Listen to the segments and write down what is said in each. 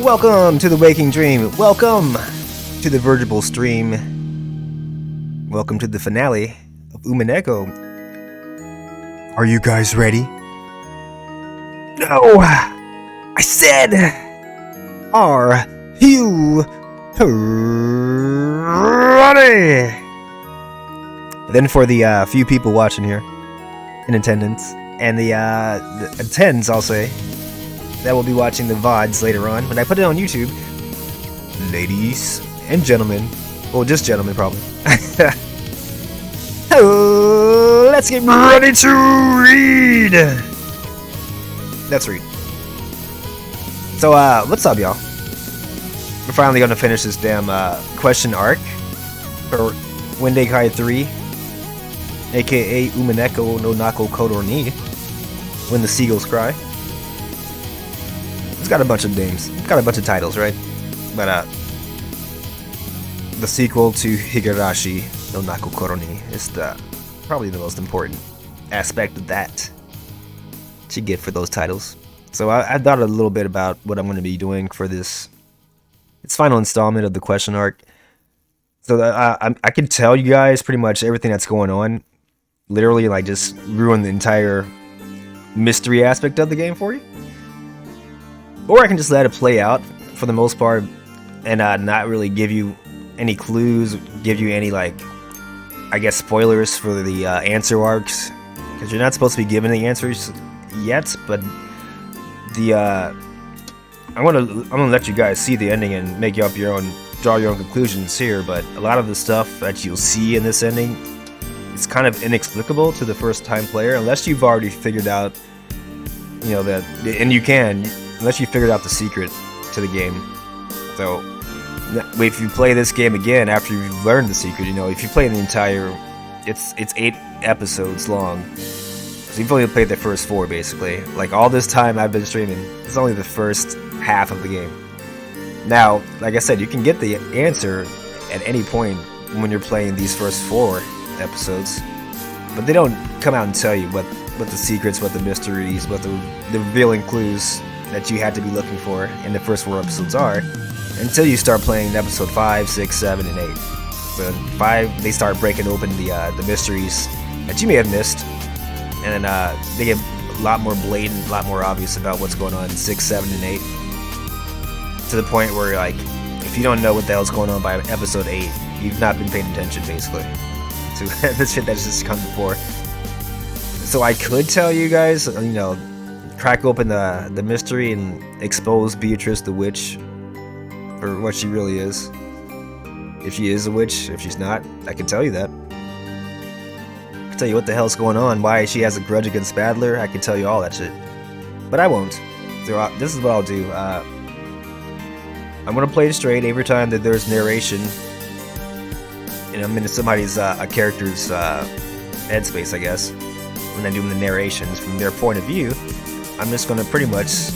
Welcome to the Waking Dream. Welcome to the Vertible Stream. Welcome to the finale of Umineko. Are you guys ready? No! I said, are you ready? Then for the few people watching here in attendance, and the attends, I'll say, that will be watching the VODs later on when I put it on YouTube. Ladies and gentlemen, well, just gentlemen probably. Let's get ready to read. Let's read. So, what's up, y'all? We're finally gonna finish this damn question arc for Wendekai 3, aka Umineko no Naku Koro ni When the Seagulls Cry. It's got a bunch of names. It's got a bunch of titles, right? But the sequel to Higurashi no Naku Koro ni is probably the most important aspect of that you get for those titles. So I thought a little bit about what I'm going to be doing for this. It's final installment of the question arc. So I can tell you guys pretty much everything that's going on. Literally, like, just ruin the entire mystery aspect of the game for you. Or I can just let it play out for the most part and not really give you any clues, give you any, like, I guess, spoilers for the answer arcs. Because you're not supposed to be given the answers yet, but I'm gonna let you guys see the ending and make up your own, draw your own conclusions here. But a lot of the stuff that you'll see in this ending, it's kind of inexplicable to the first time player unless you've already figured out, you know, that, and you can, unless you figured out the secret to the game. So if you play this game again after you've learned the secret, you know, if you play the entire, it's 8 episodes long. So you've only played the first 4 basically. Like, all this time I've been streaming, it's only the first half of the game. Now, like I said, you can get the answer at any point when you're playing these first 4 episodes, but they don't come out and tell you what the secrets, what the mysteries, what the revealing clues that you had to be looking for in the first 4 episodes are, until you start playing episode 5, 6, 7, and 8. So 5, they start breaking open the mysteries that you may have missed, and then they get a lot more blatant, a lot more obvious about what's going on in 6, 7, and 8, to the point where, like, if you don't know what the hell's going on by episode 8, you've not been paying attention, basically, to the shit that's just come before. So I could tell you guys, you know, crack open the mystery and expose Beatrice the witch for what she really is. If she is a witch, if she's not, I can tell you that. I can tell you what the hell's going on, why she has a grudge against Badler. I can tell you all that shit, but I won't. So this is what I'll do. I'm gonna play it straight every time that there's narration, and I'm in somebody's a character's headspace, I guess. When I'm doing the narrations from their point of view, I'm just gonna pretty much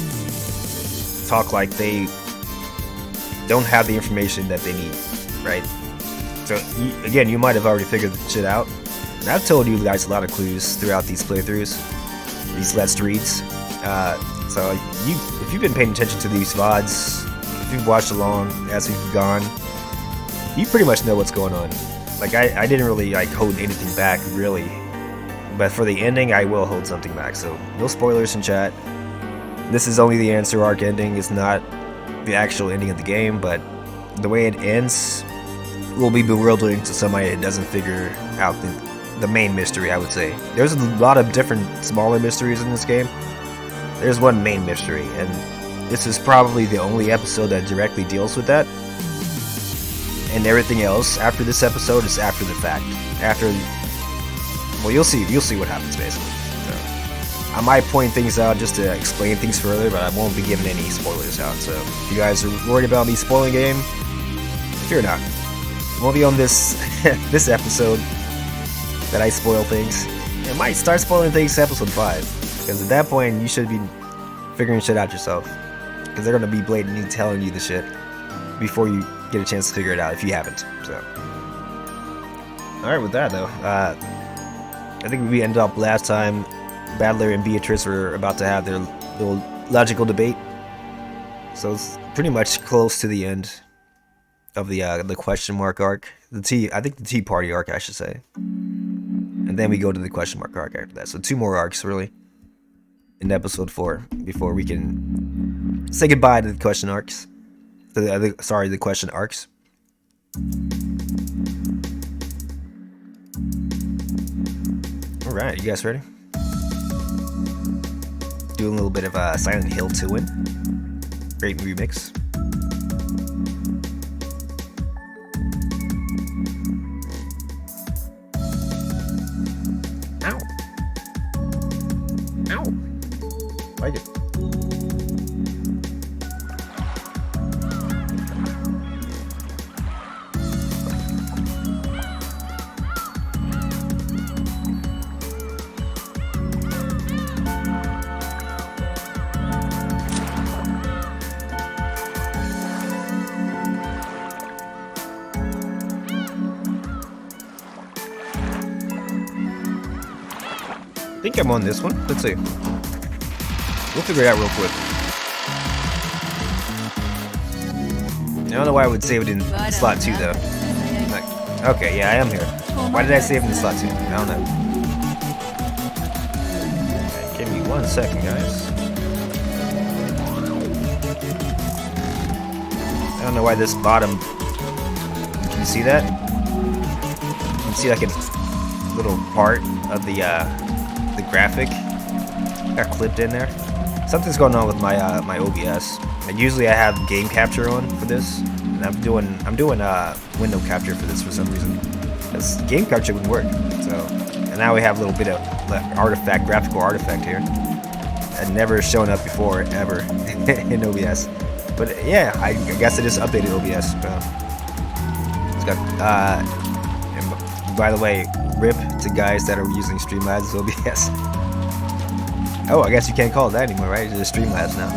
talk like they don't have the information that they need, right? So again, you might have already figured the shit out, and I've told you guys a lot of clues throughout these playthroughs, these let's reads. So if you've been paying attention to these VODs, if you've watched along as we've gone, you pretty much know what's going on. Like, I didn't really, like, hold anything back, really. But for the ending, I will hold something back, so no spoilers in chat. This is only the answer arc ending, it's not the actual ending of the game, but the way it ends will be bewildering to somebody that doesn't figure out the main mystery, I would say. There's a lot of different smaller mysteries in this game. There's one main mystery, and this is probably the only episode that directly deals with that. And everything else after this episode is after the fact. Well, you'll see what happens, basically. So, I might point things out just to explain things further, but I won't be giving any spoilers out. So if you guys are worried about me spoiling game, fear not. It won't be on this this episode that I spoil things. It might start spoiling things episode 5, because at that point you should be figuring shit out yourself, because they're gonna be blatantly telling you the shit before you get a chance to figure it out if you haven't. So, all right, with that though. I think we ended up last time, Badler and Beatrice were about to have their little logical debate. So it's pretty much close to the end of the question mark arc. I think the tea party arc, I should say. And then we go to the question mark arc after that. So 2 more arcs, really, in episode 4 before we can say goodbye to the question arcs. The question arcs. Alright, you guys ready? Doing a little bit of Silent Hill 2-in. Great remix. Ow. Ow. Like it. I think I'm on this one. Let's see. We'll figure it out real quick. I don't know why I would save it in slot 2 though. Like, okay, yeah, I am here. Why did I save it in slot 2? I don't know. Right, give me 1 second, guys. I don't know why this bottom. Can you see that? You can see like a little part of the graphic got clipped in there. Something's going on with my my OBS. And usually I have game capture on for this, and I'm doing window capture for this for some reason. Because game capture wouldn't work. So, and now we have a little bit of graphical artifact here, that never shown up before ever in OBS. But yeah, I guess I just updated OBS. It's got and by the way, RIP to guys that are using Streamlabs OBS. Oh, I guess you can't call it that anymore, right? It's just Streamlabs now.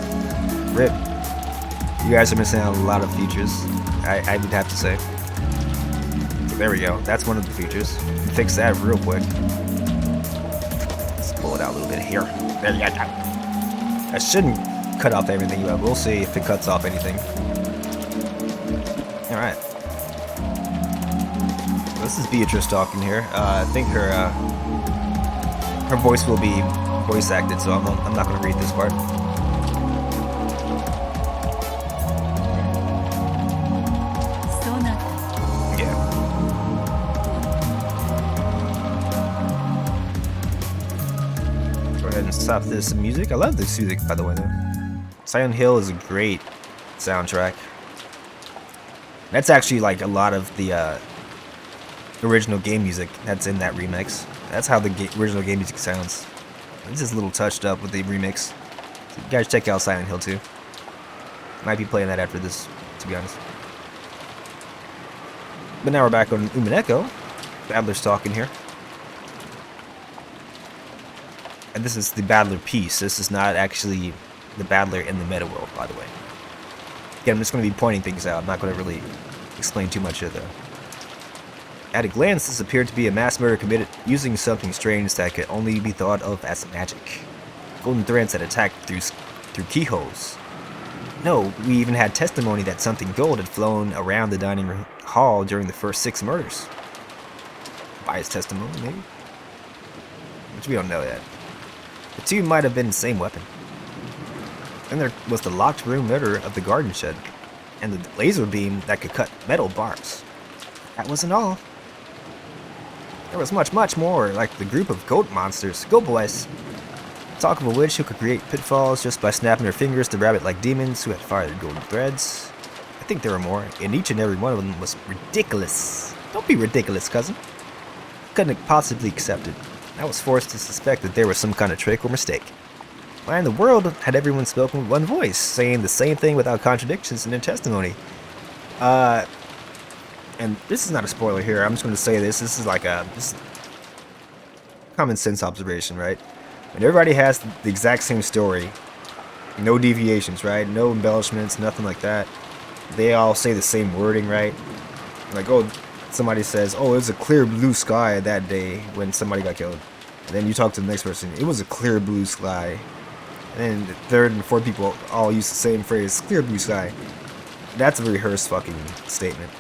RIP. You guys are missing out on a lot of features, I would have to say. So there we go. That's one of the features. Fix that real quick. Let's pull it out a little bit here. There you go. I shouldn't cut off everything, but we'll see if it cuts off anything. Alright. This is Beatrice talking here. I think her voice will be voice acted, so I'm not going to read this part. Yeah. Go ahead and stop this music. I love this music, by the way, though. Silent Hill is a great soundtrack. That's actually like a lot of the original game music that's in that remix. That's how the original game music sounds. This is a little touched up with the remix. So you guys check out Silent Hill 2. Might be playing that after this, to be honest. But now we're back on Umineko. Battler's talking here. And this is the Battler piece. This is not actually the Battler in the meta world, by the way. Again, I'm just going to be pointing things out. I'm not going to really explain too much of it, though. At a glance, this appeared to be a mass murder committed using something strange that could only be thought of as magic. Golden threads that attacked through keyholes. No, we even had testimony that something gold had flown around the dining room hall during the first 6 murders. Biased testimony, maybe? Which we don't know yet. The 2 might have been the same weapon. Then there was the locked room murder of the garden shed, and the laser beam that could cut metal bars. That wasn't all. There was much, much more, like the group of goat monsters, goat boys. Talk of a witch who could create pitfalls just by snapping her fingers to rabbit-like demons who had fired golden threads. I think there were more, and each and every one of them was ridiculous. Don't be ridiculous, cousin. Couldn't possibly accept it. I was forced to suspect that there was some kind of trick or mistake. Why in the world had everyone spoken with one voice, saying the same thing without contradictions in their testimony? And this is not a spoiler here, I'm just going to say this. This is like this common sense observation, right? When everybody has the exact same story, no deviations, right? No embellishments, nothing like that. They all say the same wording, right? Like, oh, somebody says, oh, it was a clear blue sky that day when somebody got killed. And then you talk to the next person, it was a clear blue sky. And the third and fourth people all use the same phrase, clear blue sky. That's a rehearsed fucking statement.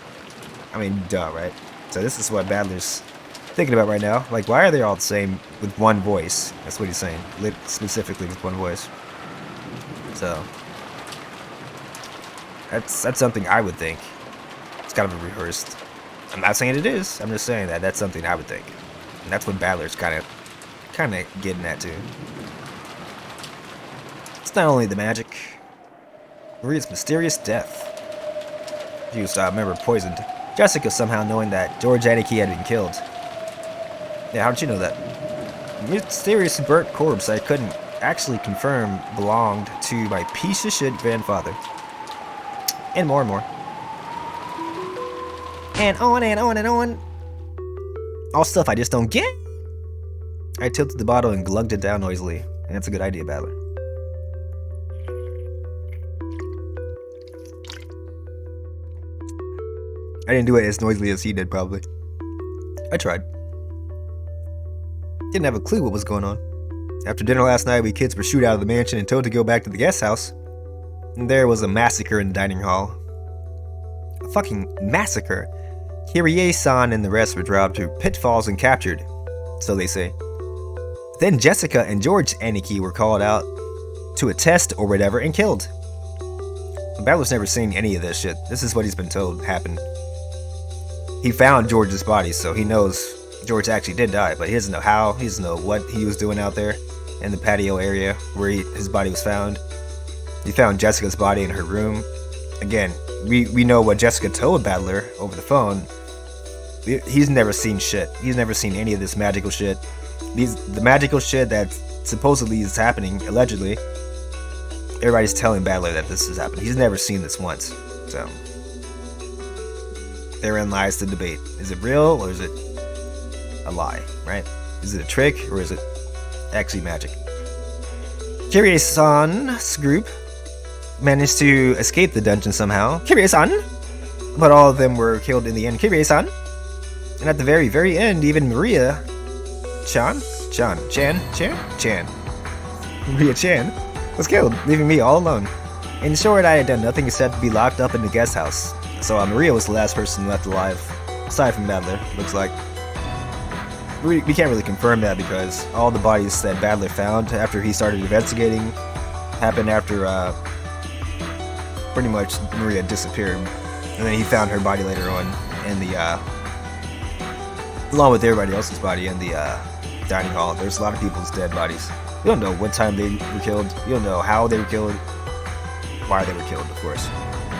I mean, duh, right? So this is what Battler's thinking about right now. Like, why are they all the same with one voice? That's what he's saying. Specifically with one voice. So that's something I would think. It's kind of a rehearsed. I'm not saying it is. I'm just saying that that's something I would think. And that's what Battler's kind of getting at too. It's not only the magic. Maria's mysterious death. She was, remember, poisoned. Jessica somehow knowing that George Aniki had been killed. Yeah, how did you know that? Mysterious burnt corpse I couldn't actually confirm belonged to my piece of shit grandfather. And more and more. And on and on and on. All stuff I just don't get. I tilted the bottle and glugged it down noisily. And that's a good idea, Battler. I didn't do it as noisily as he did, probably. I tried. Didn't have a clue what was going on. After dinner last night, we kids were shooed out of the mansion and told to go back to the guest house. And there was a massacre in the dining hall. A fucking massacre. Kyrie-san and the rest were dropped through pitfalls and captured. So they say. Then Jessica and George Aniki were called out to a test or whatever and killed. Battler's never seen any of this shit. This is what he's been told happened. He found George's body, so he knows George actually did die, but he doesn't know how, he doesn't know what he was doing out there in the patio area where his body was found. He found Jessica's body in her room. Again, we know what Jessica told Battler over the phone. He's never seen shit. He's never seen any of this magical shit. The magical shit that supposedly is happening, allegedly, everybody's telling Battler that this is happening. He's never seen this once, so therein lies the debate. Is it real or is it a lie, right? Is it a trick or is it actually magic? Kyrie-san's group managed to escape the dungeon somehow. Kyrie-san! But all of them were killed in the end. Kyrie-san! And at the very, very end, even Maria Chan Maria Chan was killed, leaving me all alone. In short, I had done nothing except to be locked up in the guest house. So Maria was the last person left alive, aside from Battler, looks like. We can't really confirm that because all the bodies that Battler found after he started investigating happened after pretty much Maria disappeared. And then he found her body later on in the, along with everybody else's body in the dining hall. There's a lot of people's dead bodies. You don't know what time they were killed. You don't know how they were killed. Why they were killed, of course.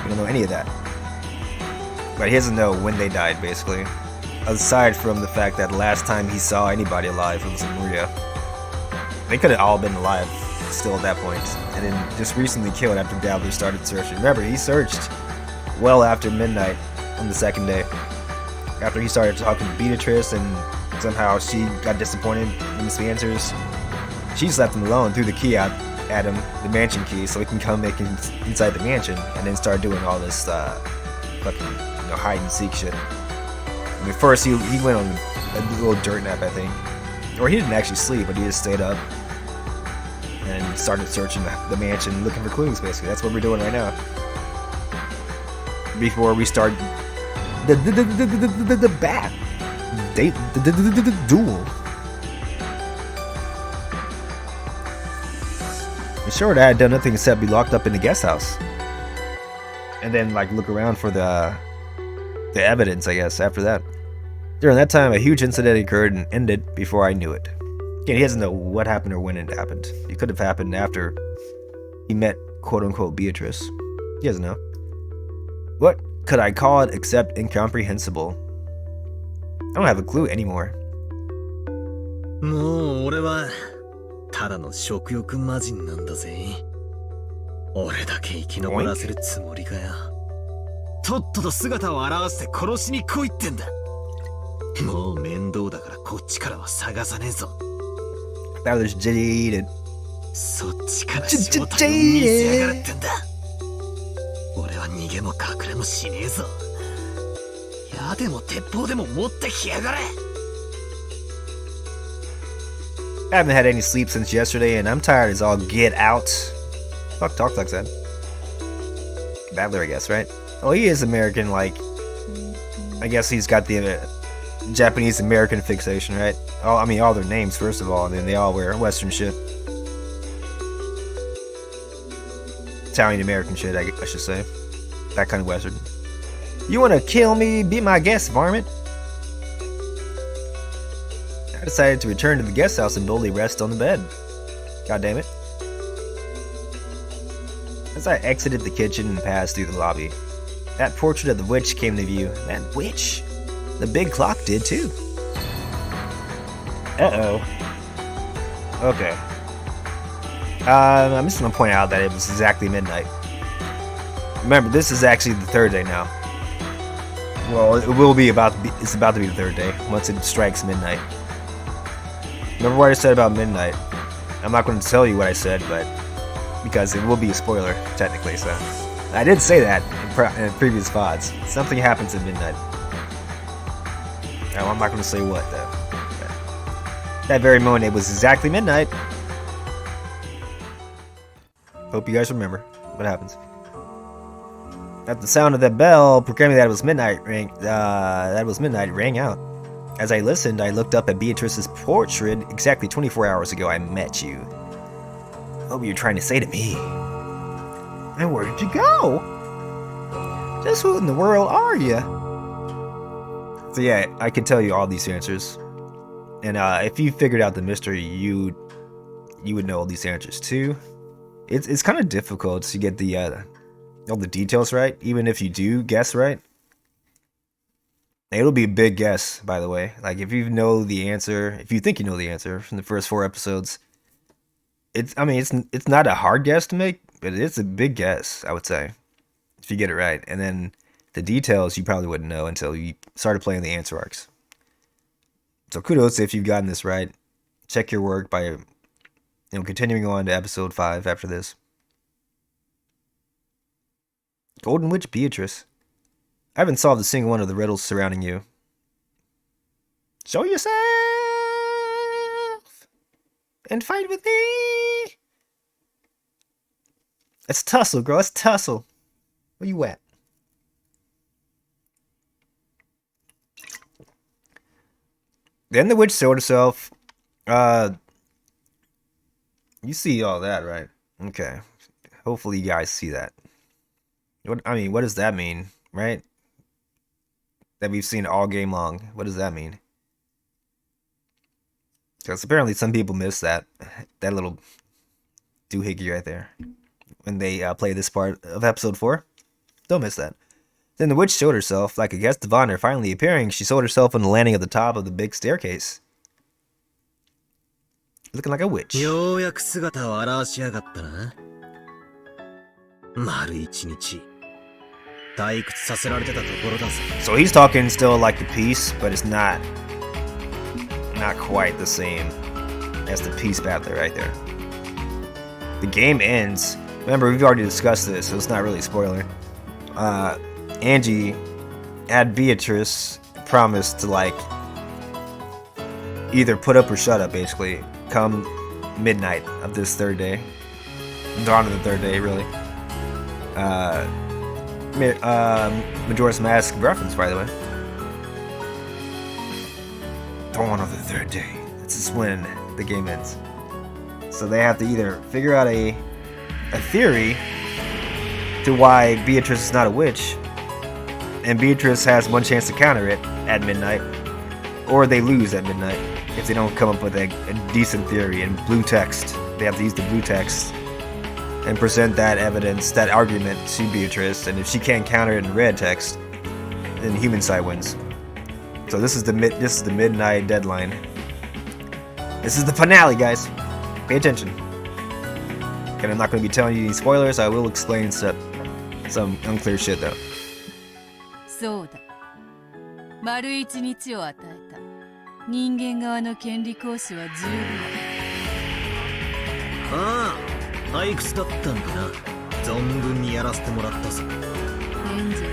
You don't know any of that. But he doesn't know when they died, basically. Aside from the fact that last time he saw anybody alive, it was Maria. They could have all been alive still at that point. And then just recently killed after Battler started searching. Remember, he searched well after midnight on the second day. After he started talking to Beatrice and somehow she got disappointed in his answers. She just left him alone, threw the key at him, the mansion key, so he can come back inside the mansion and then start doing all this fucking hide and seek shit. I mean, first he went on a little dirt nap, I think, or he didn't actually sleep, but he just stayed up and started searching the mansion, looking for clues. Basically, that's what we're doing right now. Before we start the duel. In short, I had done nothing except be locked up in the guest house, and then look around for the evidence, I guess, after that. During that time, a huge incident occurred and ended before I knew it. Again, he doesn't know what happened or when it happened. It could have happened after he met quote-unquote Beatrice. He doesn't know. What could I call it except incomprehensible? I don't have a clue anymore. もう俺はただの食欲魔人なんだぜ。俺だけ生き残らせるつもりかよ。とっとと姿を現して殺しに来いってんだ。もう面倒だからこっちからは探さねえぞ。Now there's jaded. そっちから正体を見せやがるってんだ。俺は逃げも隠れもしねえぞ。矢でも鉄砲でも持ってきやがれ。I haven't had any sleep since yesterday, and I'm tired as all get out. Fuck, talk like that. Babbler, I guess, right? Oh, he is American, like... I guess he's got the Japanese-American fixation, right? I mean, all their names, first of all, and then they all wear Western shit. Italian-American shit, I should say. That kind of Western. You wanna kill me? Be my guest, varmint. I decided to return to the guest house and boldly rest on the bed. God damn it. As I exited the kitchen and passed through the lobby, that portrait of the witch came to view. That witch? The big clock did too. Uh-oh. Okay. I'm just gonna point out that it was exactly midnight. Remember, this is actually the third day now. Well, it will be it's about to be the third day once it strikes midnight. Remember what I said about midnight? I'm not going to tell you what I said, but because it will be a spoiler technically. So I did say that in previous VODs. Something happens at midnight. Now, I'm not going to say what though. That very moment, it was exactly midnight. Hope you guys remember what happens. At the sound of that bell proclaiming that it was midnight rang out. As I listened, I looked up at Beatrice's portrait. Exactly 24 hours ago, I met you. What were you trying to say to me? And where did you go? Just who in the world are you? So yeah, I can tell you all these answers. And if you figured out the mystery, you would know all these answers too. It's kind of difficult to get all the details right, even if you do guess right. It'll be a big guess, by the way. Like, if you know the answer, if you think you know the answer from the first 4 episodes, it's not a hard guess to make, but it's a big guess, I would say, if you get it right. And then the details you probably wouldn't know until you started playing the answer arcs. So kudos if you've gotten this right. Check your work by continuing on to episode 5 after this. Golden Witch Beatrice. I haven't solved a single one of the riddles surrounding you. Show yourself and fight with me. Let's tussle, girl. Let's tussle. Where you at? Then the witch showed herself. You see all that, right? Okay. Hopefully you guys see that. What does that mean, right? That we've seen all game long. What does that mean? Because apparently some people miss that little doohickey right there when they play this part of episode 4. Don't miss that. Then the witch showed herself, like a guest of honor finally appearing. She showed herself on the landing at the top of the big staircase, looking like a witch. So he's talking still like the piece, but it's not quite the same as the piece battler right there. The game ends. Remember, we've already discussed this, so it's not really a spoiler. Angie had Beatrice promised to either put up or shut up, basically, come midnight of this third day. Dawn of the third day, really. Majora's Mask reference, by the way. Dawn of the third day. This is when the game ends. So they have to either figure out a theory to why Beatrice is not a witch, and Beatrice has one chance to counter it at midnight, or they lose at midnight if they don't come up with a decent theory in blue text. They have to use the blue text and present that evidence, that argument to Beatrice, and if she can't counter it in red text, then the human side wins. So this is the midnight deadline. This is the finale, guys. Pay attention. And I'm not going to be telling you any spoilers. I will explain some unclear shit though. そうだ。丸一日を与えた。人間側の権利行使は十分。ああ、退屈だったんだな。存分にやらせてもらったぞ。返事が良いから。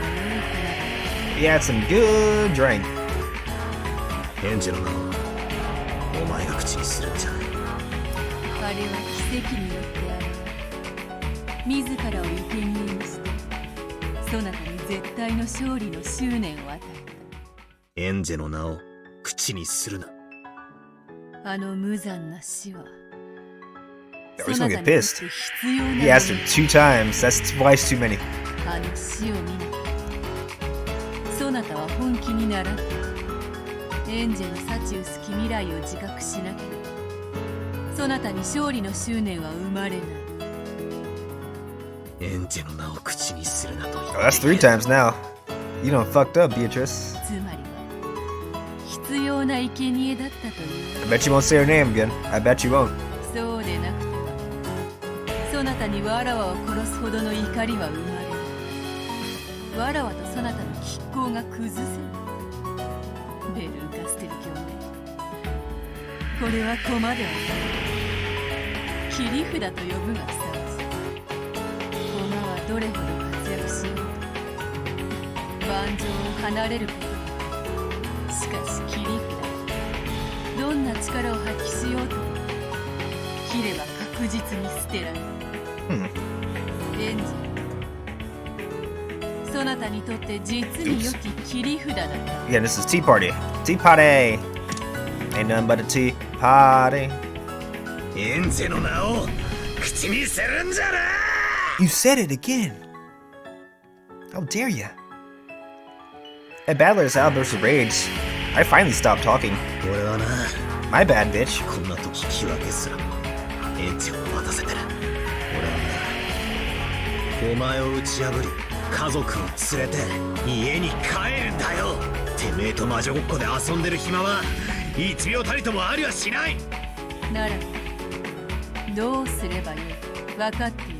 He had some good drink. 返事の名をお前が口にするんじゃない。れは奇跡によって現れ、自らを生贄にしてそなたに絶対の勝利の執念を与えエンジェの名を口にするな。た。あの無残な死は Oh, he's gonna get pissed. He asked her 2 times. That's twice too many. あの死を見なければそなたは本気にならない。エンジェの幸薄き未来を自覚しなければそなたに勝利の執念は生まれない。エンジェの名を口にするなと言って。 Oh, that's 3 times now. You done fucked up, Beatrice. つまりは必要な生贄だったという。 I bet you won't say her name again. I bet you won't. そうでなくてもそなたにわらわを殺すほどの怒りは生まれる。わらわとそなたの拮抗が崩せる。ベルーカステル兄弟、これは駒ではない切り札と呼ぶがふさわしい。駒はどれほど活躍しようと盤上を離れることだ。しかし切り札どんな力を発揮しようと切れば確実に捨てられる。エンジェ、そなたにとって実に良き切り札だった。 Yeah, this is tea party. Tea party. Ain't nothing but a tea party. エンジェの名を口にするんじゃな。 You said it again. How dare you? At Battler's outburst of rage, I finally stopped talking. 俺はな、 My bad, bitch. こんな時気分けすらもエンジェを待たせてる。俺はな、お前を打ち破り家族を連れて家に帰るんだよ。てめえと魔女ごっこで遊んでる暇は1秒たりともありはしない。ならどうすればよい。分かっている。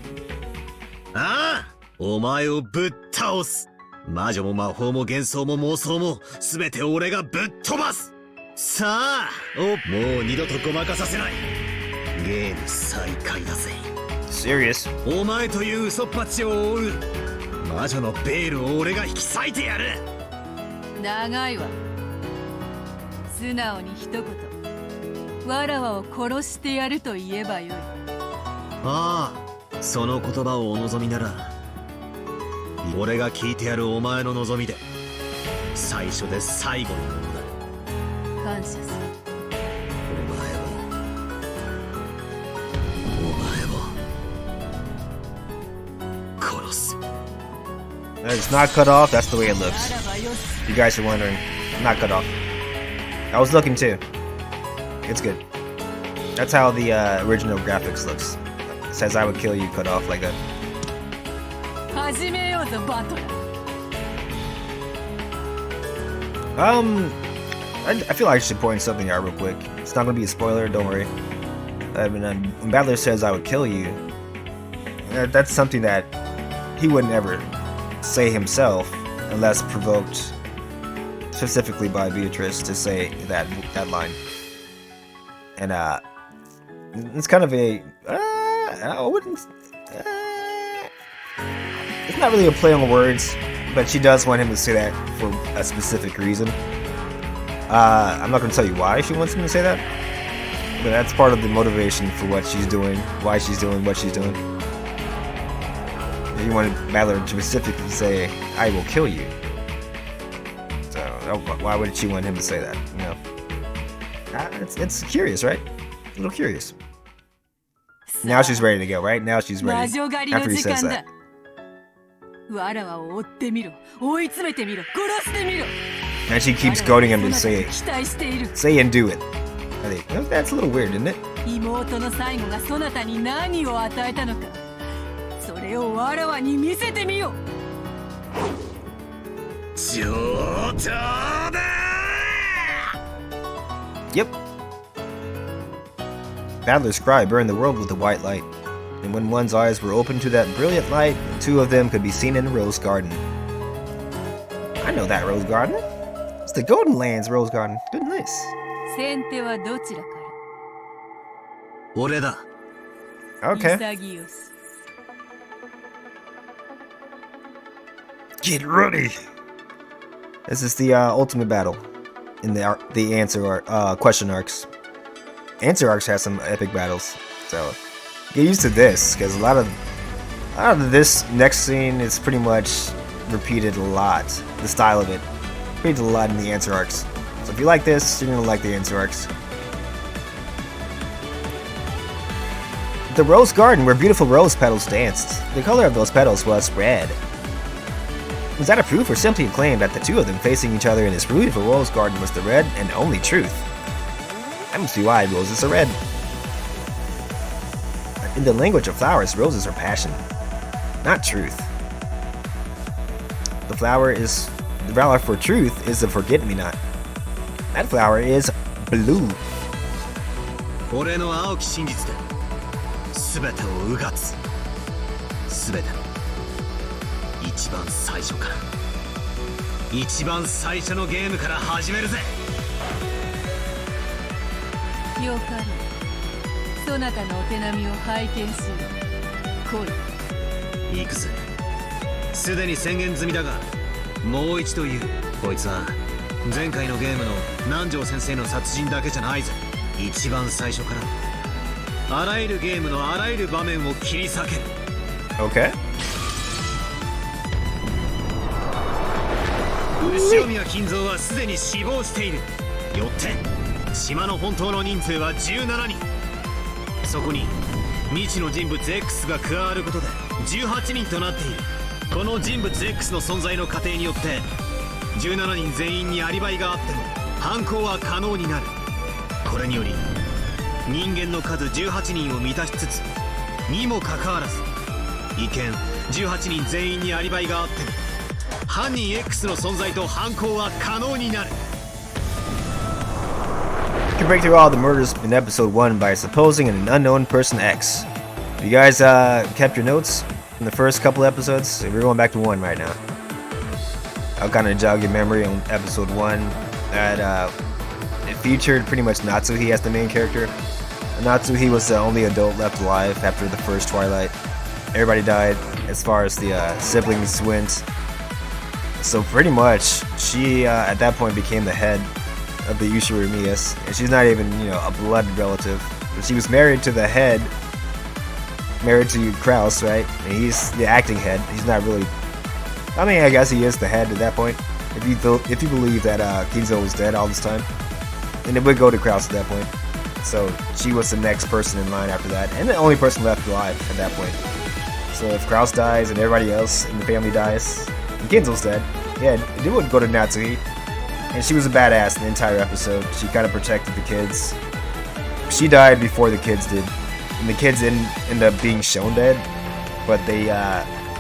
ああ、お前をぶっ倒す。魔女も魔法も幻想も妄想も全て俺がぶっ飛ばす。さあ、もう二度とごまかさせない。ゲーム再開だぜ。 Serious. お前という嘘っぱちを追う魔女のベールを俺が引き裂いてやる。長いわ。素直に一言わらわを殺してやると言えばよい。ああ、その言葉をお望みなら俺が聞いてやる。お前の望みで最初で最後のものだ。感謝する。殺す。 It's not cut off, that's the way it looks. You guys are wondering. Not cut off. I was looking too. It's good. That's how the original graphics looks. It says I would kill you cut off like that. 始めようぞバトル。I feel like I should point something out real quick. It's not gonna be a spoiler, don't worry. I mean, when Battler says I would kill you, that's something that he wouldn't ever say himself unless provoked specifically by Beatrice to say that line. And it's kind of a I wouldn't. It's not really a play on words, but she does want him to say that for a specific reason. I'm not going to tell you why she wants him to say that, but that's part of the motivation for what she's doing, why she's doing what she's doing. You wanted Battler to specifically say, I will kill you. So, why would she want him to say that? You know? It's curious, right? A little curious. Now she's ready to go, right? Now she's ready. After he says that. わらわを追ってみろ。追い詰めてみろ。殺してみろ。 And she keeps goading him to say it. 期待している。 Say and do it. I think that's a little weird, isn't it? 妹の最後がそなたに何を与えたのか。それをわらわに見せてみよ。上等だ。 Yep. Battler's cry burned the world with a white light, and when one's eyes were open to that brilliant light, 2 of them could be seen in a rose garden. I know that rose garden. It's the Golden Lands Rose Garden. Goodness. 先手はどちらから。俺だ。 Okay. 潔よし。 Get ready. This is the ultimate battle in the answer question arcs. Answer arcs has some epic battles. So get used to this, because a lot of this next scene is pretty much repeated a lot. The style of it repeated a lot in the answer arcs. So if you like this, you're gonna like the answer arcs. The rose garden where beautiful rose petals danced. The color of those petals was red. Was that a proof or simply a claim that the two of them facing each other in this beautiful rose garden was the red and only truth? That must be why roses are red. In the language of flowers, roses are passion, not truth. The flower for truth is the forget-me-not. That flower is blue. 俺の青き真実で全てをうがつ全ての一番最初から一番最初のゲームから始めるぜよかろうそなたのお手並みを拝見しよう来い行くぜすでに宣言済みだがもう一度言うこいつは前回のゲームの南條先生の殺人だけじゃないぜ一番最初からあらゆるゲームのあらゆる場面を切り裂ける Okay. 後宮金蔵はすでに死亡しているよって島の本当の人数は17人そこに未知の人物 X が加わることで18人となっているこの人物 X の存在の過程によって17人全員にアリバイがあっても犯行は可能になるこれにより人間の数18人を満たしつつにもかかわらず一見18人全員にアリバイがあっても犯人 X の存在と犯行は可能になる You can break through all the murders in episode 1 by supposing an unknown person X. You guys kept your notes in the first couple episodes? We're going back to 1 right now. I'll kind of jog your memory on episode 1 that it featured pretty much Natsuhi as the main character. Natsuhi was the only adult left alive after the first Twilight. Everybody died as far as the siblings went. So pretty much, she at that point became the head of the OCReMix, and she's not even, a blood relative. But she was married to the head, married to Kraus, right? And he's the acting head. He's not really. I mean, I guess he is the head at that point. If you believe that Kinzo was dead all this time, and it would go to Kraus at that point. So she was the next person in line after that, and the only person left alive at that point. So if Kraus dies and everybody else in the family dies, and Kinzo's dead, yeah, it would go to Natsuhi. And she was a badass in the entire episode. She kind of protected the kids. She died before the kids did, and the kids didn't end up being shown dead, but they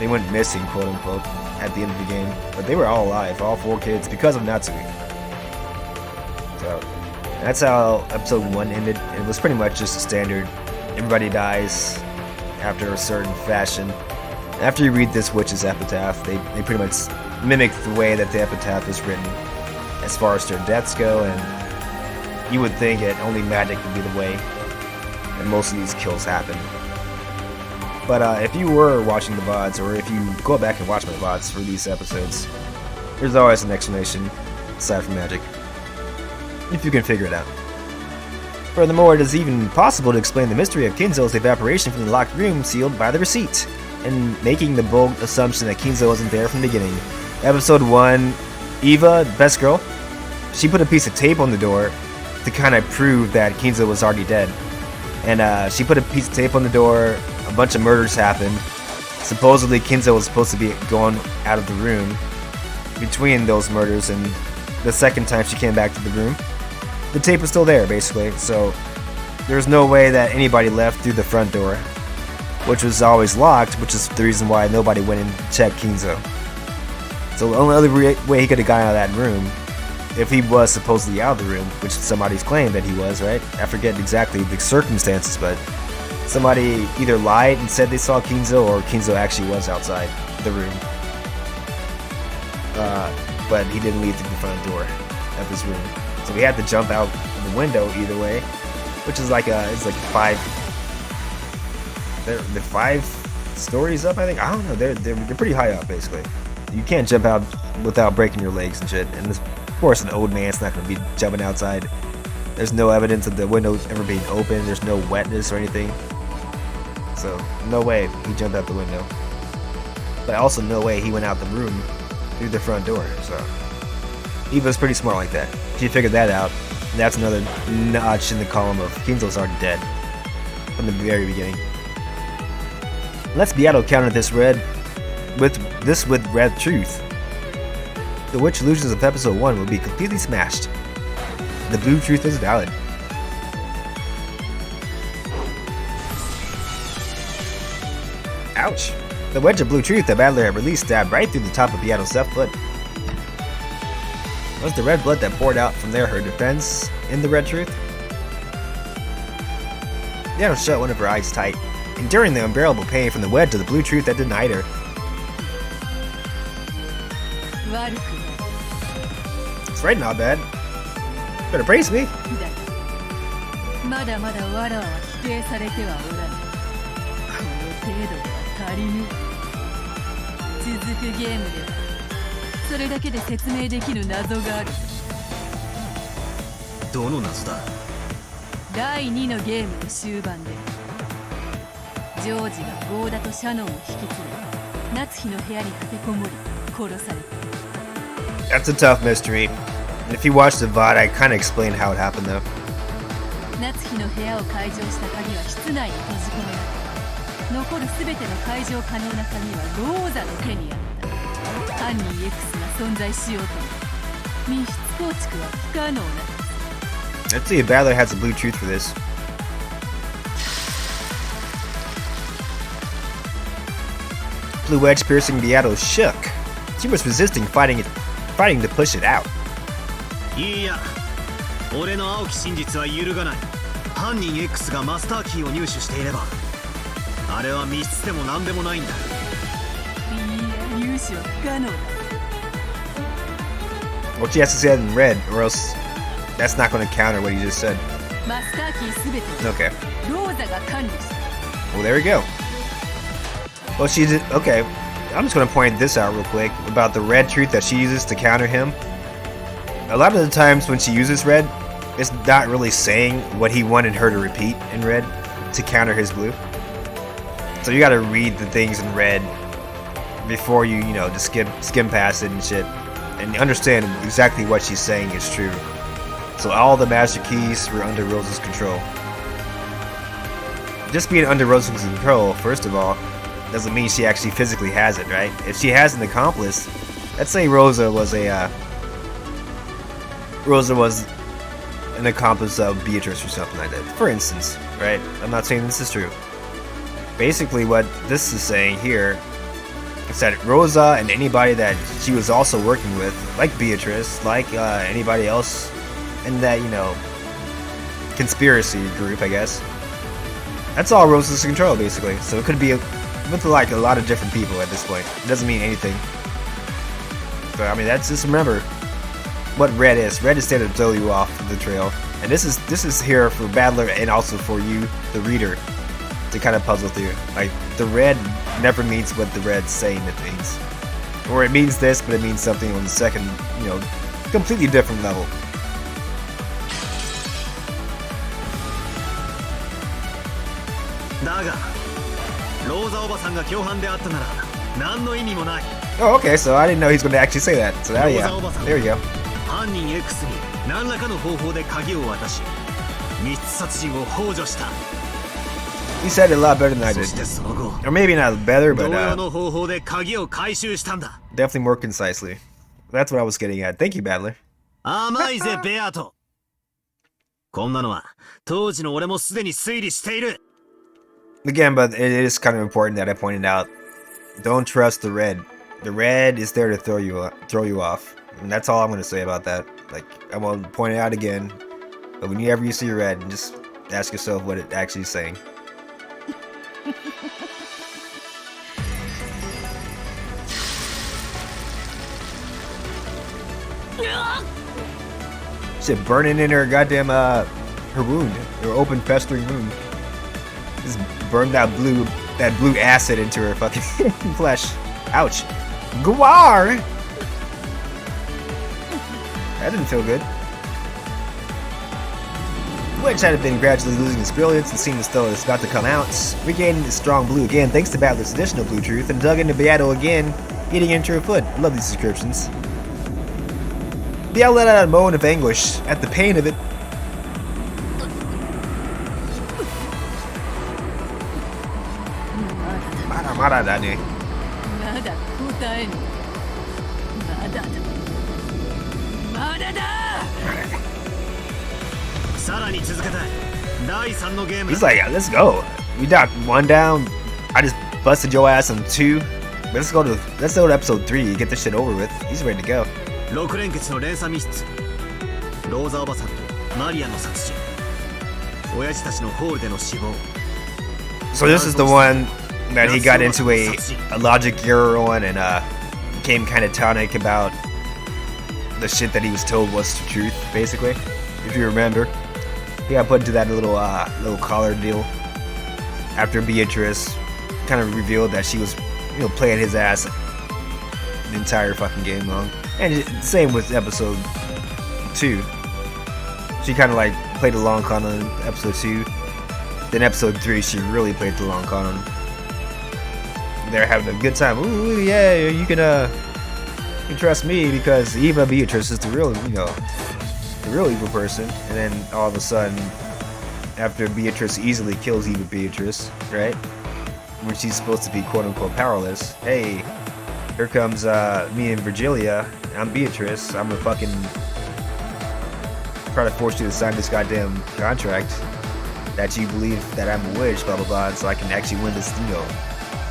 went missing, quote unquote, at the end of the game. But they were all alive, all 4 kids, because of Natsuhi. So that's how episode 1 ended. It was pretty much just a standard. Everybody dies after a certain fashion. After you read this witch's epitaph, they pretty much mimic the way that the epitaph is written as far as their deaths go, and you would think that only magic would be the way that most of these kills happen. But if you were watching the VODs, or if you go back and watch my VODs for these episodes, there's always an explanation aside from magic, if you can figure it out. Furthermore, it is even possible to explain the mystery of Kinzo's evaporation from the locked room sealed by the receipt, and making the bold assumption that Kinzo wasn't there from the beginning. Episode 1, Eva, best girl, she put a piece of tape on the door to kind of prove that Kinzo was already dead. And she put a piece of tape on the door, a bunch of murders happened. Supposedly Kinzo was supposed to be going out of the room between those murders, and the second time she came back to the room, the tape was still there, basically. So there's no way that anybody left through the front door, which was always locked, which is the reason why nobody went and checked Kinzo. So the only other way he could have gotten out of that room, if he was supposedly out of the room, which somebody's claimed that he was, right? I forget exactly the circumstances, but somebody either lied and said they saw Kinzo, or Kinzo actually was outside the room. But he didn't leave through the front door of his room. So he had to jump out the window either way, which is like it's like 5. They're 5 stories up, I think. I don't know. They're pretty high up, basically. You can't jump out without breaking your legs and shit. And of course, an old man's not going to be jumping outside. There's no evidence of the window ever being open. There's no wetness or anything. so no way he jumped out the window. But also no way he went out the room through the front door, so Eva's pretty smart like that. She figured that out, and that's another notch in the column of Kinzo's already dead from the very beginning. Let's Beato counter this with red truth. The witch illusions of episode 1 will be completely smashed. The blue truth is valid. Ouch! The wedge of blue truth that Battler had released stabbed right through the top of Beato's left foot. Was the red blood that poured out from there her defense in the red truth? Beato shut one of her eyes tight, enduring the unbearable pain from the wedge of the blue truth that denied her. It's right, not bad. Better praise me.第2のゲームの終盤でジョージがゴーダとシャノンを引き連れ夏日の部屋に立てこもり殺された。 That's a tough mystery. And if you watch the VOD, I kind of explained how it happened though. 夏日の部屋を解錠した鍵は室内に閉じ込められた。残る全ての解錠可能な鍵はローザの手にあった。犯人 X が存在しようとも密室構築は不可能な。 Let's see if Battler has a blue truth for this. Blue wedge piercing Beato shook. She was resisting fighting to push it out. いや、俺の青き真実は揺るがない。犯人 X がマスターキーを入手していれば、あれは密室でも何でもないんだ。いや、入手は不可能だ。 Well, she has to say that in red, or else that's not going to counter what you just said. マスターキーすべて Okay. ローザが管理した。 Well, there we go. Well, she did. Okay. I'm just going to point this out real quick about the red truth that she uses to counter him. A lot of the times when she uses red, it's not really saying what he wanted her to repeat in red to counter his blue. So you gotta read the things in red before you just skim past it and shit, and understand exactly what she's saying is true. So all the master keys were under Rosa's control. Just being under Rosa's control, first of all, doesn't mean she actually physically has it, right? If she has an accomplice, let's say Rosa was an accomplice of Beatrice or something like that, for instance, right? I'm not saying this is true. Basically what this is saying here is that Rosa and anybody that she was also working with, like Beatrice, like anybody else in that, conspiracy group, I guess, that's all Rosa's control, basically. So it could be with like a lot of different people at this point. It doesn't mean anything. But I mean, that's just remember what red is. Red is there to throw you off the trail, and this is here for Battler and also for you, the reader, to kind of puzzle through. Like the red never means what the red's saying it means, or it means this, but it means something on the second, completely different level. Oh, okay, so I didn't know he's going to actually say that. So yeah, there we go. 犯人 X に何らかの方法で鍵を渡し、密室殺人を幇助した。 He said it a lot better than I did. Or maybe not better, but 同様の方法で鍵を回収したんだ。 definitely more concisely. That's what I was getting at. Thank you, Battler. 甘いぜ、ベアト。こんなのは当時の俺もすでに推理している。 Again, but it is kind of important that I pointed out. Don't trust the red. The red is there to throw you off. And that's all I'm going to say about that. Like, I'm going to point it out again. But whenever you see red, just ask yourself what it actually is saying. Shit, burning in her goddamn, her wound. Her open festering wound. Just burn that blue acid into her fucking flesh. Ouch. Gwar! That didn't feel good. which had been gradually losing its brilliance and seemed as though it was about to come out, regained its strong blue again thanks to Battler's additional blue truth, and dug into Beato again, eating into her foot. I love these descriptions. Beato let out a moan of anguish at the pain of it. Mada da ne. まだ答えぬ。まだだ。まだだ。さらに続けたい。第3のゲーム。 He's like, yeah, let's go. We got 1 down. I just busted your ass on 2. Let's go to episode 3. Get this shit over with. He's ready to go. 6連結の連鎖密室。ローザおばさんとマリアの殺人。親父たちのホールでの死亡。 So this is the one that he got into a logic error on and became kind of tonic about the shit that he was told was the truth, basically. If you remember, he got put into that little collar deal after Beatrice kind of revealed that she was, playing his ass the entire fucking game long. And same with episode 2. She kind of like played the long con on episode 2. Then episode 3, she really played the long con on him. They're having a good time. Ooh, yeah, you can trust me because Eva Beatrice is the real evil person. And then all of a sudden, after Beatrice easily kills Eva Beatrice, right? When she's supposed to be quote unquote powerless. Hey, here comes me and Virgilia. I'm Beatrice. I'm gonna fucking try to force you to sign this goddamn contract that you believe that I'm a witch, blah blah blah, so I can actually win this,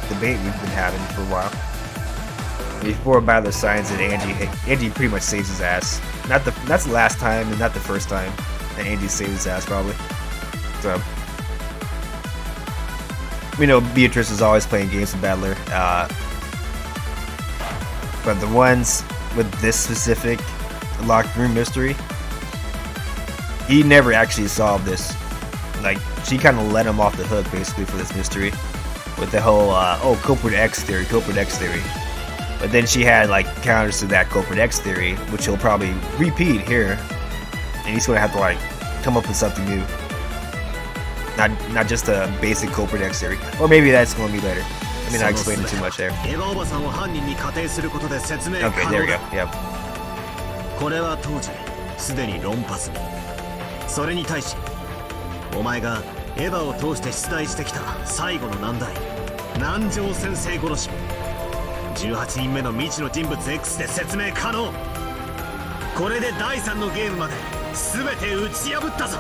debate we've been having for a while. Before Battler signs it, Angie pretty much saves his ass. That's the last time and not the first time that Angie saved his ass, probably. So we know Beatrice is always playing games with Battler, but the ones with this specific locked room mystery, he never actually solved this. Like, she kind of let him off the hook basically for this mystery with the whole culprit X theory. But then she had like counters to that culprit X theory, which he'll probably repeat here, and he's gonna have to like come up with something new, not just a basic culprit X theory. Or maybe that's gonna be later. I mean, I explained it too much there. Okay, there we go. Yep. これは当時すでに論破済み。それに対しお前がエヴァを通して出題してきた最後の難題、南條先生殺し、18人目の未知の人物 X で説明可能。これで第3のゲームまで全て打ち破ったぞ。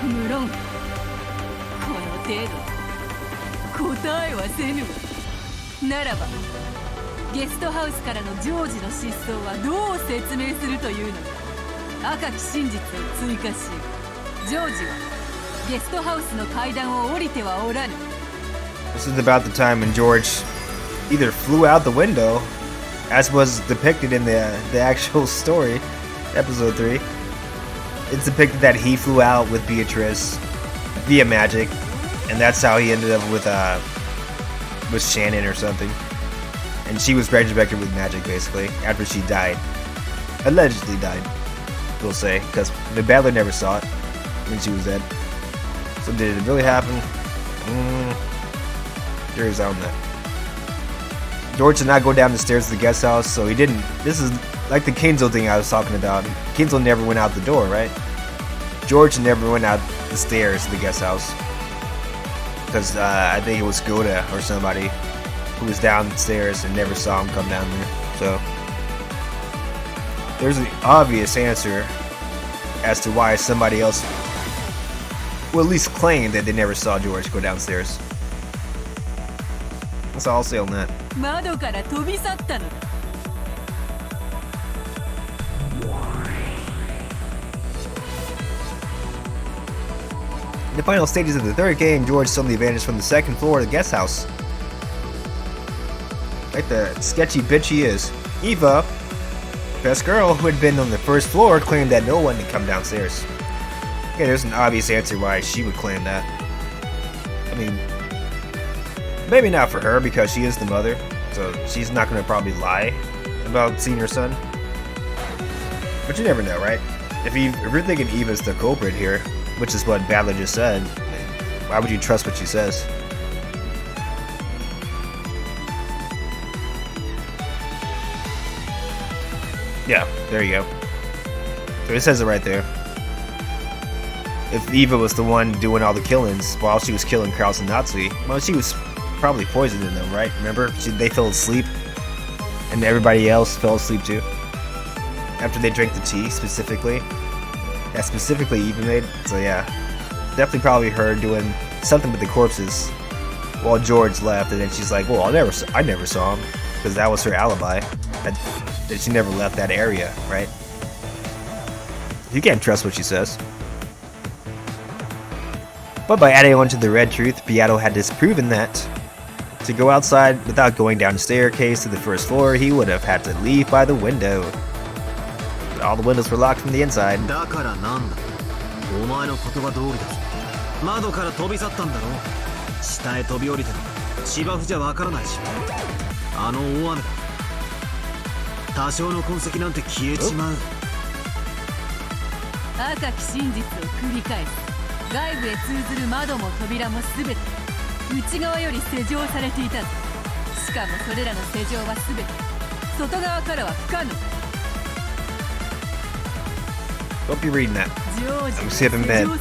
無論この程度答えはせぬわ。ならばゲストハウスからのジョージの失踪はどう説明するというのか。赤き真実を追加し、ジョージはゲストハウスの階段を降りてはおらぬ。 This is about the time when George either flew out the window, as was depicted in the actual story, episode 3. It's depicted that he flew out with Beatrice via magic, and that's how he ended up with Shannon or something. And she was resurrected with magic, basically, after she died. Allegedly died, we'll say, because the Battler never saw it when she was dead. So did it really happen? Jury's out on that. George did not go down the stairs to the guest house, so he didn't. This is like the Kinzo thing I was talking about. Kinzo never went out the door, right? George never went out the stairs to the guest house. Because I think it was Goda or somebody who was downstairs and never saw him come down there. So there's an obvious answer as to why somebody else will at least claim that they never saw George go downstairs. That's all I'll say on that. 窓から飛び去ったのだ。 In the final stages of the third game, George suddenly vanished from the second floor of the guest house. Like the sketchy bitch he is. Eva, best girl who had been on the first floor, claimed that no one had come downstairs. Okay, there's an obvious answer why she would claim that. I mean, maybe not for her because she is the mother, so she's not going to probably lie about seeing her son. But you never know, right? If you're thinking Eva's the culprit here, which is what Battler just said, why would you trust what she says? Yeah, there you go. So it says it right there. If Eva was the one doing all the killings while she was killing Kraus and Natsu, well, she was probably poisoning them, right? Remember? They fell asleep, and everybody else fell asleep too. After they drank the tea, specifically. That specifically Eva made. So yeah, definitely probably her doing something with the corpses while George left, and then she's like, well, I never saw him, because that was her alibi. That she never left that area, right? You can't trust what she says. But by adding on to the red truth, Beato had disproven that. To go outside without going down the staircase to the first floor, he would have had to leave by the window. But all the windows were locked from the inside. Don't be reading that. I'm skipping bed. I'm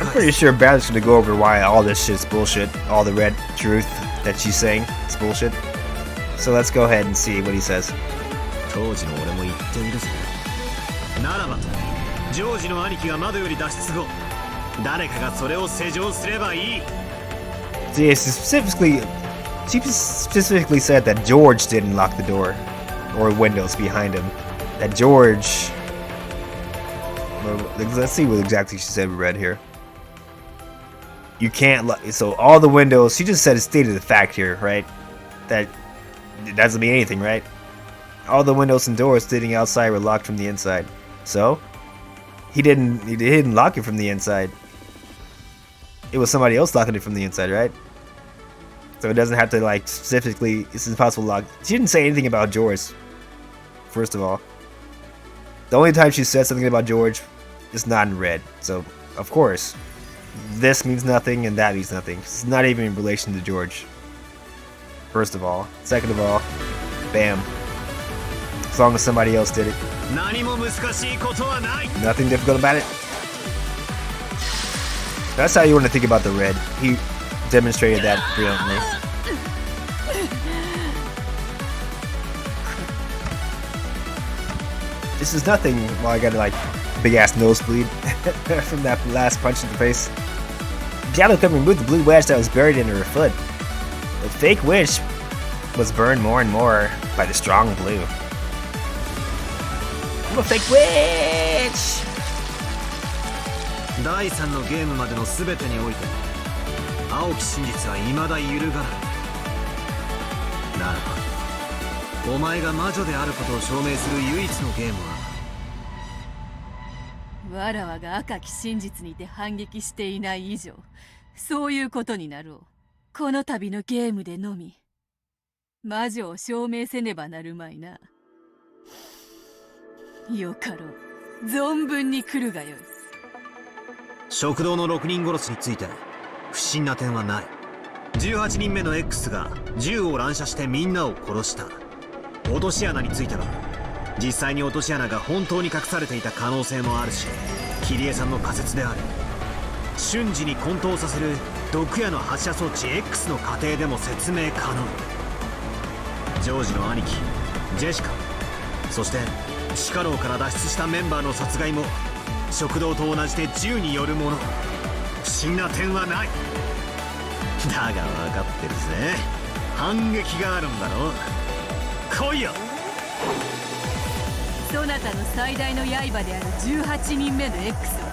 pretty sure Battle's gonna go over why all this shit's bullshit. All the red truth that she's saying is bullshit. So let's go ahead and see what he says. See, she specifically said that George didn't lock the door or windows behind him. That George... Well, let's see what exactly she said we read here. You can't lock... So all the windows... She just said it stated the fact here, right? That it doesn't mean anything, right? All the windows and doors sitting outside were locked from the inside. So he didn't lock it from the inside. It was somebody else locking it from the inside, right? So it doesn't have to, like, specifically, it's impossible to lock. She didn't say anything about George, first of all. The only time she said something about George is not in red. So, of course, this means nothing and that means nothing. It's not even in relation to George. First of all. Second of all, bam. As long as somebody else did it. Nothing difficult about it. That's how you want to think about the red. He demonstrated that brilliantly. This is nothing. Well, I got like big ass nosebleed from that last punch in the face. Beato could remove the blue wedge that was buried in her foot. The fake witch was burned more and more by the strong blue. I'm a fake witch! 第3のゲームまでの全てにおいて青き真実は未だ揺るがない。ならばお前が魔女であることを証明する唯一のゲームはわらわが赤き真実にて反撃していない以上そういうことになろう。この度のゲームでのみ魔女を証明せねばなるまいな。よかろう。存分に来るがよい。食堂の6人殺しについて不審な点はない。18人目の X が銃を乱射してみんなを殺した。落とし穴については実際に落とし穴が本当に隠されていた可能性もあるし、桐江さんの仮説である瞬時に混沌させる毒矢の発射装置 X の過程でも説明可能。ジョージの兄貴ジェシカ、そして地下牢から脱出したメンバーの殺害も食堂と同じで銃によるもの。不審な点はない。だが分かってるぜ。反撃があるんだろ。来いよ。そなたの最大の刃である18人目の X は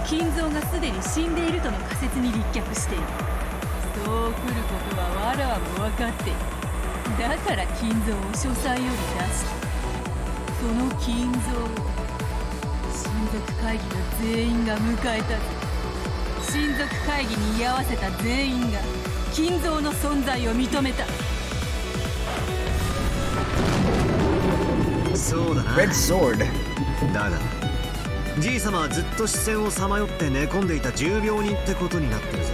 金蔵がすでに死んでいるとの仮説に立脚している。そう来ることはわらわも分かっている。だから金蔵を書斎より出した。その金蔵を親族会議の全員が迎えた。親族会議に居合わせた全員が金蔵の存在を認めた。そうだな。 Red sword. だがじい様はずっと視線をさまよって寝込んでいた重病人ってことになってるぜ。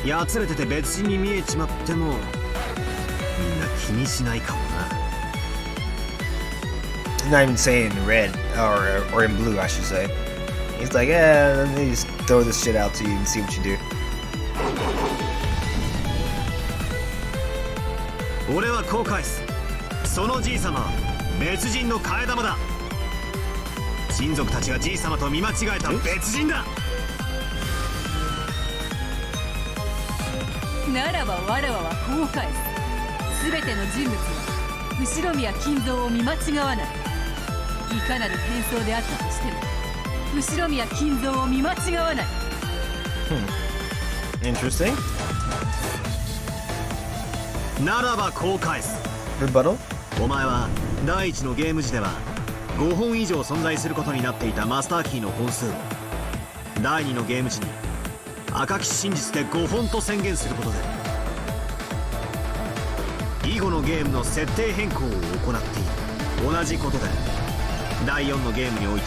やつれてて別人に見えちまってもみんな気にしないかもな。 He's not even saying red or in blue, I should say. He's like, yeah, let me just throw this shit out to you and see what you do. 俺はこう返す。そのじい様は別人の替え玉だ。親族たちがじい様と見間違えた別人だ。ならばわらわはこう返す。全ての人物は後ろ宮金蔵を見間違わない。いかなる変装であったとしても後ろ宮金蔵を見間違わない。Interesting. ならばこう返す。 Rebuttal? お前は第一のゲーム時では5本以上存在することになっていたマスターキーの本数を第2のゲーム時に赤き真実で5本と宣言することで以後のゲームの設定変更を行っている。同じことで第4のゲームにおいて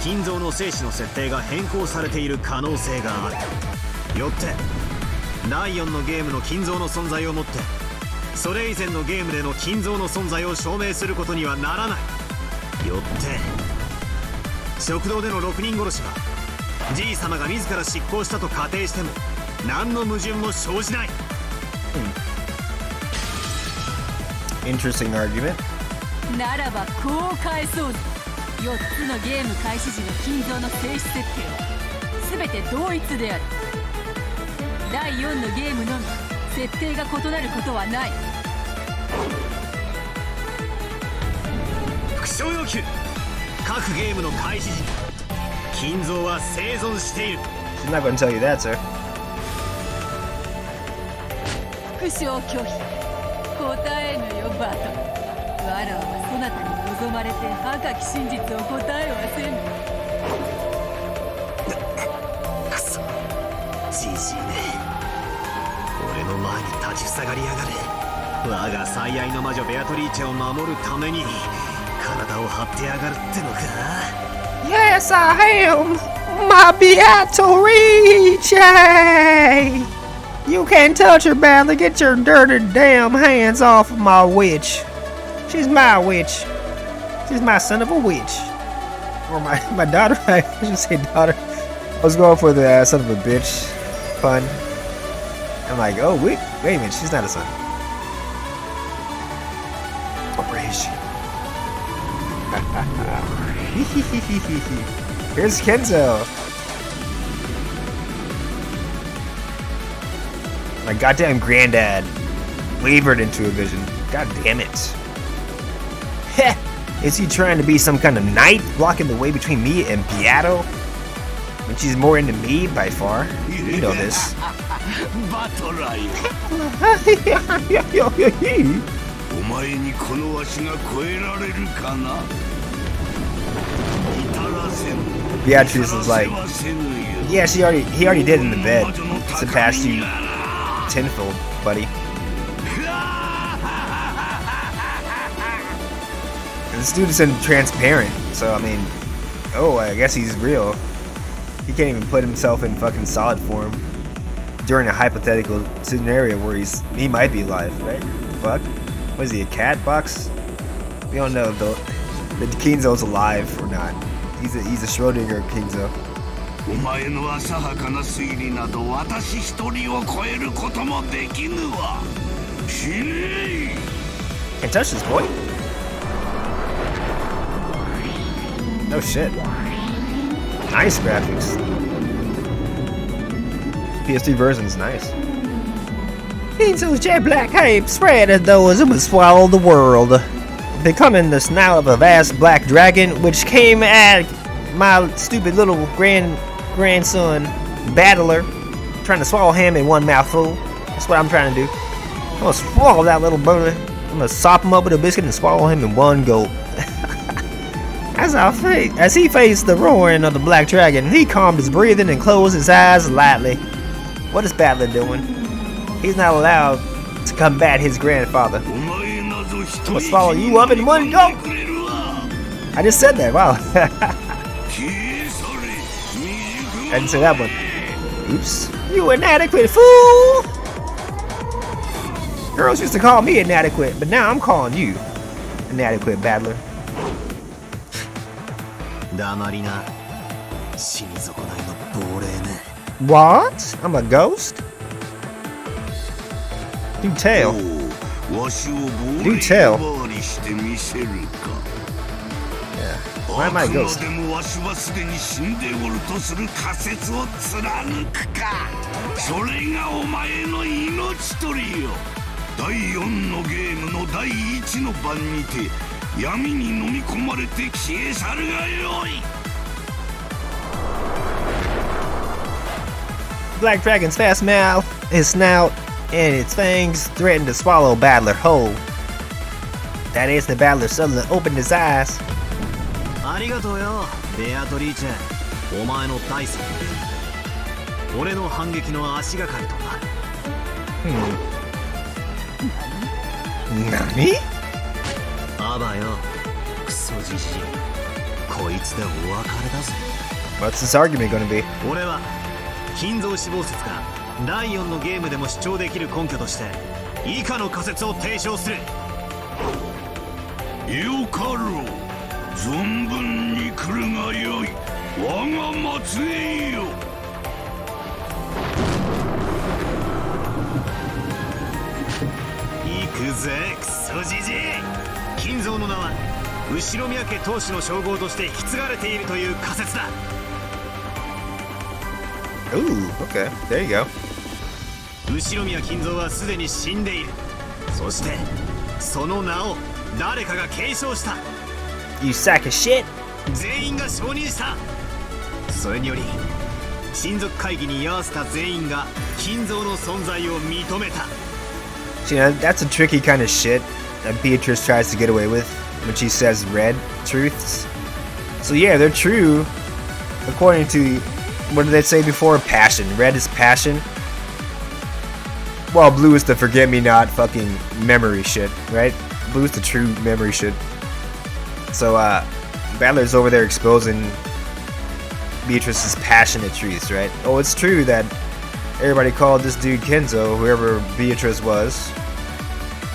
金蔵の生死の設定が変更されている可能性がある。よって第4のゲームの金蔵の存在をもってそれ以前のゲームでの金蔵の存在を証明することにはならない。よって食堂での6人殺しはじい様が自ら執行したと仮定しても何の矛盾も生じない。Interesting argument. ならばこう返そうぜ。4つのゲーム開始時の金蔵の性質設定は全て同一である。第4のゲームのみ設定が異なることはない。副賞要求。各ゲームの開始時に金蔵は生存している。 She's not going to tell you that, sir. 副賞拒否。答えぬよバト。わらわはそなたに望まれて赤き真実を答えはせぬ。くそじじいね。俺の前に立ちふさがりやがれ。我が最愛の魔女ベアトリーチェを守るために体を張ってやがるってのか。 Yes, I am my Beato. You can't touch her, badly. Get your dirty damn hands off of my witch. She's my witch. She's my son of a witch. Or my daughter. I should say daughter. I was going for the son of a bitch pun. I'm like, oh, wait a minute. She's not a son. Where is she? Here's Kinzo. My goddamn granddad wavered into a vision. God damn it. Heh! Is he trying to be some kind of knight blocking the way between me and Beato? When she's more into me by far. You know this. お前にこのわしが超えられるかな。 Beatrice is like, yeah, he already did in the bed. Surpassed you tenfold, buddy. And this dude isn't transparent, so I mean, oh, I guess he's real. He can't even put himself in fucking solid form during a hypothetical scenario where he might be alive, right? Fuck. What is he, a cat box? We don't know though. The Kinzo's alive or not. He's a Schrodinger Kinzo. お前の浅はかな推理など私一人を超えることもできぬわ。死ね。 Can't touch this boy. No shit. Nice graphics. PS3 version's nice. Kinzo's jet black cape spread as though it would swallow the world, becoming the snout of a vast black dragon which came at my stupid little grandson battler, trying to swallow him in one mouthful. That's what I'm trying to do. I'm gonna swallow that little boner. I'm gonna sop him up with a biscuit and swallow him in one gulp. As he faced the roaring of the black dragon, he calmed his breathing and closed his eyes lightly. What is Battler doing? He's not allowed to combat his grandfather. I'm gonna swallow you up in one go. I just said that. Wow. I didn't say that one. Oops. You inadequate fool. Girls used to call me inadequate, but now I'm calling you inadequate battler. What? I'm a ghost? Do tell. Do tell. Yeah. Why am I a ghost? Black Dragon's fast mouth, his snout, and its fangs threaten to swallow Battler whole. That is, the Battler suddenly opened his eyes. Nani? What's this argument gonna be? 金蔵死亡説が第4のゲームでも主張できる根拠として以下の仮説を提唱する。よかろう。存分に来るがよい。我が末裔よ。行くぜクソじじい。金蔵の名は後宮家当主の称号として引き継がれているという仮説だ。Ooh, okay, there you go. 後宮金蔵はすでに死んでいる。そしてその名を誰かが継承した。 You sack of shit. 全員が承認した。それにより親族会議に居合わせた全員が金蔵の存在を認めた。 See, now, that's a tricky kind of shit that Beatrice tries to get away with when she says red truths. So yeah, they're true according to, what did they say before? Passion. Red is passion. Well, blue is the forget-me-not fucking memory shit, right? Blue is the true memory shit. So, Battler's over there exposing Beatrice's passionate truths, right? Oh, it's true that everybody called this dude Kinzo, whoever Beatrice was.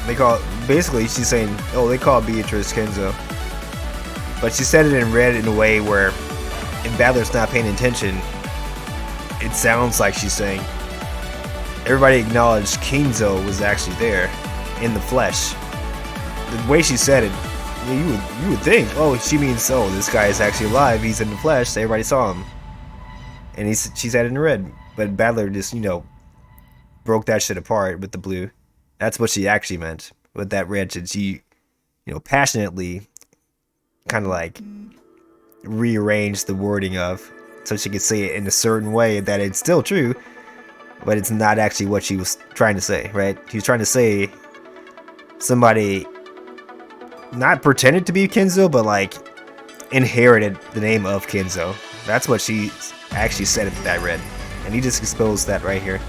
They call, basically she's saying, oh, they call Beatrice Kinzo. But she said it in red in a way where, if Battler's not paying attention, it sounds like she's saying, everybody acknowledged Kinzo was actually there, in the flesh. The way she said it, you would think, oh, she means, oh, this guy is actually alive, he's in the flesh, everybody saw him. And she said it in red. But Battler just, broke that shit apart with the blue. That's what she actually meant with that red shit. She, passionately kind of like rearranged the wording of, so she could say it in a certain way that it's still true, but it's not actually what she was trying to say, right? She was trying to say somebody not pretended to be Kinzo, but like inherited the name of Kinzo. That's what she actually said it that read. And he just exposed that right here.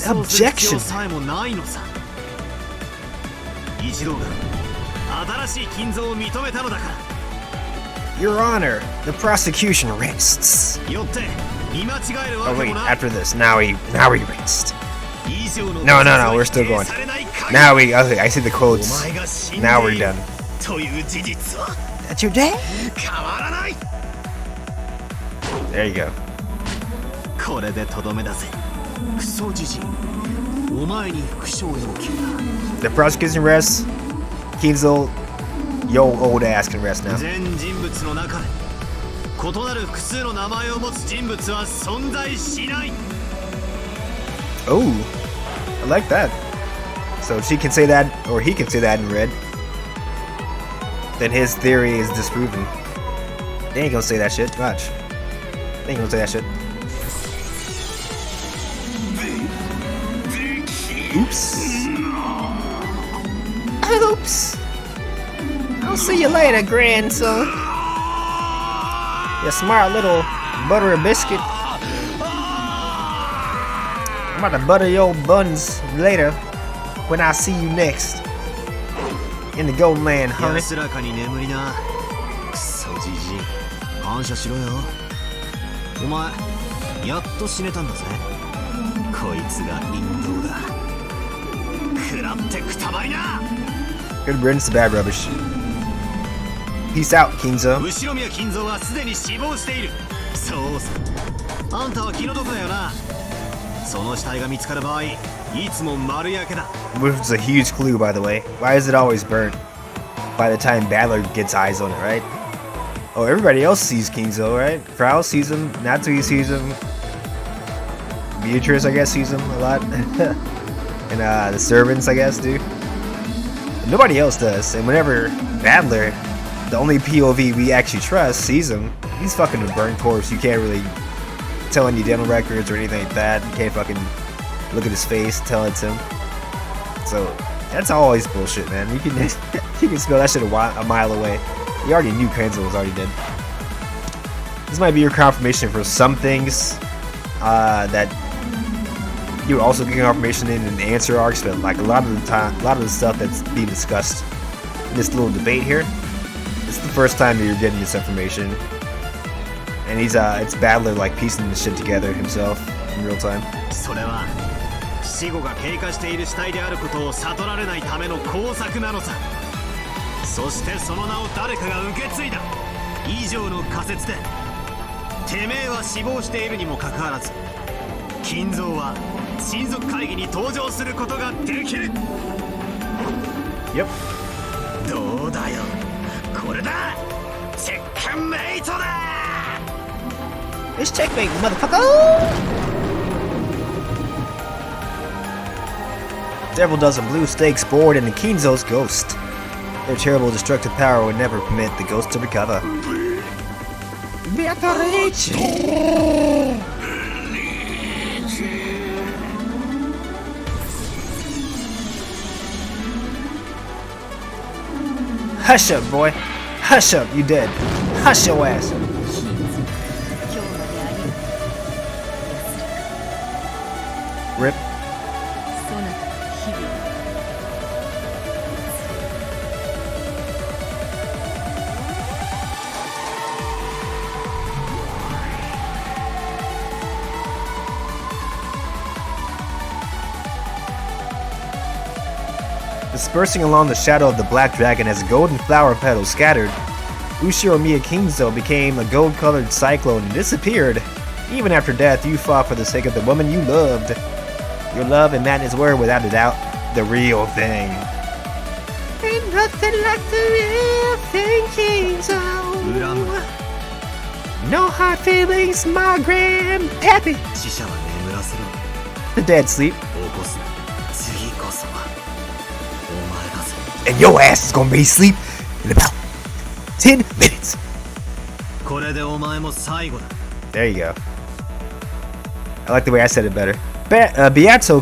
Objection! Your Honor, the prosecution rests. Oh wait, after this, now he rests. No, we're still going. Now okay, I see the quotes. Now we're done. That's your day? There you go. The prosecution rests. Kinzo, yo old ass can rest now. Oh, I like that. So she can say that, or he can say that in red. Then his theory is disproven. They ain't gonna say that shit. Watch. They ain't gonna say that shit. Oops. Oops. I'll see you later, grandson. You smart little butter a biscuit. I'm about to butter your buns later when I see you next in the Golden Land, honey. 安らかに眠りな。クソじじい。感謝しろよ。お前、やっと死ねたんだぜ。こいつが林道だ。食らってくたまりな。Good riddance to bad rubbish. Peace out, Kinzo. 後ろ宮金蔵はすでに死亡している。そうさ。あんたは気の毒だよな。その死体が見つかる場合、いつも丸焼けだ。Which is a huge clue, by the way. Why is it always burnt by the time Battler gets eyes on it, right? Oh, everybody else sees Kinzo, right? Frau sees him, Natsui sees him, Beatrice, I guess, sees him a lot. And the servants, I guess, do. But nobody else does. And whenever Battler, the only POV we actually trust, sees him, he's fucking a burnt corpse. You can't really tell any dental records or anything like that. You can't fucking look at his face, tell it's him. So that's always bullshit, man. You can you can smell that shit a mile away. You already knew Kinzo was already dead. This might be your confirmation for some things that you would also get confirmation in the answer arcs, but like a lot of the time, a lot of the stuff that's being discussed in this little debate here, it's the first time that you're getting this information. And he's it's Battler like piecing this shit together himself in real time. それは死後が経過している死体であることを悟られないための工作なのさ。そしてその名を誰かが受け継いだ以上の仮説で、てめえは死亡しているにもかかわらず、金蔵は親族会議に登場することができる。Yep. どうだよ、これだ、チェックメイトだ。It's checkmate, motherfucker! Several dozen blue stakes bored into Kinzo's ghost. Their terrible destructive power would never permit the ghost to recover. Beato! Hush up, boy. Hush up, you dead. Hush your ass. Rip. Dispersing along the shadow of the black dragon as golden flower petals scattered, Ushiromiya Kinzo became a gold-colored cyclone and disappeared. Even after death, you fought for the sake of the woman you loved. Your love and madness were, without a doubt, the real thing. Ain't nothing like the real thing, Kinzo. No hard feelings, my grandpappy. The dead sleep. And your ass is gonna be asleep in about 10 minutes. There you go. I like the way I said it better. Beato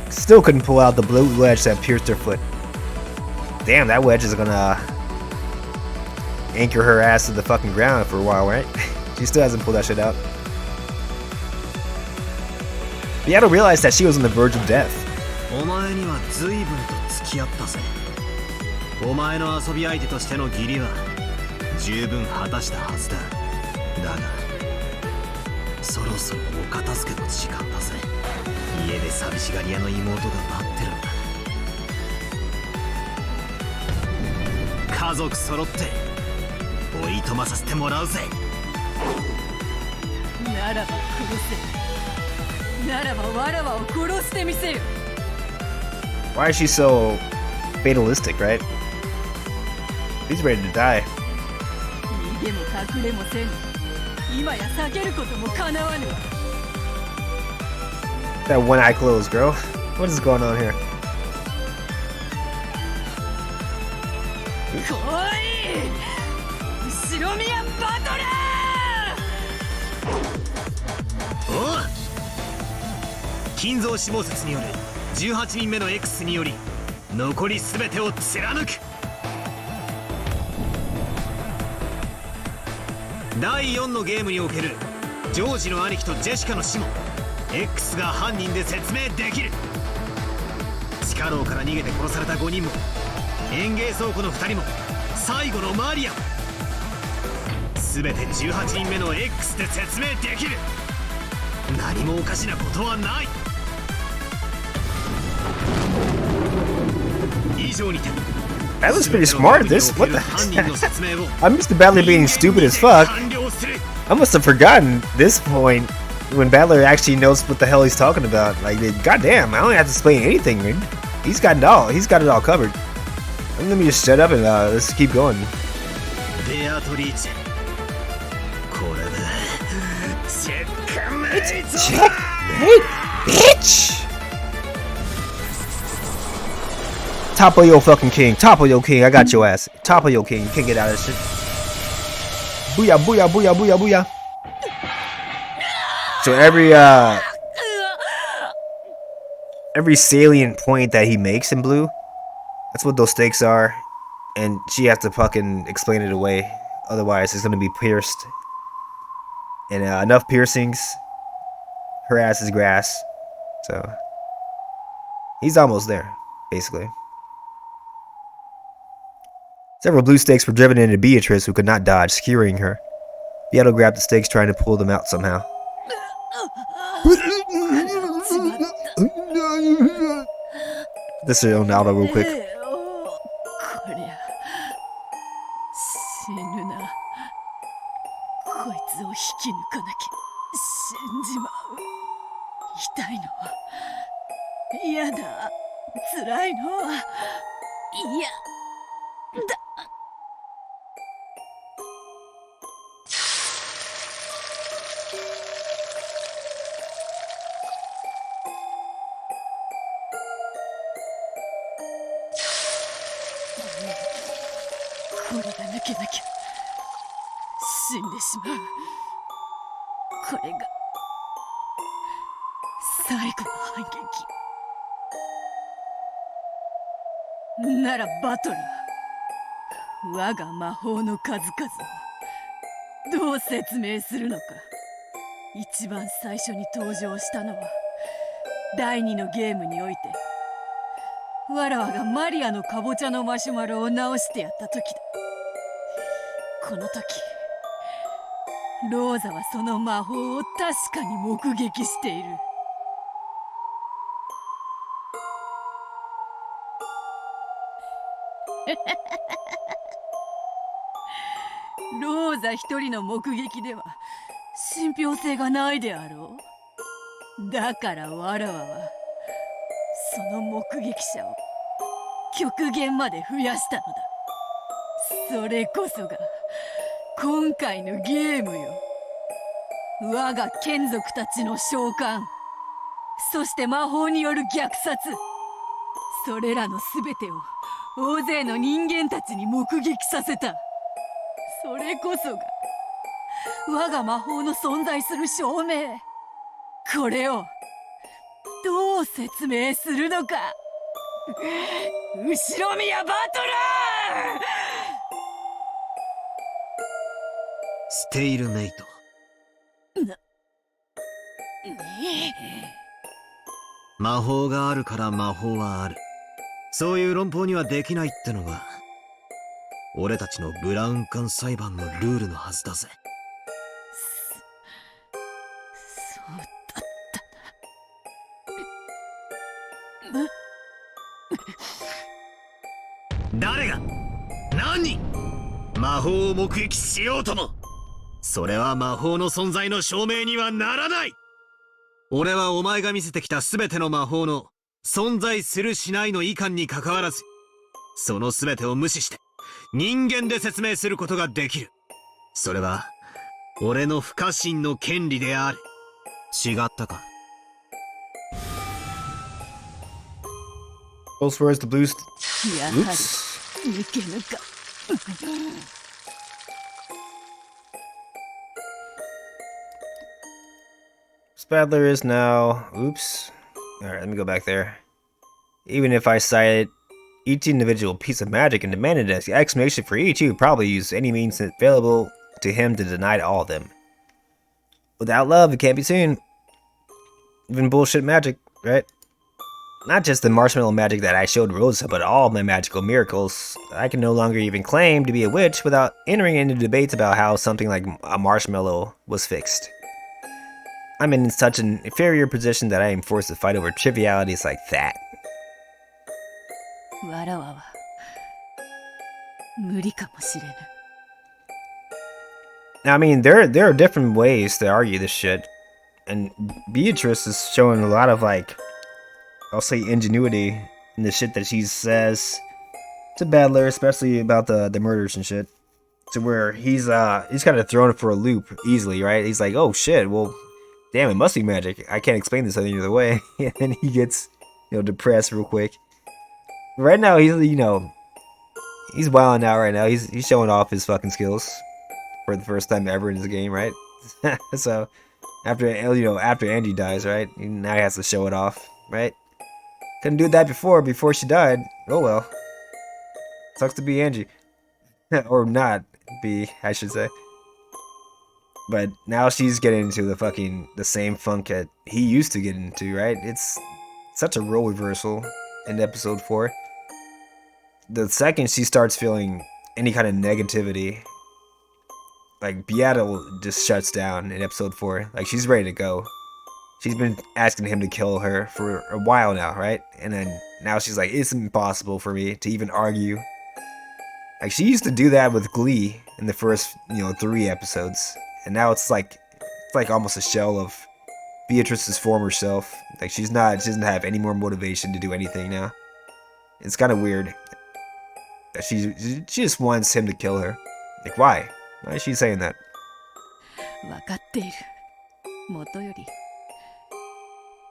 still couldn't pull out the blue wedge that pierced her foot. Damn, that wedge is gonna anchor her ass to the fucking ground for a while, right? She still hasn't pulled that shit out. Beato realized that she was on the verge of death. お前には随分と付き合ったぜ。お前の遊び相手としての義理は十分果たしたはずだ。だがそろそろお片付けの時間だぜ。家で寂しがり屋の妹が待ってるんだ。家族揃っておいとまさせてもらうぜ。ならば殺せ。ならばわらわを殺してみせよ。Why is she so fatalistic, right? He's ready to die. That one eye closed, girl. What is going on here? Kinzo 死亡説による18人目の X により残り全てを貫く。第4のゲームにおけるジョージの兄貴とジェシカの死も X が犯人で説明できる。地下牢から逃げて殺された5人も園芸倉庫の2人も最後のマリアも全て18人目の X で説明できる。何もおかしなことはない。以上にて That was pretty smart. This what the? I'm used to Battler being stupid as fuck. I must have forgotten this point when Battler actually knows what the hell he's talking about. Like, goddamn, I don't have to explain anything, man. He's got it all. He's got it all covered. Let me just shut up and let's keep going. Checkmate, bitch. Topple your fucking king. Topple your king. I got your ass. Topple your king. You can't get out of this shit. Booyah, booyah, booyah, booyah, booyah. So every salient point that he makes in blue, that's what those stakes are. And she has to fucking explain it away. Otherwise, it's gonna be pierced. And enough piercings, her ass is grass. So he's almost there, basically. Several blue stakes were driven into Beatrice, who could not dodge, skewering her. Beato grabbed the stakes, trying to pull them out somehow. This is Ronaldo real quick. Stalemate. 魔法があるから魔法はある。そういう論法にはできないってのが俺たちのブラウン管裁判のルールのはずだぜ。そうだったな。誰が何人魔法を目撃しようともそれは魔法の存在の証明にはならない。俺はお前が見せてきた全ての魔法の存在するしないの意観に関わらずその全てを無視して人間で説明することができる。それは俺の不可侵の権利である。違ったか。Those words, the blues. Oops. Battler is now. Oops. Alright, let me go back there. Even if I cited each individual piece of magic and demanded an explanation for each, you would probably use any means available to him to deny all of them. Without love, it can't be seen. Even bullshit magic, right? Not just the marshmallow magic that I showed Rosa, but all my magical miracles. I can no longer even claim to be a witch without entering into debates about how something like a marshmallow was fixed. I'm in such an inferior position that I am forced to fight over trivialities like that. わらわは無理かもしれぬ。 Now, I mean, there are different ways to argue this shit, and Beatrice is showing a lot of, like, I'll say ingenuity in the shit that she says to Battler, especially about the murders and shit, to where he's kind of thrown for a loop easily, right? He's like, oh shit, well, damn, it must be magic. I can't explain this any other way, and he gets, depressed real quick. Right now, he's wilding out right now. He's showing off his fucking skills for the first time ever in his game, right? So after Angie dies, right? Now he has to show it off, right? Couldn't do that before she died. Oh well. Sucks to be Angie. Or not be, I should say. But now she's getting into the same funk that he used to get into, right? It's such a role reversal in episode 4. The second she starts feeling any kind of negativity, like Beato just shuts down in episode 4. Like she's ready to go. She's been asking him to kill her for a while now, right? And then now she's like, it's impossible for me to even argue. Like she used to do that with Glee in the first, 3 episodes. And now it's like almost a shell of Beatrice's former self. Like she doesn't have any more motivation to do anything now. It's kind of weird. She just wants him to kill her. Like why? Why is she saying that? 分かっている。もとより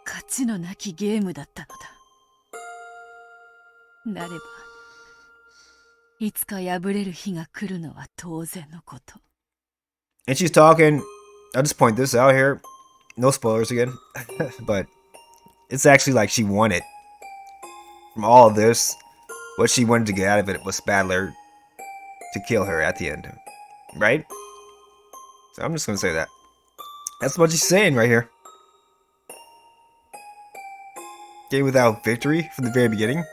価値のなきゲームだったのだ。なればいつか破れる日が来るのは当然のこと。 And she's talking, I'll just point this out here, no spoilers again, but it's actually like she wanted, from all of this, what she wanted to get out of it was Battler to kill her at the end, right? So I'm just gonna say that. That's what she's saying right here. Game without victory from the very beginning?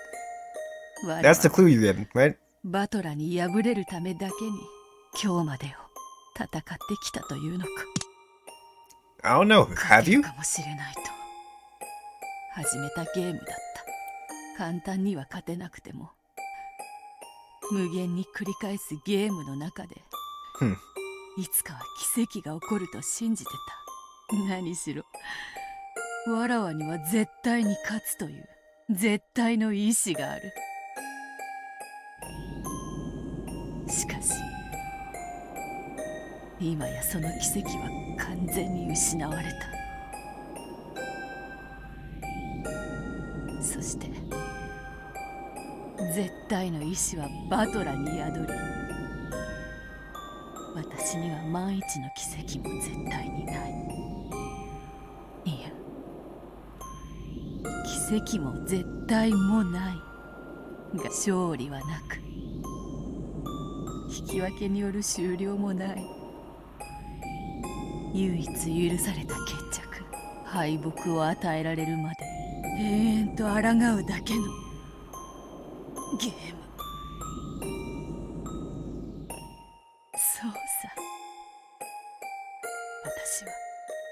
That's the clue you're getting, right? バトラに敗れるためだけに今日までを戦ってきたというのか。 I don't know, have you? かもしれないと始めたゲームだった。簡単には勝てなくても無限に繰り返すゲームの中で、いつかは奇跡が起こると信じてた。何しろわらわには絶対に勝つという絶対の意志がある。しかし今やその奇跡は完全に失われた。そして絶対の意志はバトラに宿り、私には万一の奇跡も絶対にない。いや、奇跡も絶対もないが、勝利はなく引き分けによる終了もない。唯一許された決着、敗北を与えられるまで永遠と抗うだけのゲーム。そうさ、私は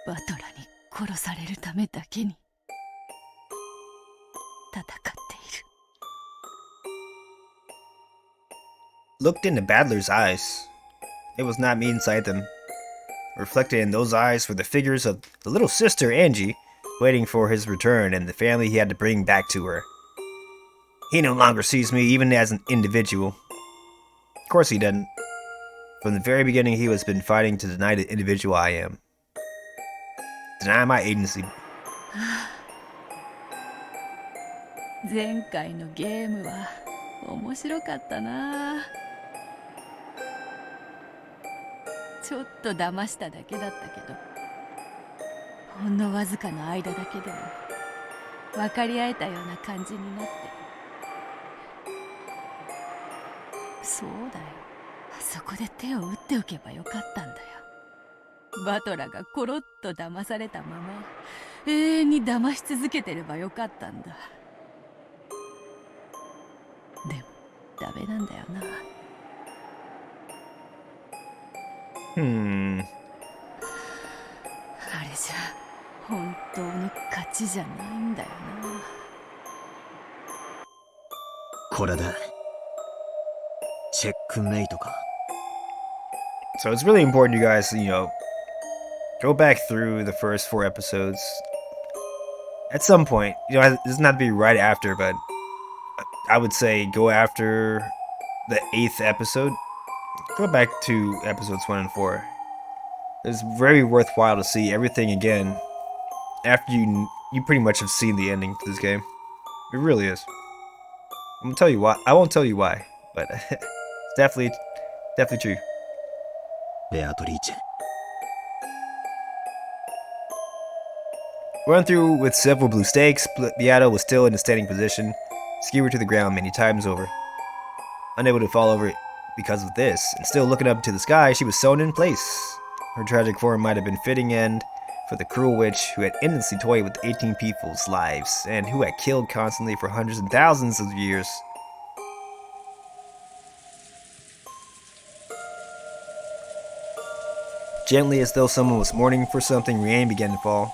バトラに殺されるためだけに戦っている。 Looked into Battler's eyes. It was not me inside them. Reflected in those eyes were the figures of the little sister Angie, waiting for his return and the family he had to bring back to her. He no longer sees me even as an individual. Of course he didn't. From the very beginning he has been fighting to deny the individual I am. Deny my agency. 前回のゲームは面白かったな。ちょっと騙しただけだったけど、ほんのわずかな間だけでも分かり合えたような感じになって。そうだよ、そこで手を打っておけばよかったんだよ。バトラがコロッと騙されたまま永遠に騙し続けてればよかったんだ。でもダメなんだよな。あれじゃ本当の勝ちじゃないんだよな。これでチェックメイトか。 So it's really important you guys, go back through the first 4 episodes. At some point, it doesn't have to be right after, but I would say go after the 8th episode. Go back to episodes 1 and 4. It's very worthwhile to see everything again after you pretty much have seen the ending to this game. It really is. I'm gonna tell you why. I won't tell you why, but it's definitely true. ベアトリーチェ。 Run through with several blue stakes, Beato was still in a standing position, skewered to the ground many times over. Unable to fall over because of this, and still looking up to the sky, she was sewn in place. Her tragic form might have been fitting end for the cruel witch who had endlessly toyed with 18 people's lives, and who had killed constantly for hundreds and thousands of years. Gently, as though someone was mourning for something, rain began to fall.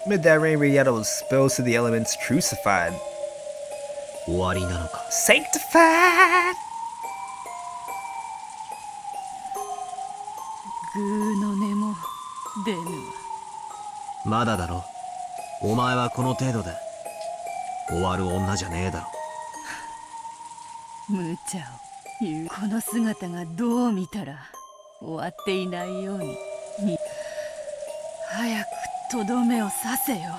Amid that rain, Beato was exposed to the elements, crucified. 終わりなのか。 Sanctified! グーの音も出ぬわ。まだだろ。お前はこの程度で終わる女じゃねえだろ。無茶を言う。この姿がどう見たら終わっていないように早くとどめを刺せよ。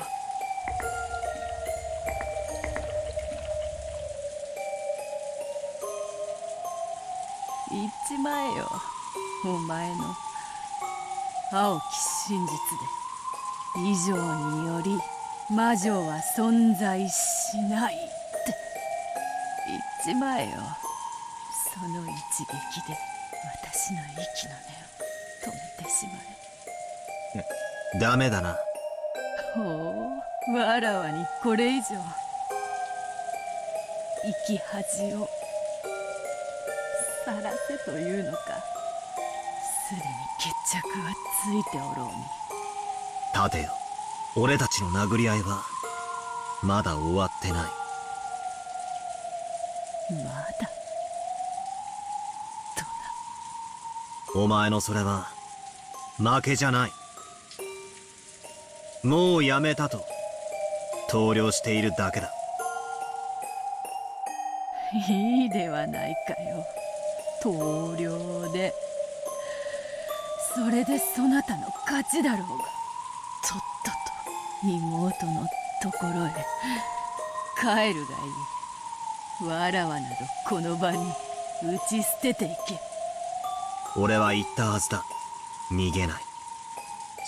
言っちまえよ、お前の青き真実で以上により魔女は存在しないって言っちまえよ。その一撃で私の息の根を止めてしまえ。ダメだな。ほう、わらわにこれ以上生き恥をさらせというのか。すでに決着はついておろうに。立てよ。俺たちの殴り合いはまだ終わってない。まだとな。お前のそれは負けじゃない。もうやめたと投了しているだけだ。いいではないかよ、投了で。それでそなたの勝ちだろうが。とっとと妹のところへ帰るがいい。わらわなどこの場に打ち捨てていけ。俺は言ったはずだ。逃げない。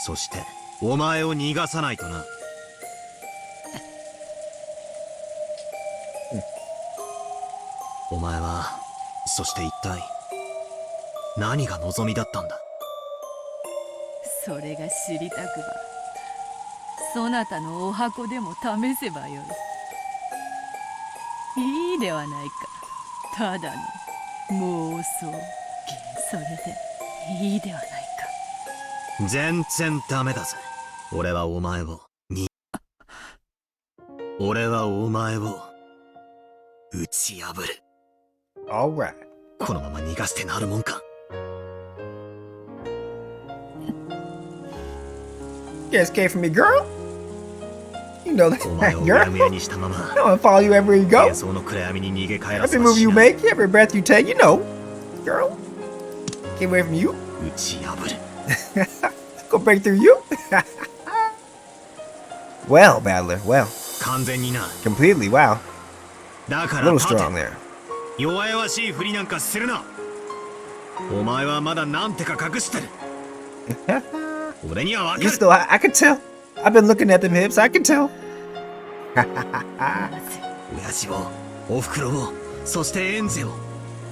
そしてお前を逃がさないとな。お前はそして一体何が望みだったんだ。それが知りたくばそなたのお箱でも試せばよい。いいではないか、ただの妄想。それでいいではないか。全然ダメだぜ。俺はお前を打ち破る。 Alright. このまま逃がしてなるもんか。 You escape from me, girl? You know that, お前をう girl. やむやにしたまま I'm gonna follow you everywhere you go. 幻想の暗闇に逃げ帰らせ Every は move し you ない。 make, every breath you take, girl. Get away from you. 打ち破る。 Go break through you. Well, Battler, well. 完全にな。 Completely, wow. だか A ら little 立て。 strong there. 弱々しいふりなんかするな。お前はまだなんてか隠してる。俺にはわか You る。 still, I can tell. I've been looking at them hips, I can tell. 親父を、おふくろを、そしてエンゼを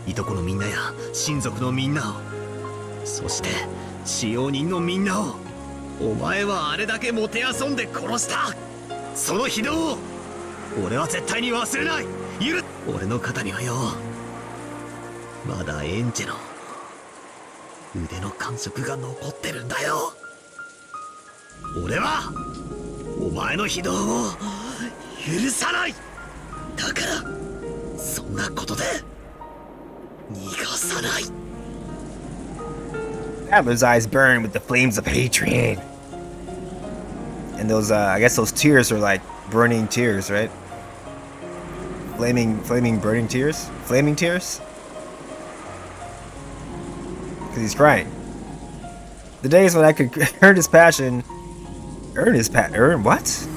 いとこのみんなや親族のみんなを、そして使用人のみんなを、お前はあれだけもてあそんで殺した。その非道を俺は絶対に忘れない。俺の肩にはよ、まだエンジェの腕の感触が残ってるんだよ。俺はお前の非道を許さない。だからそんなことで逃がさない。 Adler's eyes burn with the flames of hatred. And those, I guess those tears are like burning tears, right? Flaming burning tears? Flaming tears? Because he's crying. The days when I could earn his passion. Earn what?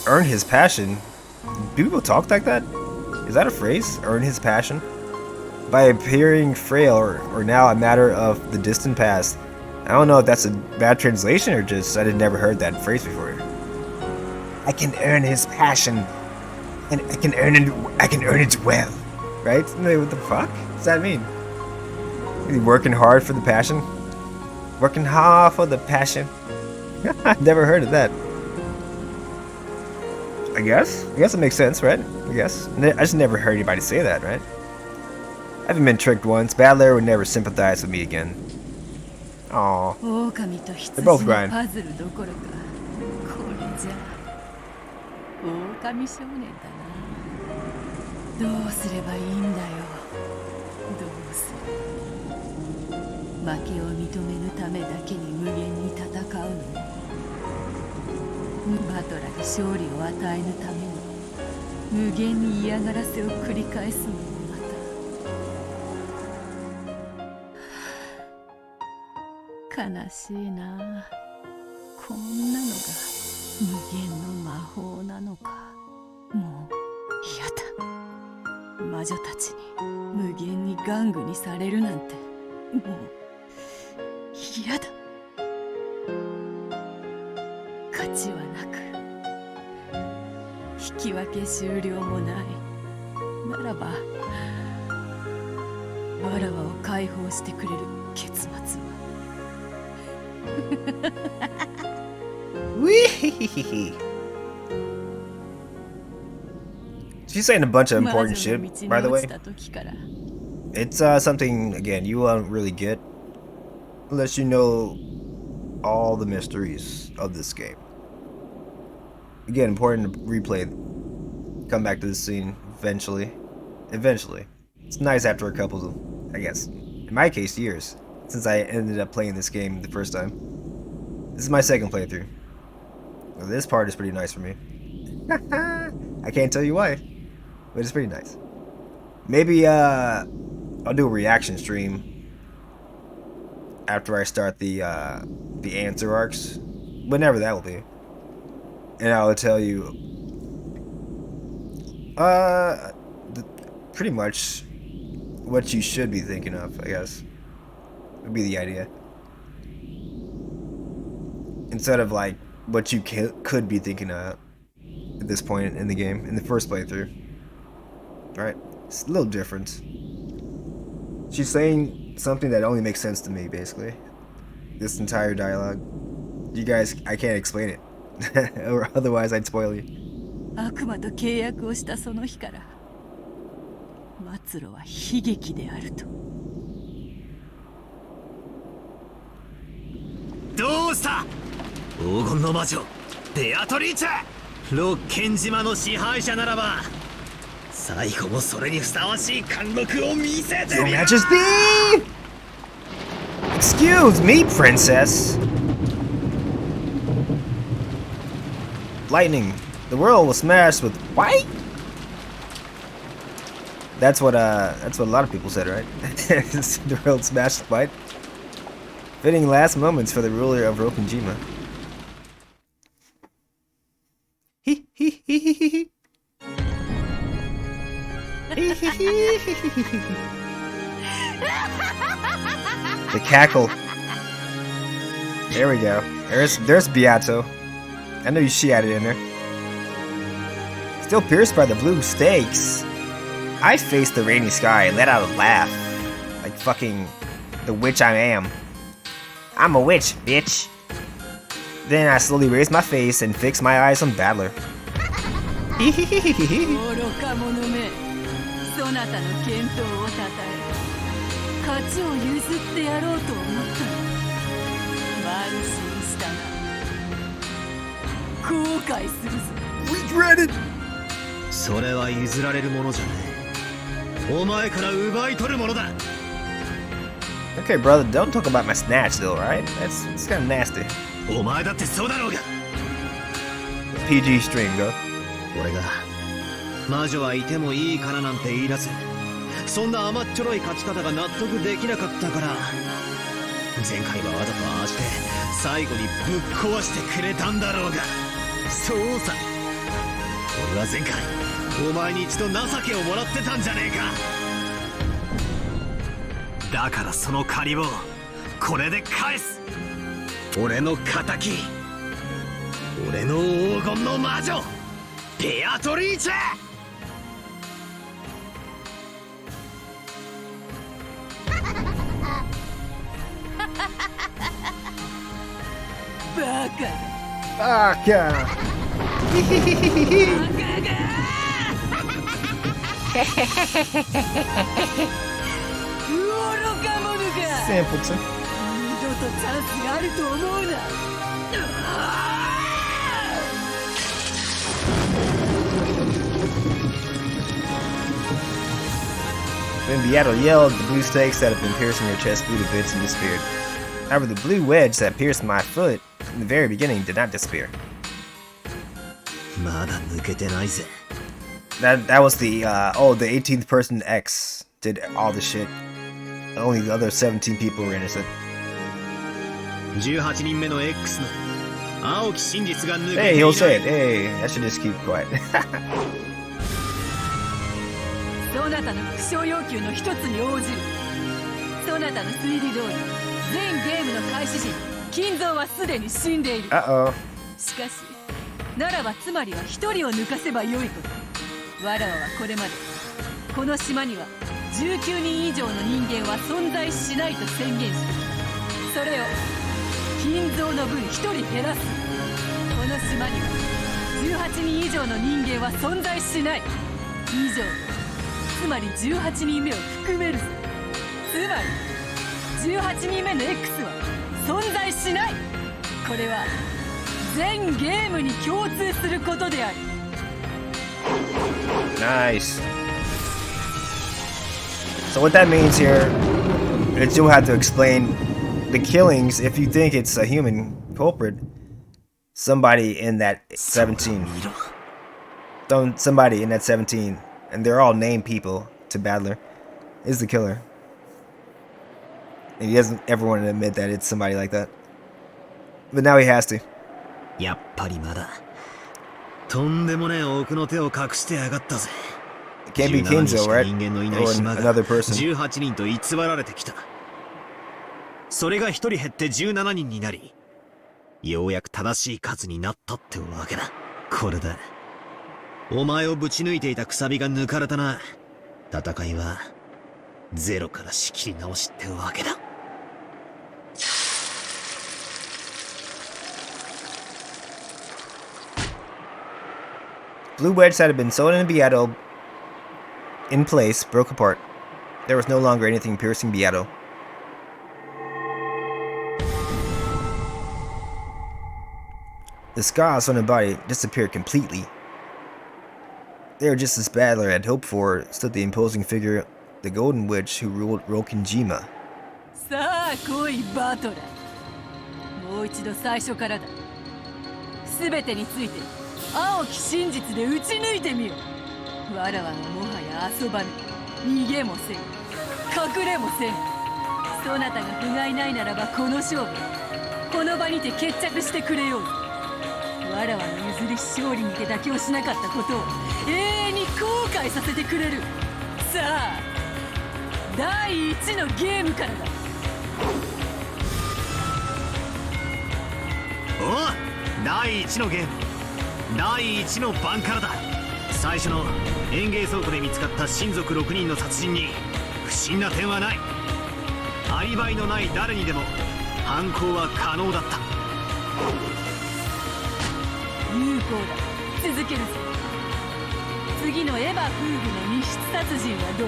Earn his passion? Do people talk like that? Is that a phrase? Earn his passion? By appearing frail or now a matter of the distant past. I don't know if that's a bad translation or just I had never heard that phrase before. I can earn his passion, and I can earn it well, right? What the fuck does that mean? Is he working hard for the passion? Working hard for the passion? I've never heard of that. I guess it makes sense, right? I guess I just never heard anybody say that, right? I haven't been tricked once. Battler would never sympathize with me again. Aww. They're both crying. She's saying a bunch of important shit, by the way. It's something, again, you won't really get unless you know all the mysteries of this game. Again, important to replay. Come back to this scene eventually. It's nice after a couple of, I guess, in my case, years, since I ended up playing this game the first time. This is my second playthrough. Well, this part is pretty nice for me. I can't tell you why, but it's pretty nice. Maybe I'll do a reaction stream after I start the answer arcs, whenever that will be, and I will tell you pretty much what you should be thinking of, I guess, would be the idea, instead of like what you could be thinking of at this point in the game, in the first playthrough. Alright, it's a little different. She's saying something that only makes sense to me, basically. This entire dialogue. You guys, I can't explain it. Or otherwise I'd spoil you. 悪魔と契約をしたその日から末路は悲劇であると。どうした？黄金の魔女ベアトリーチェ。ロッケン島の支配者ならば最後もそれにふさわしい貫禄を見せて Your Majesty! Excuse me, Princess. Lightning. The world was smashed with white? That's what a lot of people said, right? The world smashed with white. Fitting last moments for the ruler of Rokkenjima. The cackle. There we go. There's Beato. I know she had it in there. Still pierced by the blue stakes. I faced the rainy sky and let out a laugh. Like fucking the witch I am. I'm a witch, bitch. Then I slowly raised my face and fixed my eyes on Battler. 愚か者め、そなたの健闘をたたえ、勝ちを譲ってやろうと思ったの。慢心したな。後悔するぞ。Regretted! それは譲られるものじゃねえ。お前から奪い取るものだ。Okay, brother, don't talk about my snatch though, right? It's kind of nasty. お前だってそうだろうが。PG stream, go. 俺が魔女はいてもいいからなんて言い出す、そんな甘っちょろい勝ち方が納得できなかったから、前回はわざとああして最後にぶっ壊してくれたんだろうが。そうさ、俺は前回お前に一度情けをもらってたんじゃねえか。だからその借りをこれで返す。俺の仇、俺の黄金の魔女ベアトリーチェ。バカだ。バカ。愚か者が。Simpleton. 二度とチャンスがあると思うな。When Beato yelled, the blue stakes that had been piercing her chest flew to bits and disappeared. However, the blue wedge that pierced my foot in the very beginning did not disappear. まだ抜けてないぜ。That was the the 18th person X did all the shit. Only the other 17 people were innocent. 18人目の X の青き真実が抜けていない。 Hey, he'll say it. Hey, I should just keep quiet. そなたの副賞要求の一つに応じる。そなたの推理通り、全ゲームの開始時、金蔵はすでに死んでいる。Uh-oh. しかし、ならばつまりは一人を抜かせばよいこと。わらわはこれまで、この島には19人以上の人間は存在しないと宣言し、それを金蔵の分一人減らす。この島には18人以上の人間は存在しない。以上。つまり18人目を含める。つまり18人目の X は存在しない。これは全ゲームに共通することである。 Nice. So what that means here is you'll have to explain the killings if you think it's a human culprit. Somebody in that 17. Somebody in that 17. And they're all named people to Battler, is the killer. And he doesn't ever want to admit that it's somebody like that. But now he has to. やっぱりまだとんでもねえ奥の手を隠してやがったぜ。 It can't be Kinzo, right? 人間のいない Or 島が another person. 18人と偽られてきた。それが一人減って17人になり、ようやく正しい数になったってわけだ。これだ。お前をぶち抜いていたくさびが抜かれたな。戦いはゼロから仕切り直しってわけだ。Blue wedge that had been sewn in Beato in place broke apart. There was no longer anything piercing Beato. The scars on her body disappeared completely. There, just as Battler had hoped for, stood the imposing figure, the Golden Witch who ruled Rokinjima. さあ来いバトラ。もう一度最初からだ。すべてについて青き真実で打ち抜いてみよ。わらわはもはや遊ばぬ。逃げもせん。隠れもせん。そなたが不甲斐ないならばこの勝負、この場にて決着してくれよう。わらわの譲り勝利にて妥協しなかったことを永遠に後悔させてくれる。さあ第一のゲームからだ。おう、第一のゲーム、第一の番からだ。最初の園芸倉庫で見つかった親族6人の殺人に不審な点はない。アリバイのない誰にでも犯行は可能だった。有効だ。続けるぞ。次のエヴァ夫婦の密室殺人はどう？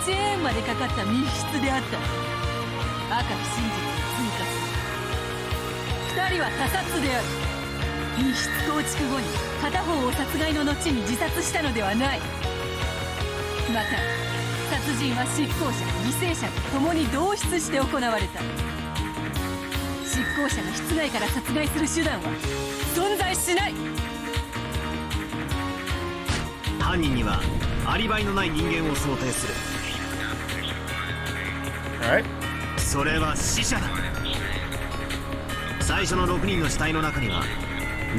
チェーンまでかかった密室であった。赤き真実を追加する。2人は他殺である。密室構築後に片方を殺害の後に自殺したのではない。また殺人は執行者犠牲者と共に同室して行われた。執行者が室内から殺害する手段は存在しない。犯人にはアリバイのない人間を想定する。それは死者だ。最初の6人の死体の中には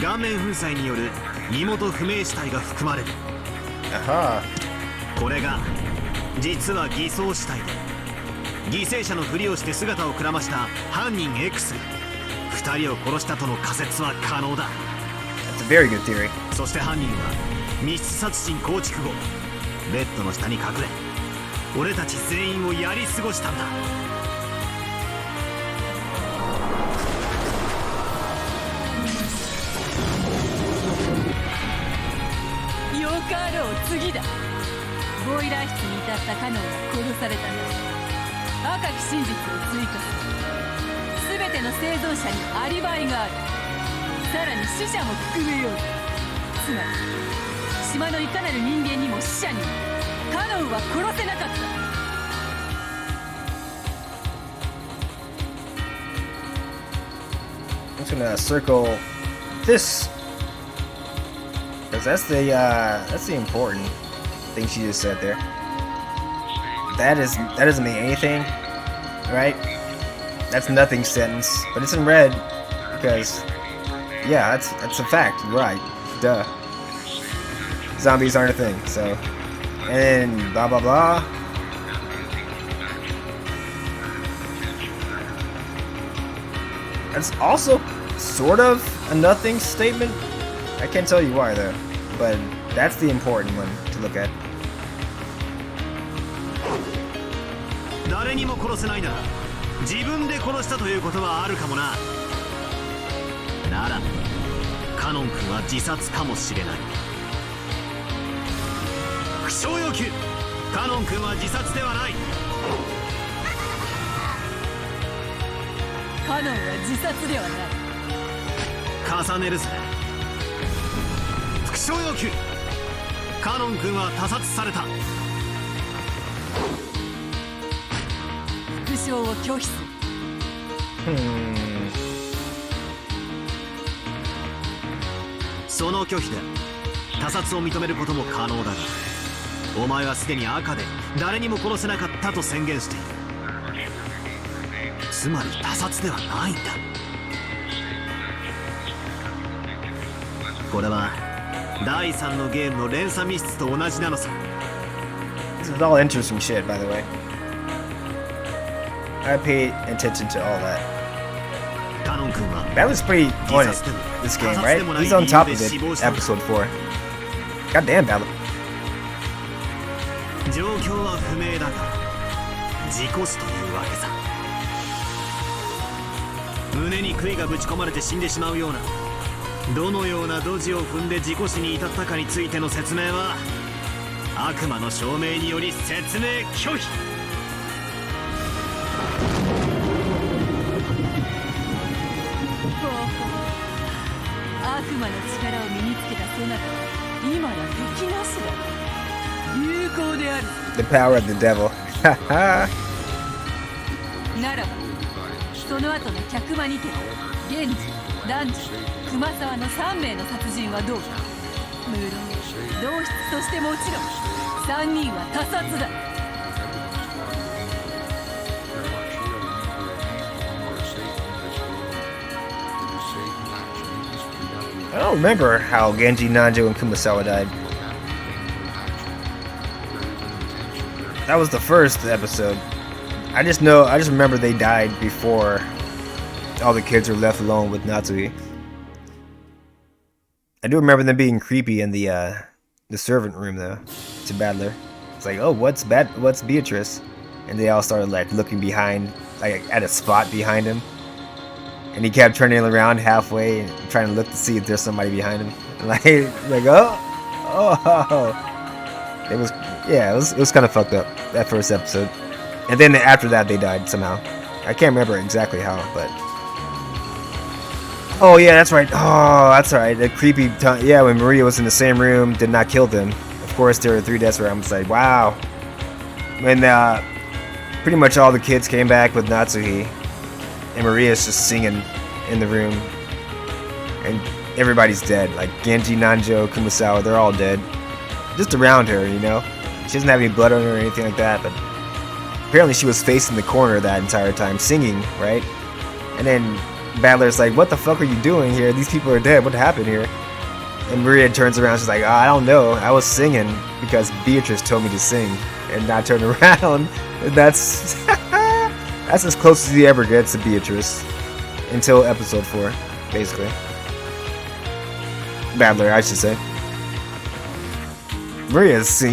顔面粉砕による身元不明死体が含まれる。これが実は偽装死体で、犠牲者のふりをして姿をくらました犯人 X が2人を殺したとの仮説は可能だ。 That's a very good theory. そして犯人は密室殺人構築後ベッドの下に隠れ俺たち全員をやり過ごしたんだ。よかろう。次だ。ボイラー室に至ったカノンは殺されたが、赤き真実を追加する。全ての生存者にアリバイがある。さらに死者も含めよう。つまり島のいかなる人間にも死者にもカノンは殺せなかった。I'm just gonna circle this because that's the important thing she just said there. That doesn't mean anything, right? That's nothing sentence, but it's in red because yeah, that's a fact, right? Duh. Zombies aren't a thing, so and then blah blah blah. That's also sort of a nothing statement. I can't tell you why though, but that's the important one to look at. 誰にも殺せないなら自分で殺したということはあるかもな。ならカノン君は自殺かもしれない。苦笑要求。カノン君は自殺ではない。カノンは自殺ではない。重ねるぜ。復唱要求。カノン君は他殺された。復唱を拒否する。その拒否で他殺を認めることも可能だが、お前はすでに赤で誰にも殺せなかったと宣言している。つまり他殺ではないんだ。これは第3のゲームの連鎖密室と同じなのさ。 This is all interesting shit, by the way. I paid attention to all that. カノン君は That was pretty on it, this game, right? He's on top of it, episode 4. Goddamn, Ballad. 状況は不明だが事故死というわけさ。胸に杭がぶち込まれて死んでしまうような、どのようなドジを踏んで事故死に至ったかについての説明は悪魔の証明により説明拒否。悪魔の力を身につけたそなたは今や敵なしだ。有効である。 The power of the devil. ならばその後の客間にて源氏、男児、熊沢の3名の殺人はどうだ。無論同室としてもちろん3人は他殺だ。 I don't remember how Genji, Nanjo, and Kumasawa died. That was the first episode. I just remember they died before all the kids were left alone with Natsui. I do remember them being creepy in the the servant room though to Battler. It's like, oh, what's Beatrice? And they all started like looking behind, like at a spot behind him. And he kept turning around halfway and trying to look to see if there's somebody behind him. Like oh. It was kind of fucked up, that first episode. And then after that they died somehow. I can't remember exactly how, but oh yeah, that's right. Oh, that's right. The creepy yeah, when Maria was in the same room, did not kill them. Of course there were 3 deaths where I'm just like, wow. When pretty much all the kids came back with Natsuhi, and Maria's just singing in the room, and everybody's dead. Like Genji, Nanjo, Kumasawa, they're all dead. Just around her, you know? She doesn't have any blood on her or anything like that, but apparently she was facing the corner that entire time, singing, right? And then Battler's like, what the fuck are you doing here? These people are dead, what happened here? And Maria turns around, she's like, oh, I don't know, I was singing because Beatrice told me to sing, and not turn around. And that's that's as close as he ever gets to Beatrice until episode 4, basically. Battler, I should say. Maria's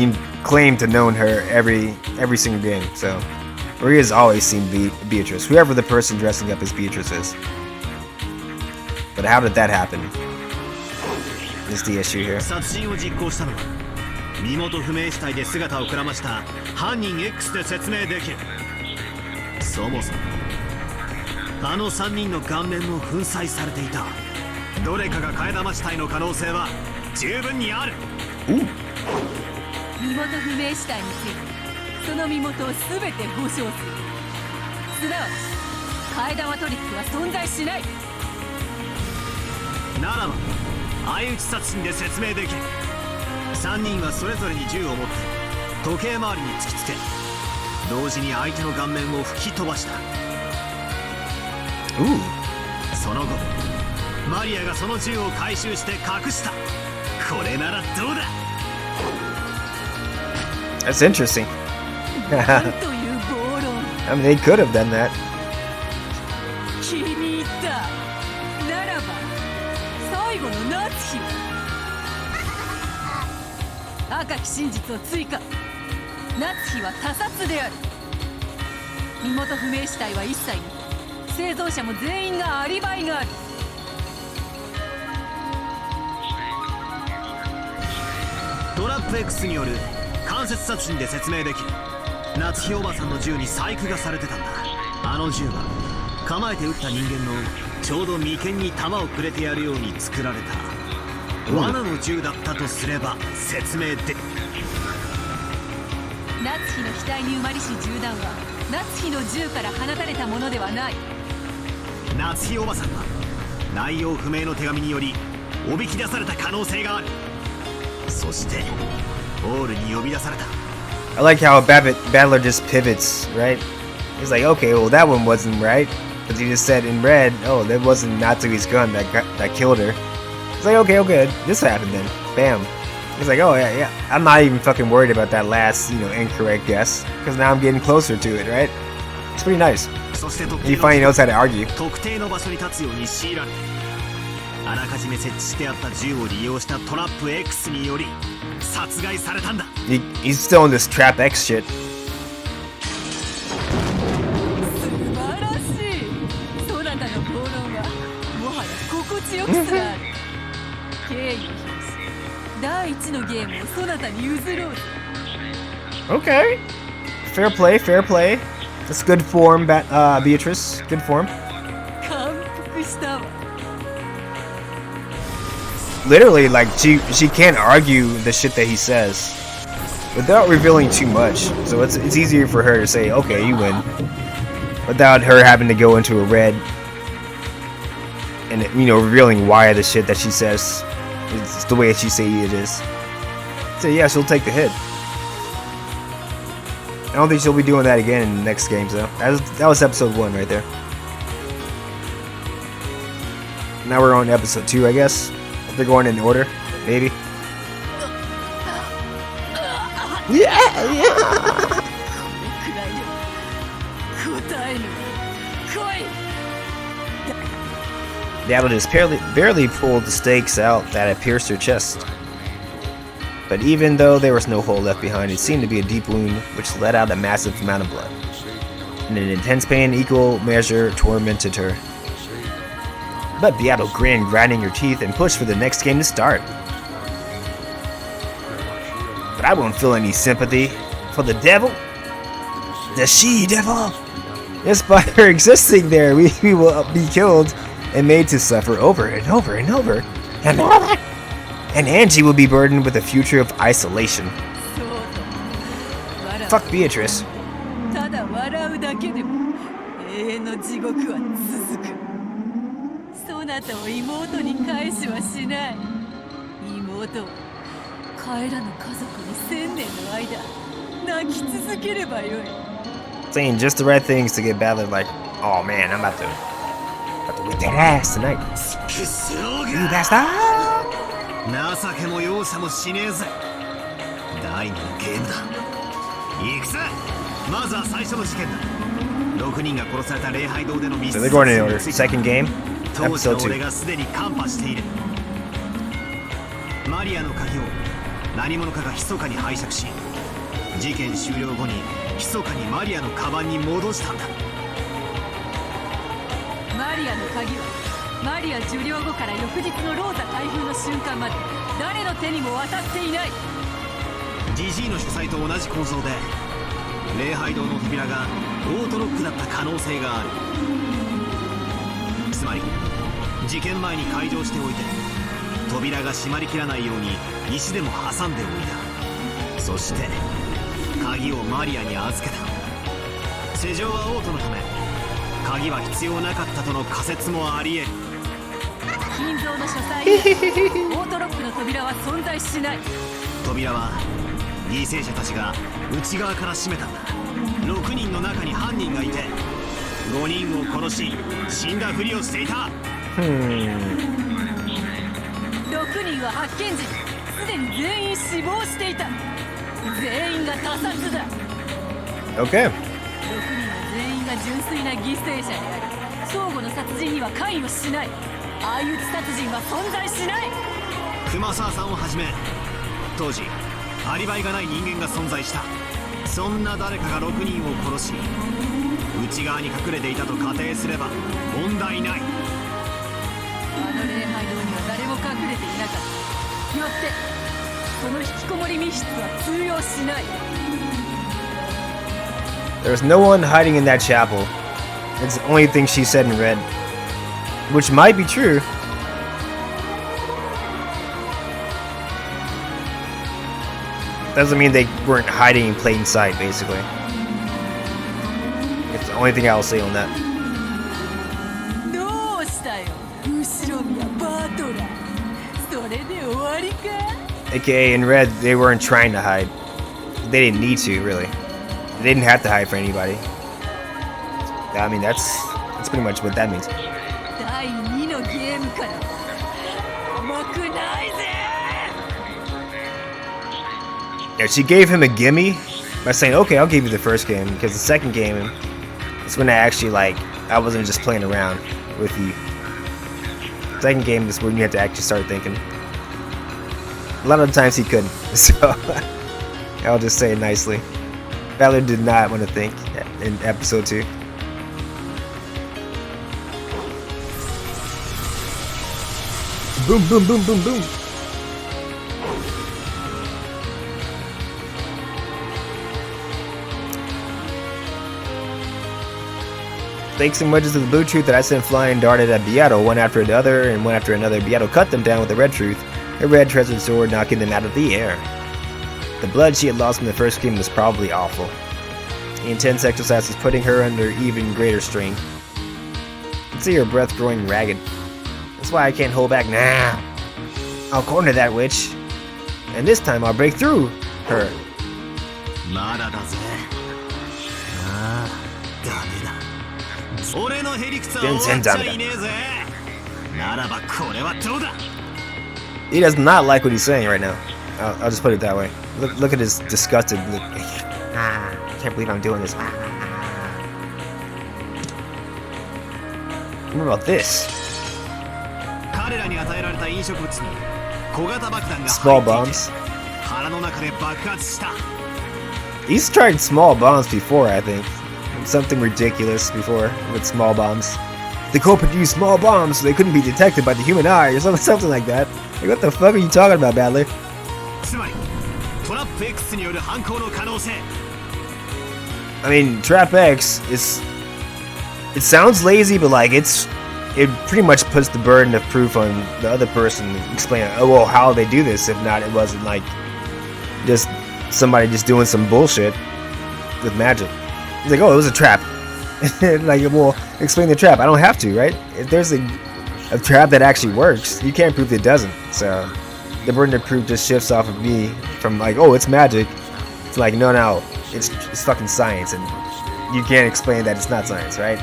claimed to known her every single game, so Maria's always seen Beatrice, whoever the person dressing up as Beatrice is. But how did that happen? Is the issue here. 身元不明死体で姿をくらました犯人 X で説明できる。そもそもあの3人の顔面も粉砕されていた。どれかが替え玉死体の可能性は十分にある。身元不明死体についてその身元を全て保証する。すなわち替え玉トリックは存在しない。ならば相打ち殺人で説明できる。3人はそれぞれに銃を持って時計回りに突きつけ、同時に相手の顔面を吹き飛ばした。その後マリアがその銃を回収して隠した。これならどうだ。 That's interesting. なんという暴論。 I mean, they could have done that. 気に入った。ならば最後の夏日は赤き真実を追加。夏日は他殺である。身元不明死体は一切に生存者も全員がアリバイがある。トラップ X による間接殺人で説明できる。夏日おばさんの銃に細工がされてたんだ。あの銃は構えて撃った人間のちょうど眉間に弾をくれてやるように作られた罠の銃だったとすれば説明で。夏日の額に埋まりし銃弾は夏日の銃から放たれたものではない。夏日おばさんは内容不明の手紙によりおびき出された可能性がある。そしてオールに呼び出された。 I like how Battler just pivots, right? He's like, okay, well that one wasn't right, because he just said in red, oh, that wasn't Natsui's gun that killed her. It's like, okay, this happened then. Bam. He's like, oh yeah, I'm not even fucking worried about that last, incorrect guess, because now I'm getting closer to it, right? It's pretty nice. He finally knows how to argue. 特定の場所に立つように強いられ、あらかじめ設置してあった銃を利用したトラップ X により殺害されたんだ。He's still in this trap X shit. 素晴らしい。そなたの暴論はもはや心地よくすらある。敬意を表し第一のゲームをそなたに譲ろう。 Okay. Fair play. That's good form, Beatrice. Good form. 感服したわ。 Literally, like, she can't argue the shit that he says without revealing too much. So it's easier for her to say, okay, you win, without her having to go into a red and, revealing why the shit that she says is the way she say it is. So yeah, she'll take the hit. I don't think she'll be doing that again in the next games though. That was episode 1 right there. Now we're on episode 2, I guess. If they're going in order, maybe. Yeah. Beato just barely pulled the stakes out that had pierced her chest. But even though there was no hole left behind, it seemed to be a deep wound which let out a massive amount of blood. And an intense pain in equal measure tormented her. But Beato grinned, grinding her teeth, and pushed for the next game to start. But I won't feel any sympathy for the devil. The she-devil! Just by her existing there, we will be killed and made to suffer over and over and over and over. And Angie will be burdened with a future of isolation. Fuck Beatrice. ただ笑うだけでも永遠の地獄は続く。そなたを妹に返しはしない。妹は帰らぬ家族に1000年の間泣き続ければよい。 Saying just the right things to get Ballard like, oh man, I'm about to whip that ass tonight. You bastard! 情けも容赦もしねえぜ。第2のゲームだ。行くぜ。まずは最初の事件だ。6人が殺された礼拝堂での密室。 So they're going in order. Second game, 当時 episode の俺 2. がすでにカンパしている。マリアの鍵を何者かが密かに拝借し、事件終了後に密かにマリアのカバンに戻したんだ。マリアの鍵はマリア受領後から翌日のローザ開封の瞬間まで誰の手にも渡っていない。ジジイの書斎と同じ構造で礼拝堂の扉がオートロックだった可能性がある。つまり事件前に開錠しておいて扉が閉まりきらないように石でも挟んでおいた。そして鍵をマリアに預けた。施錠はオートのため鍵は必要なかったとの仮説もあり得る。金蔵の書斎にオートロックの扉は存在しない。扉は犠牲者たちが内側から閉めたんだ。6人の中に犯人がいて5人を殺し死んだふりをしていた。6人は発見時すでに全員死亡していた。全員が他殺だ。 Okay. 6人は全員が純粋な犠牲者であり相互の殺人には関与しない。相打ち殺人は存在しない。熊沢さんをはじめ当時アリバイがない人間が存在した。そんな誰かが6人を殺し内側に隠れていたと仮定すれば問題ない。あの礼拝堂には誰も隠れていなかった。よってその引きこもり密室は通用しない。 There's no one hiding in that chapel. It's the only thing she said in red. Which might be true. Doesn't mean they weren't hiding in plain sight, basically. It's the only thing I'll say on that. どうしたよ、後ろ宮バートラ。それで終わりか。 AKA in red, they weren't trying to hide. They didn't need to, really. They didn't have to hide for anybody. I mean, that's pretty much what that means. 第2のゲームから甘くないぜ。 Yeah, she gave him a gimme by saying, okay, I'll give you the first game, because the second game is when I actually, I wasn't just playing around with you. Second game is when you have to actually start thinking. A lot of the times he couldn't, so I'll just say it nicely. Ballard did not want to think in episode 2. Boom, boom, boom, boom, boom. Thanks and wedges of the blue truth that I sent flying darted at Beato one after another, and one after another Beato cut them down with the red truth, a red treasured sword knocking them out of the air. The blood she had lost in the first game was probably awful. The intense exercise was putting her under even greater strain. You can see her breath growing ragged. That's why I can't hold back now. I'll corner that witch, and this time I'll break through her. まだだぜ。ああ、ダメだ。俺のへりくつは終わっちゃいねえぜ。ならばこれはどうだ。 He does not like what he's saying right now. I'll just put it that way. Look at his disgusted look. I can't believe I'm doing this. What about this? 彼らに与えられた飲食物に小型爆弾が Small 入っていて bombs. He's tried small bombs before, I think. Something ridiculous before with small bombs. The culprit used small bombs so they couldn't be detected by the human eye or something like that. Like, what the fuck are you talking about, Battler? I mean, Trap X is... It sounds lazy, but like, it pretty much puts the burden of proof on the other person to explain, oh, well, how they do this. If not, it wasn't like just somebody just doing some bullshit with magic. He's like, oh, it was a trap. Like, well, explain the trap. I don't have to, right? If there's a trap that actually works, you can't prove it doesn't. So the burden of proof just shifts off of me from like, oh, it's magic. It's like, no, it's fucking science, and you can't explain that it's not science, right?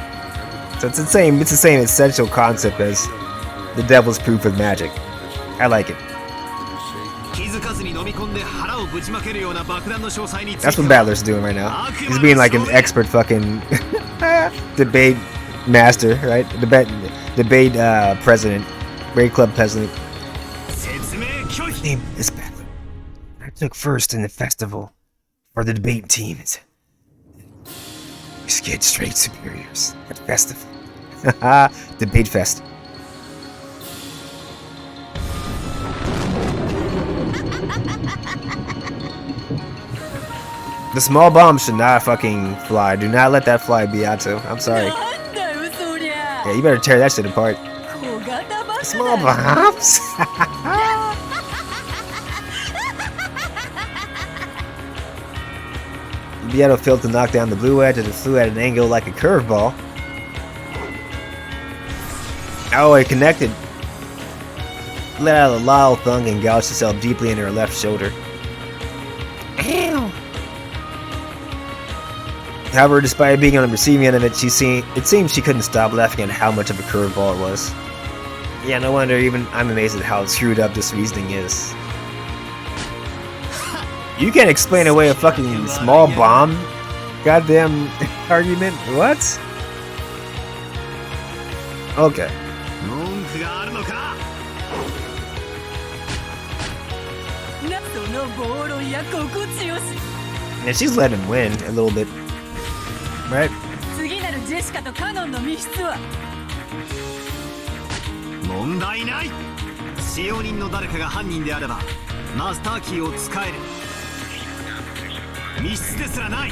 So it's the same essential concept as the devil's proof with magic. I like it. That's what Battler's doing right now. He's being like an expert fucking debate master, right? Debate president, grade club president. My name is Battler. I took first in the festival for the debate teams. We scared straight superiors at festival. Debate fest. The small bomb should not fucking fly. Do not let that fly, Beato. I'm sorry. Yeah, you better tear that shit apart. Small bombs? Beato failed to knock down the blue edge and it flew at an angle like a curveball. Oh, it connected. Let out a loud thunk and gouged herself deeply in her left shoulder. Ow! However, despite being on the receiving end of it, it seemed she couldn't stop laughing at how much of a curveball it was. Yeah, no wonder even I'm amazed at how screwed up this reasoning is. You can't explain away a fucking small bomb goddamn argument? What? Okay. Yeah, she's let him win a little bit. Right? 問題ない。使用人の誰かが犯人であればマスターキーを使える。密室ですらない。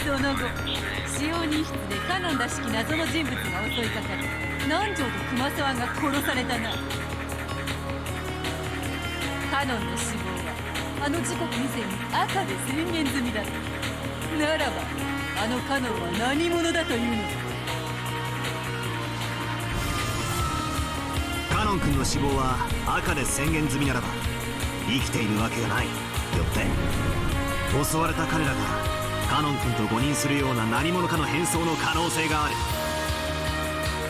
その後、使用人室でカノンらしき謎の人物が襲いかかり、南條と熊沢が殺されたな。カノンの死亡はあの時刻以前に赤で宣言済みだ。ならばあのカノンは何者だというのだ。カノン君の死亡は赤で宣言済みならば生きているわけがない。よって襲われた彼らがカノン君と誤認するような何者かの変装の可能性がある。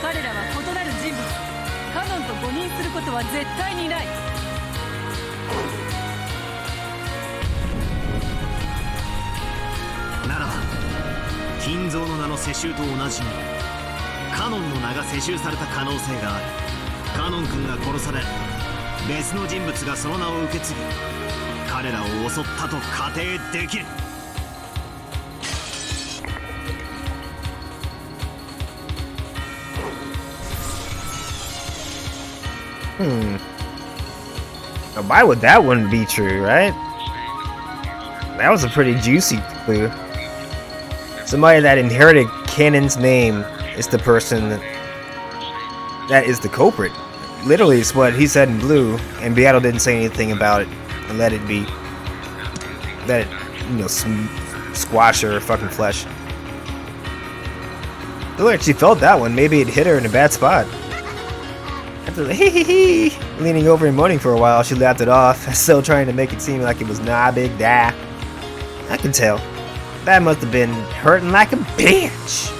彼らは異なる人物。カノンと誤認することは絶対にない。ならば金蔵の名の世襲と同じにカノンの名が世襲された可能性がある。カノン君が殺され別の人物がその名を受け継ぎ彼らを襲ったと仮定できる。Now, why would that one be true, right? That was a pretty juicy clue. Somebody that inherited Canon's name is the person that is the culprit. Literally, it's what he said in blue, and Beato didn't say anything about it and let it be. Let it, squash her fucking flesh. Look like she felt that one. Maybe it hit her in a bad spot. After leaning over and moaning for a while, she laughed it off, still trying to make it seem like it was nah big da. I can tell. That must have been hurting like a bitch.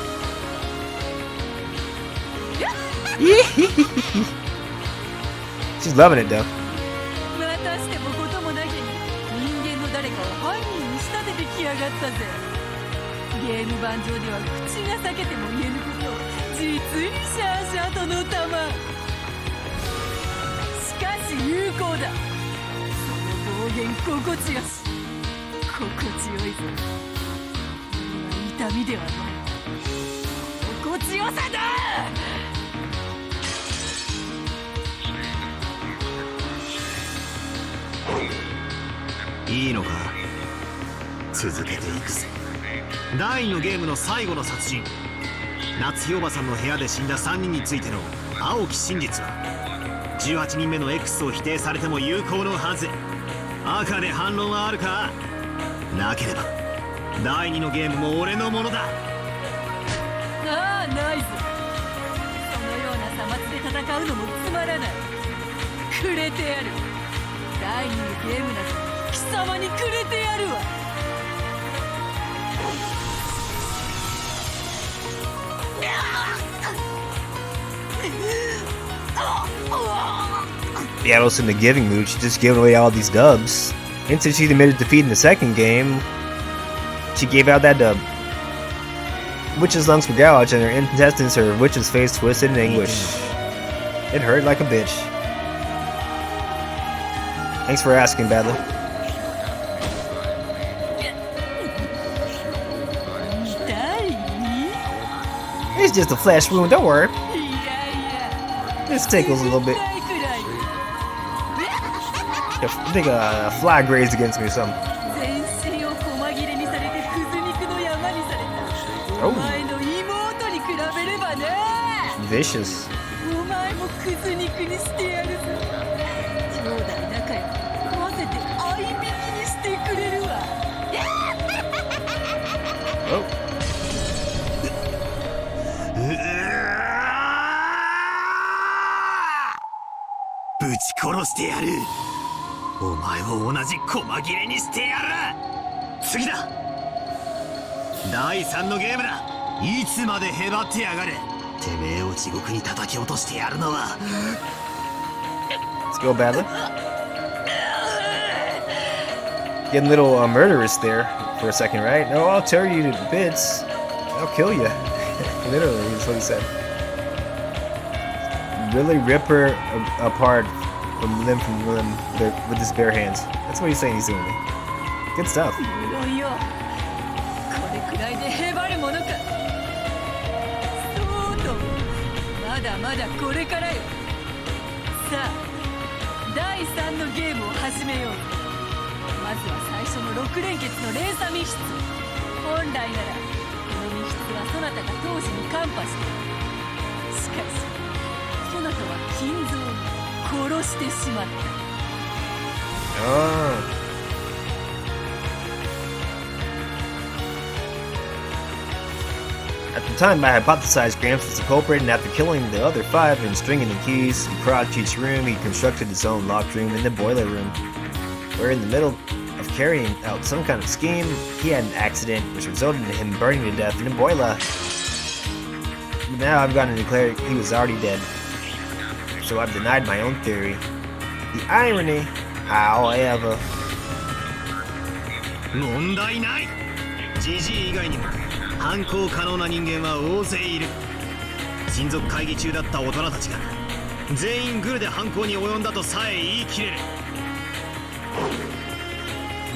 She's loving it though. 限心地よし。心地よいぞ。痛みではない、心地よさだ。いいのか、続けていくぜ。第2のゲームの最後の殺人、夏日おばさんの部屋で死んだ3人についての青き真実は、18人目の X を否定されても有効のはず。赤で反論はあるか？なければ第2のゲームも俺のものだ。ああ、ないぞ。そのようなさまつで戦うのもつまらない。くれてやる。第2のゲームなど貴様にくれてやるわ。Beato's in the giving mood. She's just giving away all these dubs. And since she admitted defeat in the second game, she gave out that dub. Witch's lungs were gouged and her intestines, her witch's face twisted in anguish. It hurt like a bitch. Thanks for asking, Badly. It's just a flesh wound, don't worry. This tickles a little bit. I think a fly grazed against me or something. Oh. Vicious. Oh.第3のゲームだ。いつまでへばってやがる。てめえを地獄に叩き落としてやるのは。Let's go, Badly. Getting a little murderous there for a second, right? No, I'll tear you to bits. I'll kill you. Literally, that's what he said. Really rip her apart from limb with his bare hands. That's what he's saying he's doing. Good stuff. まだまだこれからよ。さあ、第3のゲームを始めよう。まずは最初の6連結の連鎖密室。本来ならこの密室はそなたが当時にカンパしている。しかしそなたは金蔵を殺してしまった。At the time, I hypothesized Gramps was the culprit, and after killing the other 5 and stringing the keys and prodded each room, he constructed his own locked room in the boiler room. Where in the middle of carrying out some kind of scheme, he had an accident which resulted in him burning to death in a boiler. But now I've gotten to declare he was already dead. So I've denied my own theory. The irony, however. 問題ない。ジジイ以外にも犯行可能な人間は大勢いる。親族会議中だった大人たちが全員グルで犯行に及んだとさえ言い切れる。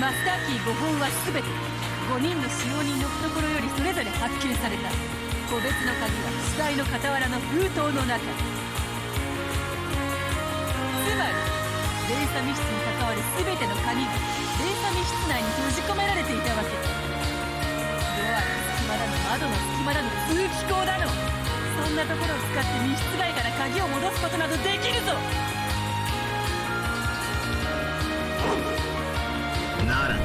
マスターキー5本は全て5人の使用人の懐よりそれぞれ発見された。個別の鍵は死体の傍らの封筒の中。つまり連鎖密室に関わる全ての鍵が連鎖密室内に閉じ込められていたわけだ。ドアの隙間だの窓の隙間だの通気口だの、そんなところを使って密室外から鍵を戻すことなどできるぞ。なら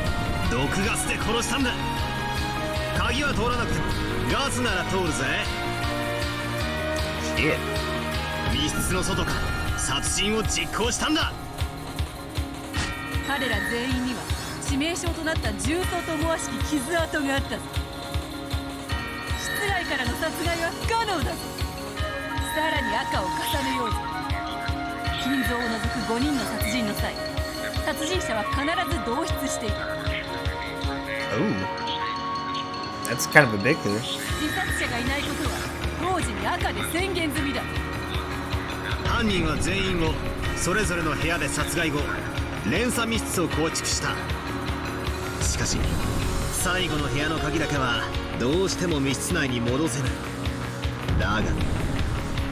毒ガスで殺したんだ。鍵は通らなくてもガスなら通るぜ。密室の外から殺人を実行したんだ。彼ら全員には致命傷となった重曹と思わしき傷跡があったぞ。室外からの殺害は不可能だぞ。さらに赤を重ねようぞ。金蔵を除く5人の殺人の際、殺人者は必ず同室していた。Oh, that's kind of a big clue. 自殺者がいないことは当時に赤で宣言済みだ。犯人は全員をそれぞれの部屋で殺害後、連鎖密室を構築した。しかし最後の部屋の鍵だけはどうしても密室内に戻せない。だが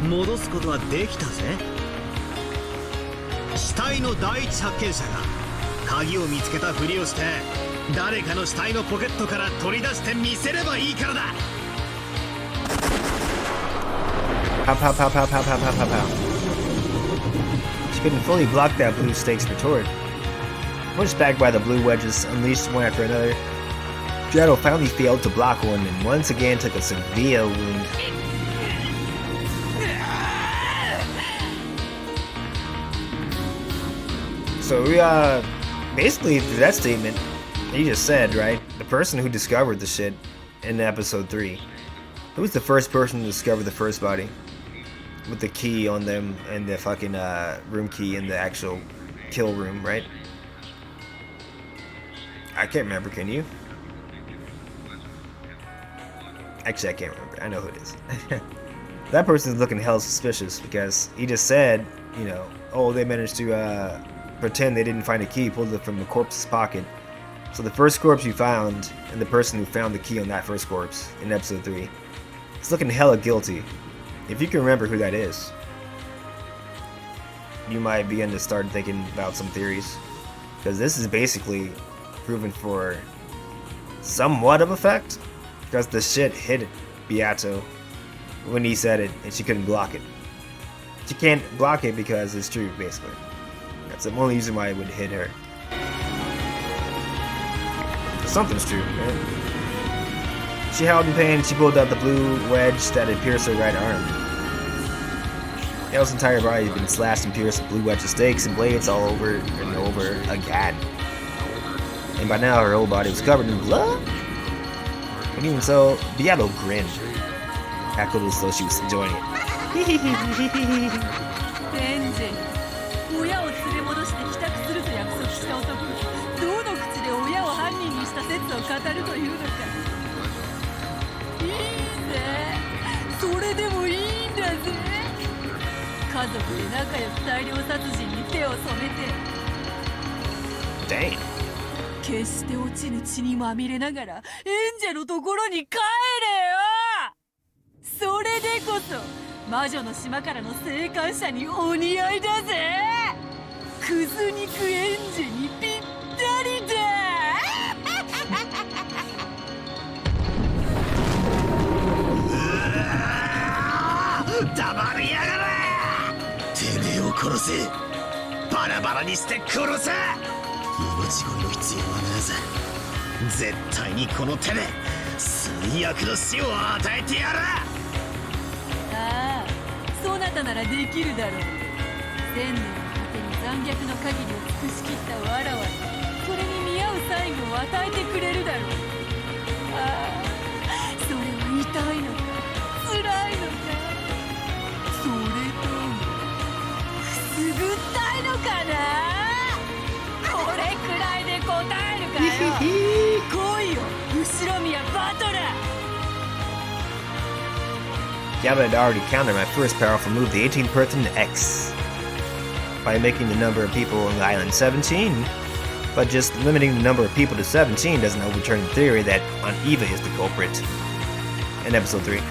戻すことはできたぜ。死体の第一発見者が鍵を見つけたふりをして誰かの死体のポケットから取り出して見せればいいからだ。Pow, pow, pow, pow, pow, pow, pow, pow, pow. She couldn't fully block that blue stakes retort. Pushed back by the blue wedges, unleashed one after another. Beato finally failed to block one and once again took a severe wound. So we basically that statement you just said, right? The person who discovered the shit in episode 3. Who was the first person to discover the first body? With the key on them and the fucking room key in the actual kill room, right? I can't remember, can you? Actually, I can't remember. I know who it is. That person's looking hella suspicious because he just said, you know, oh, they managed to pretend they didn't find a key, pulled it from the corpse's pocket. So the first corpse you found, and the person who found the key on that first corpse in episode 3, is looking hella guilty. If you can remember who that is, you might begin to start thinking about some theories. Because this is basically proven for somewhat of effect. Because the shit hit Beato when he said it, and she couldn't block it. She can't block it because it's true, basically. That's the only reason why it would hit her. Something's true, right? She howled in pain, she pulled out the blue wedge that had pierced her right arm. Elle's entire body had been slashed and pierced with blue wedge of stakes and blades all over and over again. And by now her whole body was covered in blood. But even so, Beato grinned. Cackled as though she was enjoying it. 親を連れ戻して帰宅すると約束した男がどの口で親を犯人にした説を語るというのか。いいぜ、それでもいいんだぜ。家族で仲良く大量殺人に手を染めて Dang. 決して落ちぬ血にまみれながらエンジェのところに帰れよ。それでこそ魔女の島からの生還者にお似合いだぜ。クズ肉エンジェにぴったりだ。黙りやがれ。てめえを殺せ。バラバラにして殺せ。命乞いの必要はないぜ。絶対にこの手で最悪の死を与えてやる。ああ、そなたならできるだろう。千年の果てに残虐の限りを尽くしきったわらわにそれに見合う最後を与えてくれるだろう。ああ、それは痛いのか辛いのか、それともくすぐったいのかな。これくらいで答えるかよ。来いよ、後ろ宮バトラー。Yaba had already countered my first powerful move, the 18th person X, by making the number of people on the island 17, but just limiting the number of people to 17 doesn't overturn the theory that Eva is the culprit. In episode 3,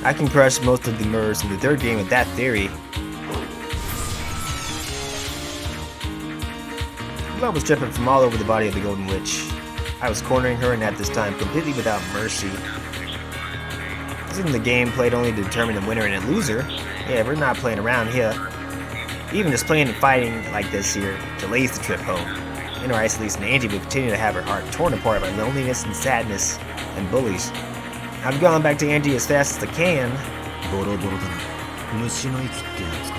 I can crush most of the murders in the third game with that theory. Blood was dripping from all over the body of the Golden Witch. I was cornering her, and at this time, completely without mercy. Isn't the game played only to determine the winner and a loser? Yeah, we're not playing around here. Even just playing and fighting like this here delays the trip home. In our isolation, Angie will continue to have her heart torn apart by loneliness and sadness and bullies. I've gone back to Angie as fast as I can. ボロボロだな。虫の息ってやつか。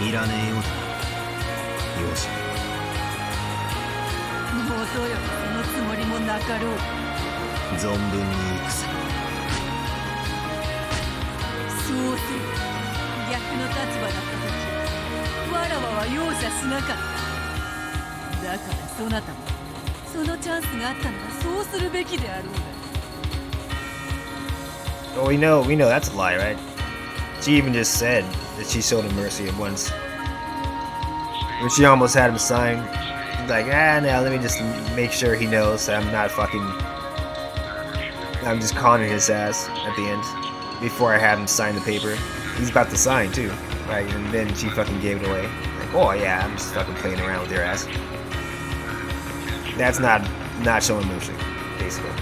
いらねえようだ。よし。もとよ、そのつもりもなかろう。存分に行くぜ。する。逆の立場だった時、わらわは容赦しなかった。だからそなたもそのチャンスがあったならそうするべきであろうが。Well, we know that's a lie, right? She even just said that she showed him mercy at once. When she almost had him sign, like, no, let me just make sure he knows that I'm just conning his ass at the end before I have him sign the paper. He's about to sign too, right? And then she fucking gave it away. Like, oh yeah, I'm just fucking playing around with your ass. That's not showing mercy, basically.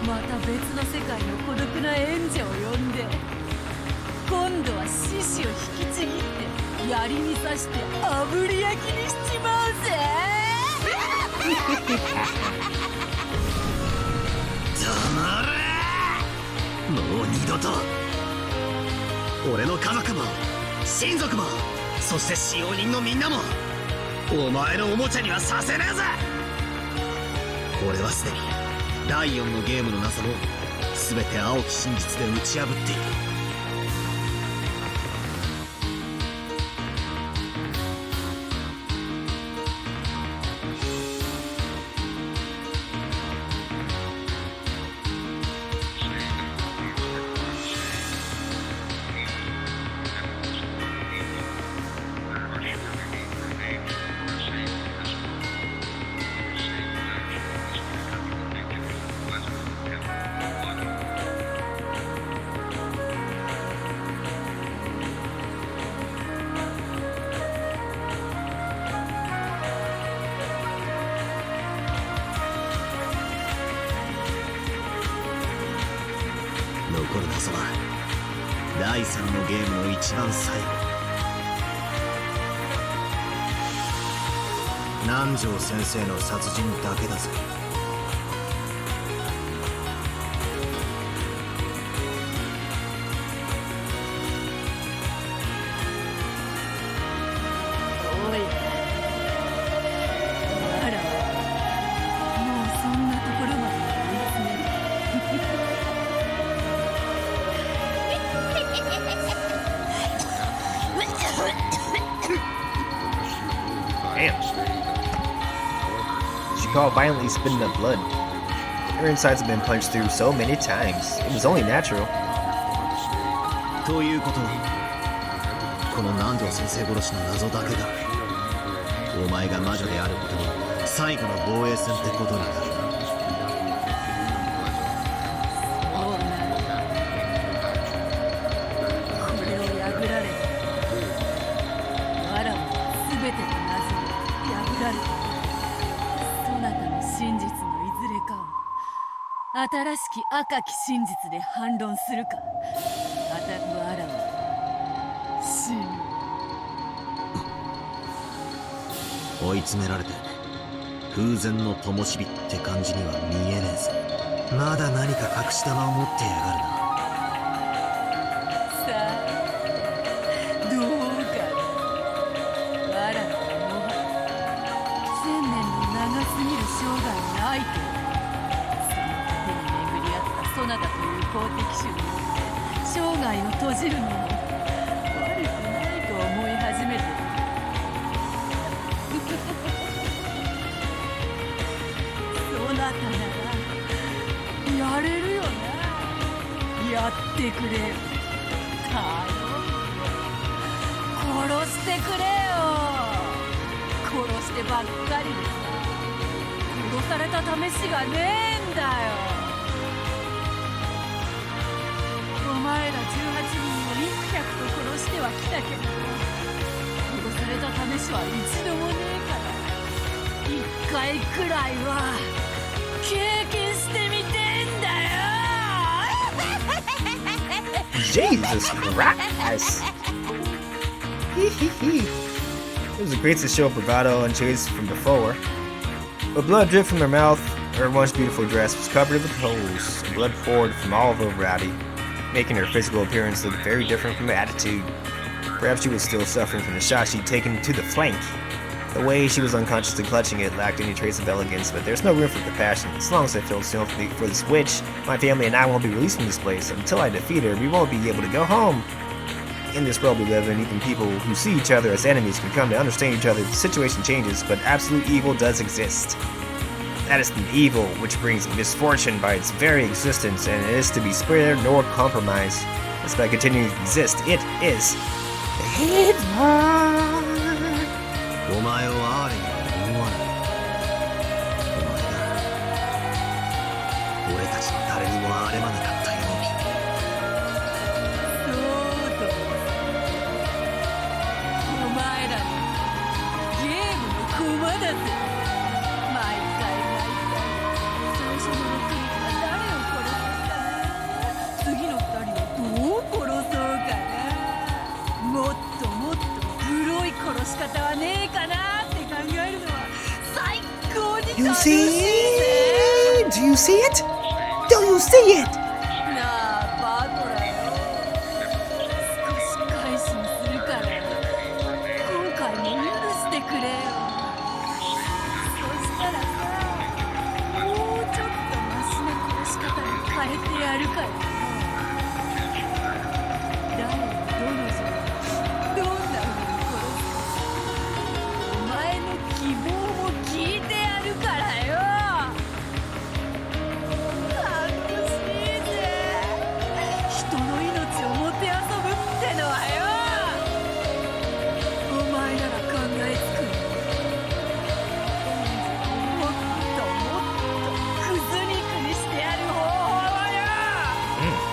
また別の世界の孤独な演者を呼んで、今度は獅子を引きちぎって槍に刺して炙り焼きにしちまうぜ。黙れ。もう二度と俺の家族も親族も、そして使用人のみんなもお前のおもちゃにはさせねえぜ。俺はすでに第4のゲームの謎も全て青き真実で打ち破っている。残る謎は第3のゲームの一番最後、南條先生の殺人だけだぜ。おい、あら、もうそんなところまで追い詰める。Damn. She called violently spitting up blood. Her insides have been punched through so many times. It was only natural. ということは、この南條先生殺しの謎だけがお前が魔女であることの最後の防衛戦ってことになる。そうなる。これを破られた。わらわは全ての謎を破られた。そなたの真実のいずれかを新しき赤き真実で反論するか。当たるわらわは死ぬ。追い詰められて風前の灯火って感じには見えねえぜ。まだ何か隠し玉を持ってやがるな。さあ、どうかな。わらわはもはや1000年の長すぎる生涯の相手。その手に巡り合ったそなたという公的種によって生涯を閉じるのも悪くないと思い始めている。そなたならやれるよな。やってくれよ。頼むよ。殺してくれよ。殺してばっかりでさ、殺された試しがねえんだよ。お前ら18人を幾百と殺してはきたけど、殺された試しは一度もねえから、一回くらいは経験してみてんだよ。Jesus Christ! It was the greatest show of bravado and chase from before. But blood dripped from her mouth, her once beautiful dress was covered with holes, and blood poured from all over her body, making her physical appearance look very different from her attitude. Perhaps she was still suffering from the shot she'd taken to the flank. The way she was unconsciously clutching it lacked any trace of elegance, but there's no room for compassion. As long as I feel sympathy for this witch, my family and I won't be released from this place. Until I defeat her, we won't be able to go home. In this world we live in, even people who see each other as enemies can come to understand each other. The situation changes, but absolute evil does exist. That is an evil which brings misfortune by its very existence, and it is to be spared nor compromised. As by continuing to exist, it is evil. お前をアーレには思わない。お前が俺たちの誰にもあれまなかったように。そうとお前らのゲームの駒だぜ。毎回最初の6人は誰を殺すかな。次の2人をどう殺そうかな。もっともっと黒い殺し方はねえかなって考えるのは最高に楽しいぜ。 Do you see it? Do you see it? なあバトラよ、少し改心するから今回も許してくれよ。そしたらさ、もうちょっとマシな殺し方に変えてやるからよ。誰をどの女をどんな風に殺すか、お前の希望も聞いてやるからよ。楽しいぜ、人の命をもてあそぶってのはよ。お前なら考えつくよ。もっともっとクズ肉にしてやる方法はよ。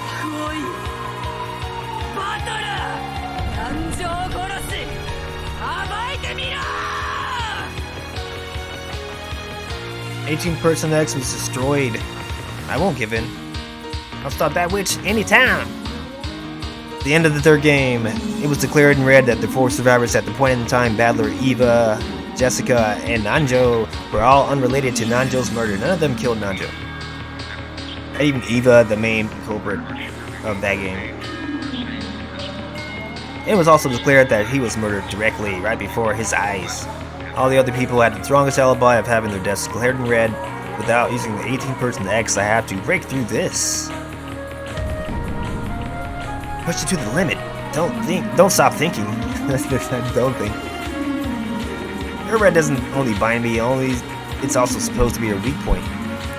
来いよバトル、南條殺し暴いてみろ。 18-person X was destroyed. I won't give in. I'll stop that witch anytime. At the end of the third game, it was declared in red that the 4 survivors at the point in time, Battler, Eva, Jessica, and Nanjo, were all unrelated to Nanjo's murder. None of them killed Nanjo. Not even Eva, the main culprit of that game. It was also declared that he was murdered directly, right before his eyes. All the other people had the strongest alibi of having their deaths declared in red. Without using the 18-person X, I have to break through this. Push it to the limit. Don't stop thinking. Don't think. Her red doesn't only bind me, it's also supposed to be a weak point.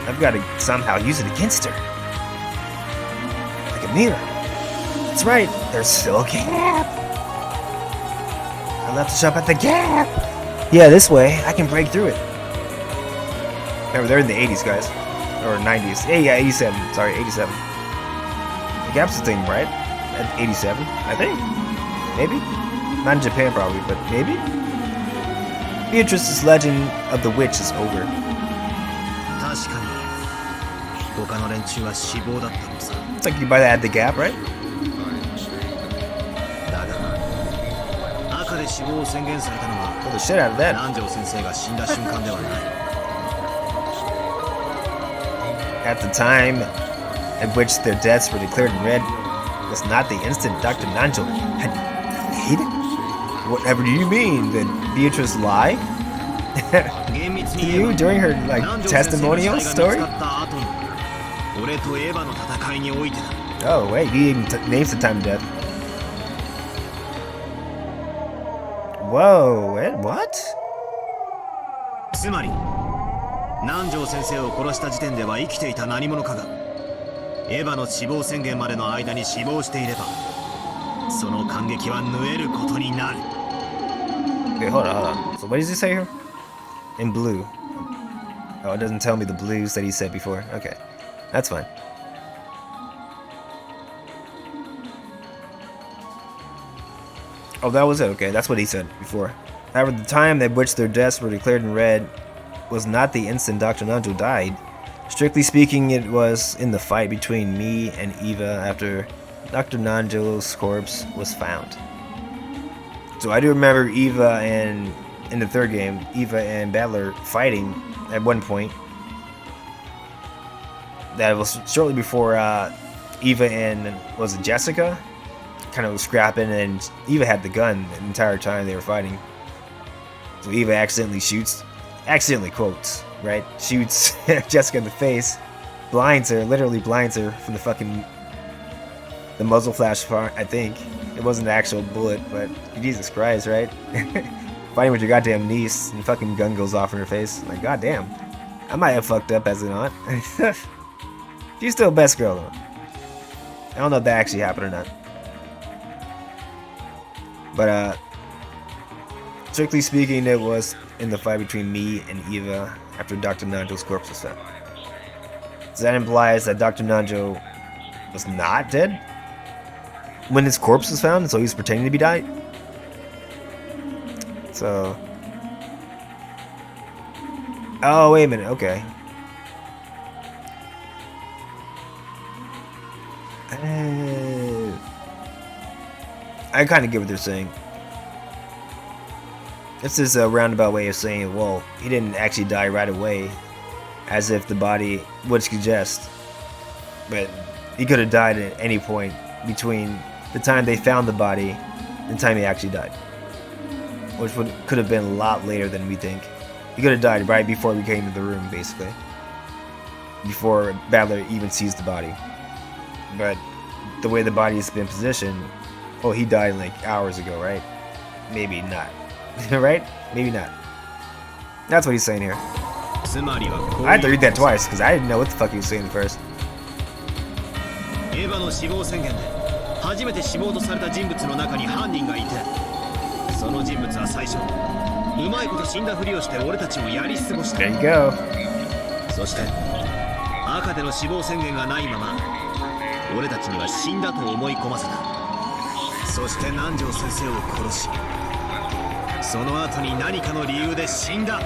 I've got to somehow use it against her. Like a mirror. That's right, there's still a gap. I'll have to jump at the gap. Yeah, this way, I can break through it. Remember, they're in the 80s, guys. Or 90s. Yeah, 87. Sorry, 87. The gap's the thing, right? At 87, I think. Maybe? Not in Japan, probably, but maybe? Beatrice's legend of the witch is over. 確かに他の連中は死亡だったのさ。 It's like you buy that at the gap, right? だが赤で死亡を宣言されたのは Pull the shit out of that. 南條先生が死んだ瞬間ではない。 At the time at which their deaths were declared in red was not the instant Dr. Nanjo had died? Whatever do you mean? Did Beatrice lie? To you during her testimonial story? Oh wait, he even names the time of death. Whoa, what? つまり南條先生を殺した時点では生きていた何者かがエヴァの死亡宣言までの間に死亡していればその感激は縫えることになる。 Okay, hold on. So what does he say here? In blue. Oh, it doesn't tell me the blues that he said before. Okay, that's fine. Oh, that was it. Okay, that's what he said before. However, the time at which their deaths were declared in red was not the instant Dr. Nanjo died. Strictly speaking, it was in the fight between me and Eva after Dr. Nanjo's corpse was found. So I do remember Eva and, in the third game, Eva and Battler fighting at one point. That was shortly before Eva and, was it Jessica? Kind of was scrapping, and Eva had the gun the entire time they were fighting. So Eva accidentally quotes, right? Shoots Jessica in the face, blinds her, literally blinds her from the muzzle flash part, I think. It wasn't an actual bullet, but Jesus Christ, right? Fighting with your goddamn niece, and fucking gun goes off in her face. Like, goddamn. I might have fucked up as an aunt. She's still best girl, though. I don't know if that actually happened or not. But, strictly speaking, it was in the fight between me and Eva after Dr. Nanjo's corpse was found. So that implies that Dr. Nanjo was not dead when his corpse was found, so he was pretending to be died. So, oh wait a minute, okay. I kind of get what they're saying. This is a roundabout way of saying, well, he didn't actually die right away, as if the body would suggest. But he could have died at any point between the time they found the body and the time he actually died. Which could have been a lot later than we think. He could have died right before we came to the room, basically. Before Battler even sees the body. But the way the body has been positioned, well, he died like hours ago, right? Maybe not. Right? Maybe not. That's what he's saying here. I had to read that twice, because I didn't know what the fuck he was saying at first. エヴァの死亡宣言で初めて死亡とされた人物の中に犯人がいて、その人物は最初うまいこと死んだふりをして俺たちをやり過ごした。 There you go. そして赤での死亡宣言がないまま俺たちには死んだと思い込ませた。そして南條先生を殺し、その後に何かの理由で死んだ。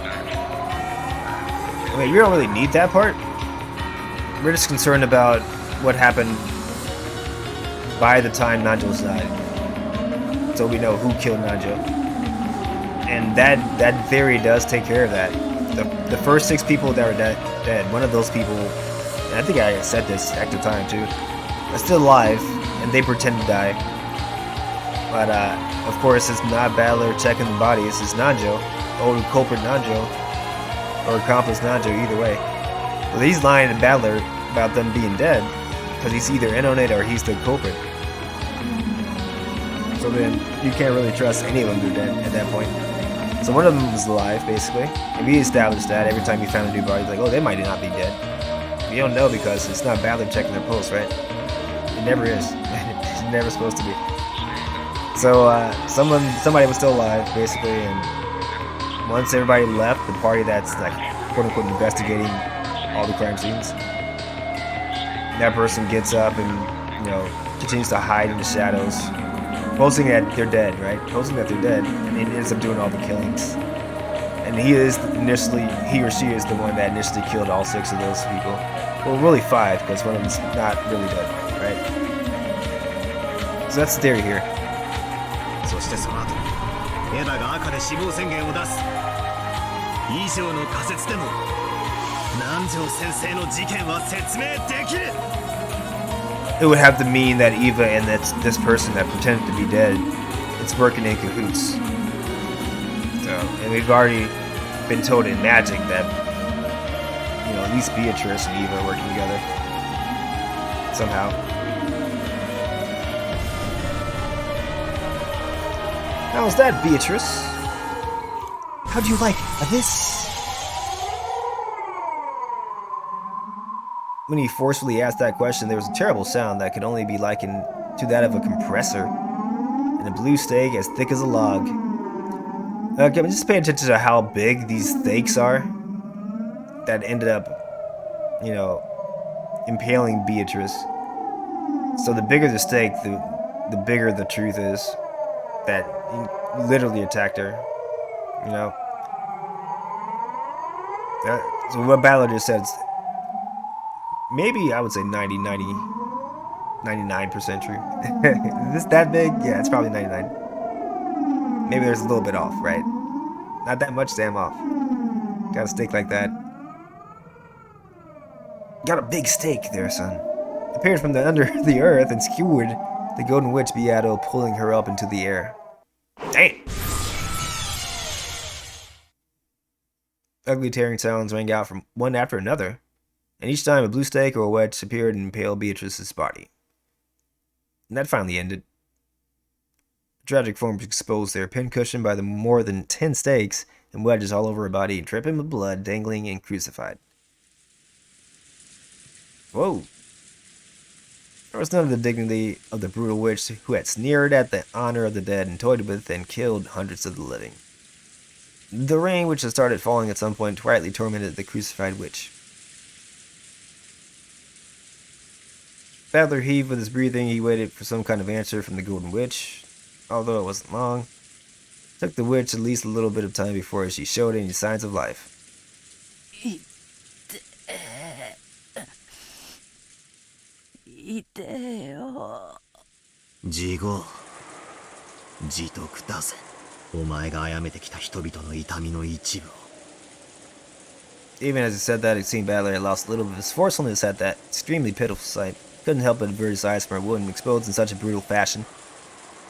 Wait, we don't really need that part? We're just concerned about what happened by the time Nanjo's died. So we know who killed Nanjo. And that theory does take care of that. The first 6 people that were dead, one of those people, and I think I said this at the time too, are still alive, and they pretend to die. But of course it's not Battler checking the bodies, it's Nanjo, or culprit Nanjo, or accomplice Nanjo, either way. Well, he's lying to Battler about them being dead, because he's either in on it or he's the culprit. So then you can't really trust any of them to dead at that point. So one of them was alive, basically. And we established that every time we found a new body, like, oh, they might not be dead. We don't know because it's not Battler checking their pulse, right? It never is. It's never supposed to be. So somebody was still alive, basically, and once everybody left, the party that's like quote unquote investigating all the crime scenes, that person gets up and, you know, continues to hide in the shadows, posing that they're dead, right? Posing that they're dead, and he ends up doing all the killings. And he or she is the one that initially killed all 6 of those people. Well, really 5, because one of them's not really dead, right? So that's the theory here. そしてその後エヴァが赤で死亡宣言を出す。以上の仮説でも南條先生の事件は説明できる。 It would have to mean that Eva and this person that pretended to be dead, it's working in cahoots. So, and we've already been told in Magic that, you know, at least Beatrice and Eva are working together somehow. How's that, Beatrice? How'd you like this? When he forcefully asked that question, there was a terrible sound that could only be likened to that of a compressor, and a blue steak as thick as a log. Okay, but just pay attention to how big these steaks are that ended up, you know, impaling Beatrice. So the bigger the steak, the bigger the truth is that he literally attacked her, you know. So what Battler just said, maybe I would say 99% true. Is this that big? Yeah, it's probably 99. Maybe there's a little bit off, right? Not that much damn off. Got a steak like that. Got a big steak there, son. Appeared from under the earth and skewered the golden witch Beato, pulling her up into the air. Damn! Ugly tearing sounds rang out from one after another, and each time a blue stake or a wedge appeared in pale Beatrice's body. And that finally ended. Tragic forms exposed their pincushion by the more than 10 stakes and wedges all over her body, dripping with blood, dangling and crucified. Whoa! There was none of the dignity of the brutal witch who had sneered at the honor of the dead and toyed with and killed hundreds of the living. The rain, which had started falling at some point, rightly tormented the crucified witch. Battler heaved with his breathing. He waited for some kind of answer from the Golden Witch. Although it wasn't long, it took the witch at least a little bit of time before she showed any signs of life. Jigo, jitoku da ze. Omae ga ayamete kita hitobito no itami no ichibu. Even as he said that, it seemed Battler had lost a little of his forcefulness at that extremely pitiful sight. Couldn't help but avert his eyes from her wound exposed in such a brutal fashion,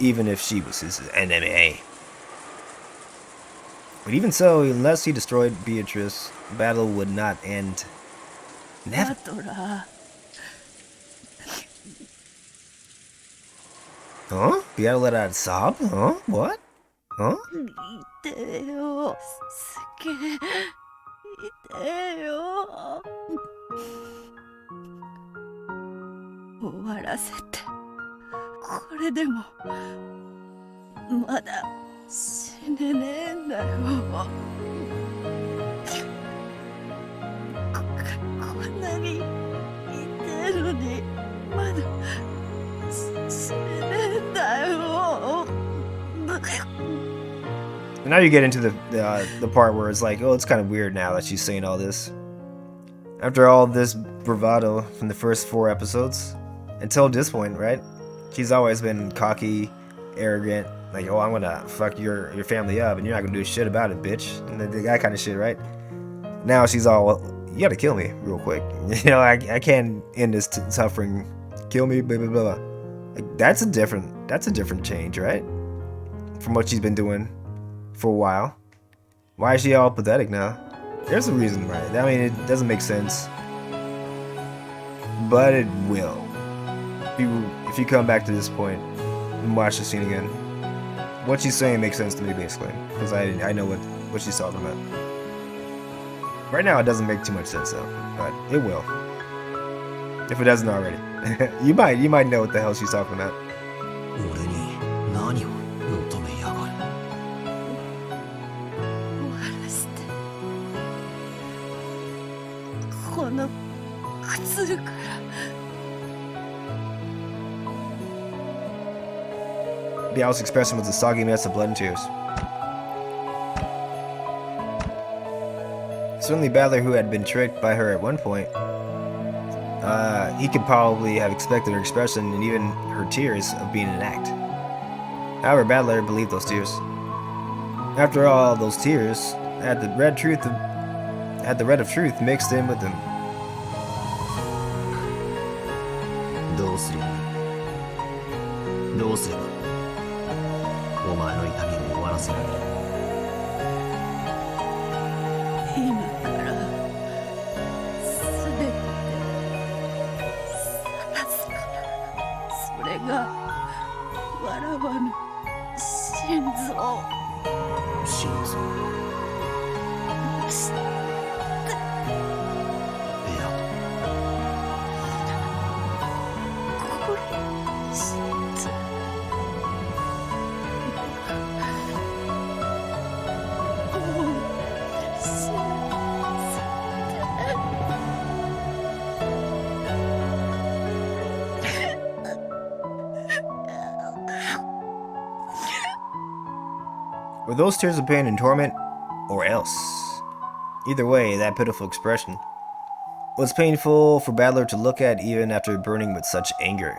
even if she was his enemy. But even so, unless he destroyed Beatrice, the battle would not end. Never. Huh? Beato let out a sob? Huh? What? Huh? And now you get into the part where it's like, oh, it's kind of weird now that she's saying all this. After all this bravado from the first 4 episodes, until this point, right? She's always been cocky, arrogant, like, oh, I'm gonna fuck your family up, and you're not gonna do shit about it, bitch, and that kind of shit, right? Now she's all, well, you gotta kill me real quick. You know, I can't end this suffering. Kill me, blah blah blah. Like, that's a different change, right? From what she's been doing for a while. Why is she all pathetic now? There's a reason, right? I mean, it doesn't make sense, but it will. If you come back to this point and watch the scene again, what she's saying makes sense to me, basically, because I know what she's talking about. Right now, it doesn't make too much sense, though, but it will. If it doesn't already. you might know what the hell she's talking about. Beato's expression was a soggy mess of blood and tears. Certainly Battler, who had been tricked by her at one point, he could probably have expected her expression and even her tears of being an act. However, Battler believed those tears. After all, those tears had the red of truth mixed in with them. Were those tears of pain and torment, or else? Either way, that pitiful expression was painful for Battler to look at even after burning with such anger.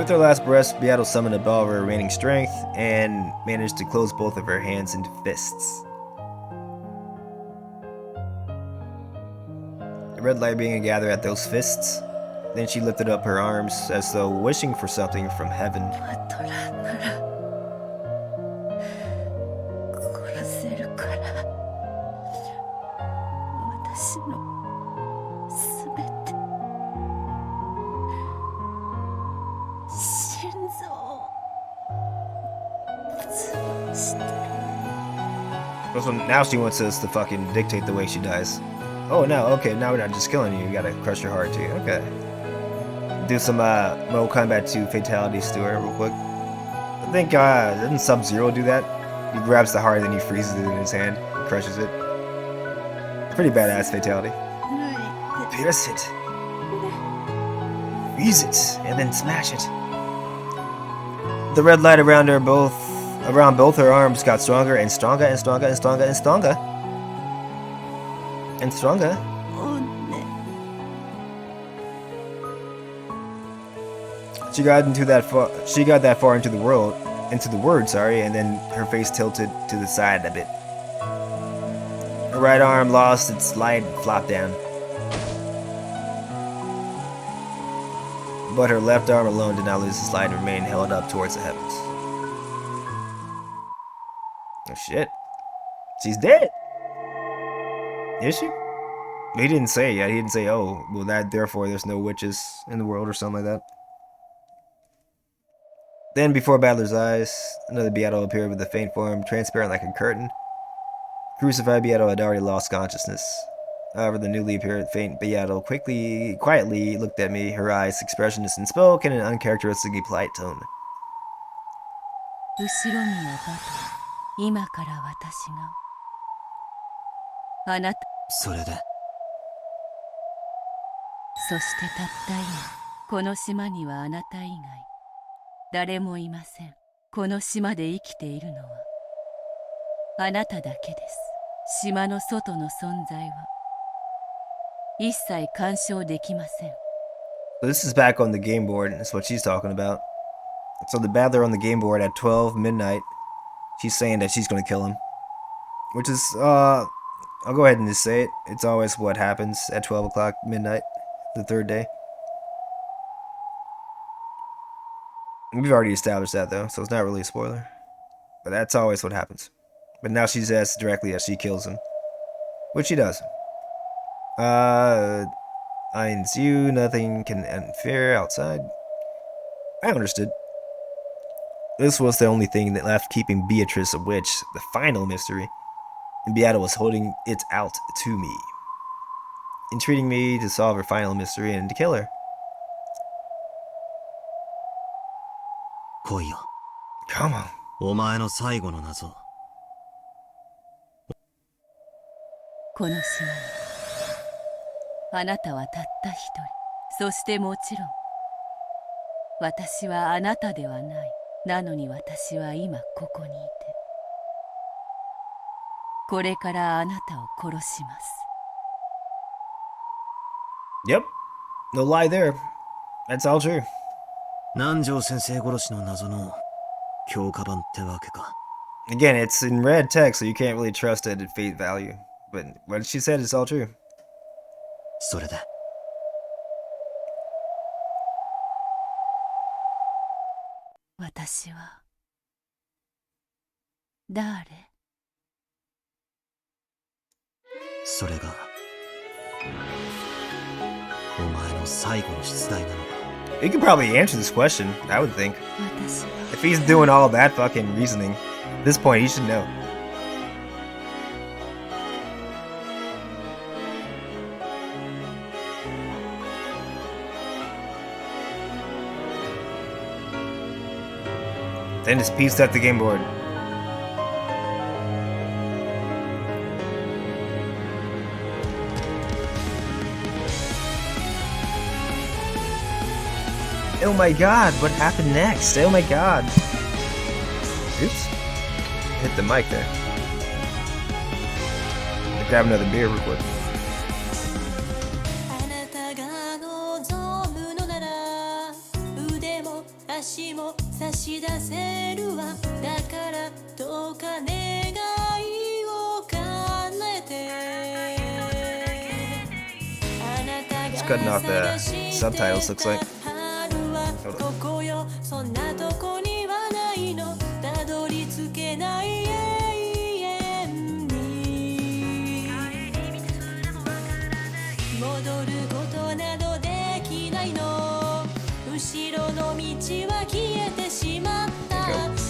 With her last breath, Beato summoned up all of her remaining strength and managed to close both of her hands into fists. The red light began to gather at those fists. Then she lifted up her arms as though wishing for something from heaven. So now she wants us to fucking dictate the way she dies. Oh no, okay, now we're not just killing you, you gotta crush your heart too, okay. Do some Mortal Kombat 2 fatalities to her real quick. I think, didn't Sub-Zero do that? He grabs the heart and then he freezes it in his hand, and crushes it. Pretty badass fatality. Pierce it. Freeze it, and then smash it. The red light around both her arms got stronger and stronger and stronger and stronger and stronger. And stronger. She got that far into the word, and then her face tilted to the side a bit. Her right arm lost its light and flopped down. But her left arm alone did not lose its light and remained held up towards the heavens. Oh shit. She's dead! Is she? He didn't say yet. He didn't say, oh, well that therefore there's no witches in the world or something like that. Then before Battler's eyes, another Beato appeared with a faint form, transparent like a curtain. Crucified Beato had already lost consciousness. However, the newly appeared faint Beato quietly looked at me, her eyes expressionless, and spoke in an uncharacteristically polite tone. 後ろにはバト、今から私があなたそれでそしてたった今この島にはあなた以外誰もいません。この島で生きているのはあなただけです。島の外の存在は一切干渉できません。 So this is back on the game board, and that's what she's talking about. So the battler on the game board at 12 midnight, she's saying that she's gonna kill him. Which is, I'll go ahead and just say it. It's always what happens at 12 o'clock midnight, the third day. We've already established that though, so it's not really a spoiler. But that's always what happens. But now she's asked directly that she kills him. Which she does. I ensue, nothing can interfere outside. I understood. This was the only thing that left keeping Beatrice a witch, the final mystery. And Beato was holding it out to me. Entreating me to solve her final mystery and to kill her. 来いよ。 Come on. お前の最後の謎。この島にあなたはたった一人。そしてもちろん私はあなたではない。なのに私は今ここにいてこれからあなたを殺します。 Yep. No lie there. That's all true. 南條先生殺しの謎の強化版ってわけか。 Again, it's in red text, so you can't really trust it at face value. But what she said is all true. それで私は誰？それがお前の最後の出題なのか。 You could probably answer this question, I would think. 私は If he's doing all that fucking reasoning, at this point he should know. Then just pieced up the game board. Oh my god, what happened next? Oh my god. Oops. Hit the mic there. I'll grab another beer real quick. あなたが望むのなら腕も足せるわだからどうか願いを叶えて Just cutting off the subtitles, looks like. ここよそんなとこにはないのたどり着けない永遠に戻ることなどできないの後ろの道は消えてしまった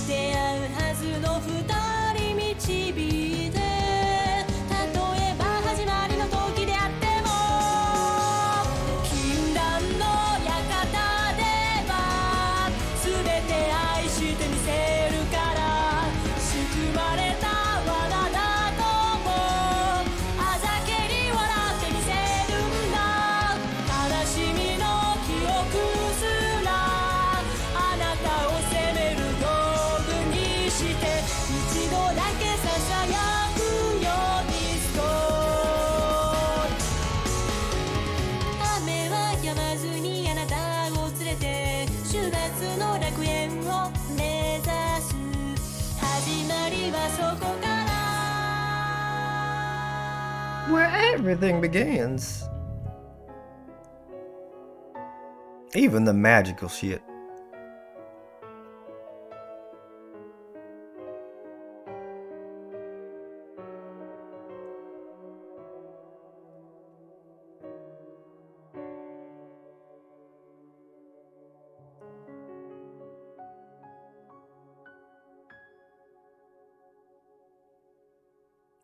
出会うはずの二人導いてたとえば始まりの時であっても禁断の館では全て愛してみせるから仕組まれた罠だともあざけり笑ってみせるんだ悲しみの記憶すらあなたを責める道具にして一度だけささやくよディスコ雨は止まずにあなたを連れて週末の楽園を目指す始まりはそこから Where everything begins. Even the magical shit.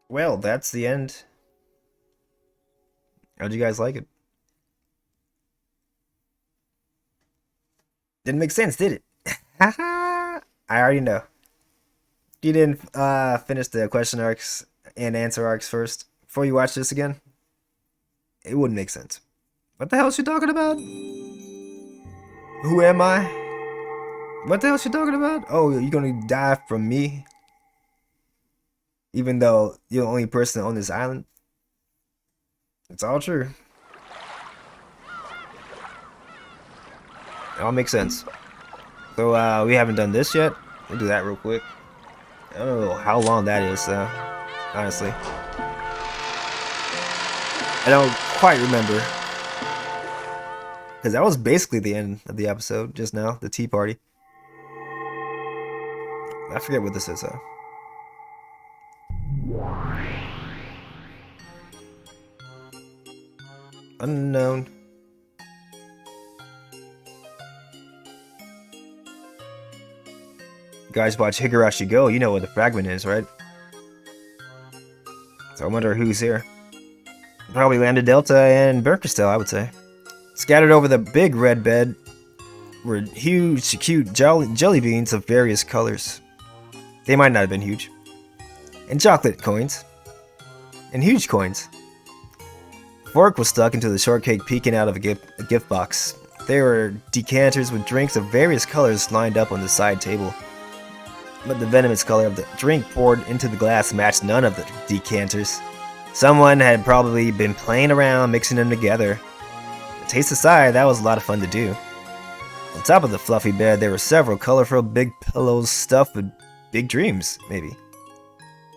Well, that's the end. How'd you guys like it? Didn't make sense, did it? Haha! I already know. You didn't finish the question arcs and answer arcs first before you watch this again? It wouldn't make sense. What the hell is she talking about? Who am I? What the hell is she talking about? Oh, you're gonna die from me? Even though you're the only person on this island? It's all true. It all makes sense. So, we haven't done this yet. We'll do that real quick. I don't know how long that is, honestly. I don't quite remember. Because that was basically the end of the episode just now, the tea party. I forget what this is, though. Unknown. You guys watch Higurashi Go, you know what the fragment is, right? So I wonder who's here. Probably Lambda Delta and Berkestel, I would say. Scattered over the big red bed were huge, cute jelly beans of various colors. They might not have been huge. And chocolate coins. And huge coins. Fork was stuck into the shortcake peeking out of a gift box. There were decanters with drinks of various colors lined up on the side table. But the venomous color of the drink poured into the glass matched none of the decanters. Someone had probably been playing around mixing them together. Taste aside, that was a lot of fun to do. On top of the fluffy bed, there were several colorful big pillows stuffed with big dreams, maybe.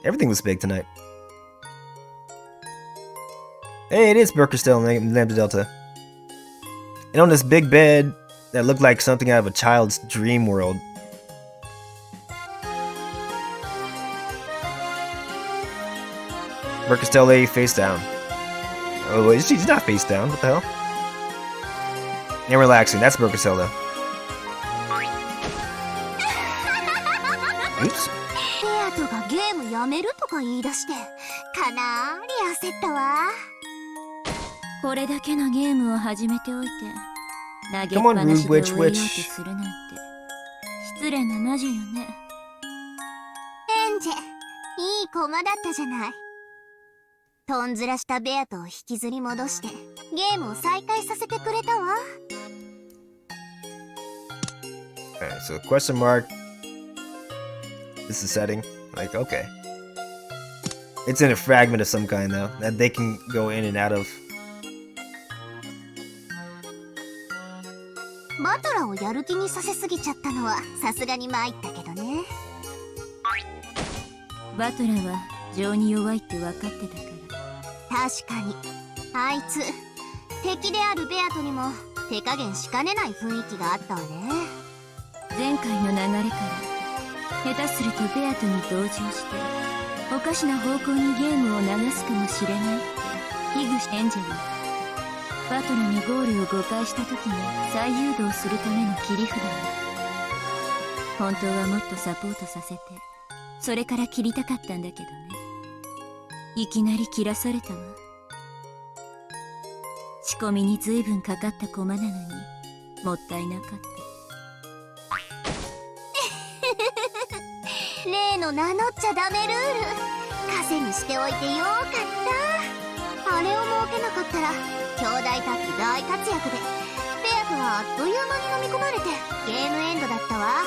Everything was big tonight. Hey, it is Berkestel and Lambda Delta. And on this big bed that looked like something out of a child's dream world. Berkestel lay face down. Oh, wait, she's not face down. What the hell? And relaxing. That's Berkestel, though. Oops. Beato がゲームやめるとか言い出してかなり焦ったわ。これだけのゲームを始めておいて投げっ Come on, ぱなし rude で witch 終えようと witch. するなんて失礼な魔女よね。エンジェ、いい駒だったじゃない。とんずらしたベアトを引きずり戻してゲームを再開させてくれたわ。Alright, so question mark. This is setting. Like, okay. It's in a fragment of some kind, though, that they can go in and out of. バトラをややる気にさせすぎちゃったのはさすがに参ったけどね。バトラは情に弱いって分かってたから確かにあいつ敵であるベアトにも手加減しかねない雰囲気があったわね。前回の流れから下手するとベアトに同情しておかしな方向にゲームを流すかもしれないって危惧してエンジェルはバトラのゴールを誤解した時に再誘導するための切り札を本当はもっとサポートさせてそれから切りたかったんだけどね。いきなり切らされたわ。仕込みに随分かかった駒なのにもったいなかった。例の名乗っちゃダメルール枷にしておいてよかった。あれを設けなかったら兄弟タッグ大活躍でベアトはあっという間に飲み込まれてゲームエンドだったわ。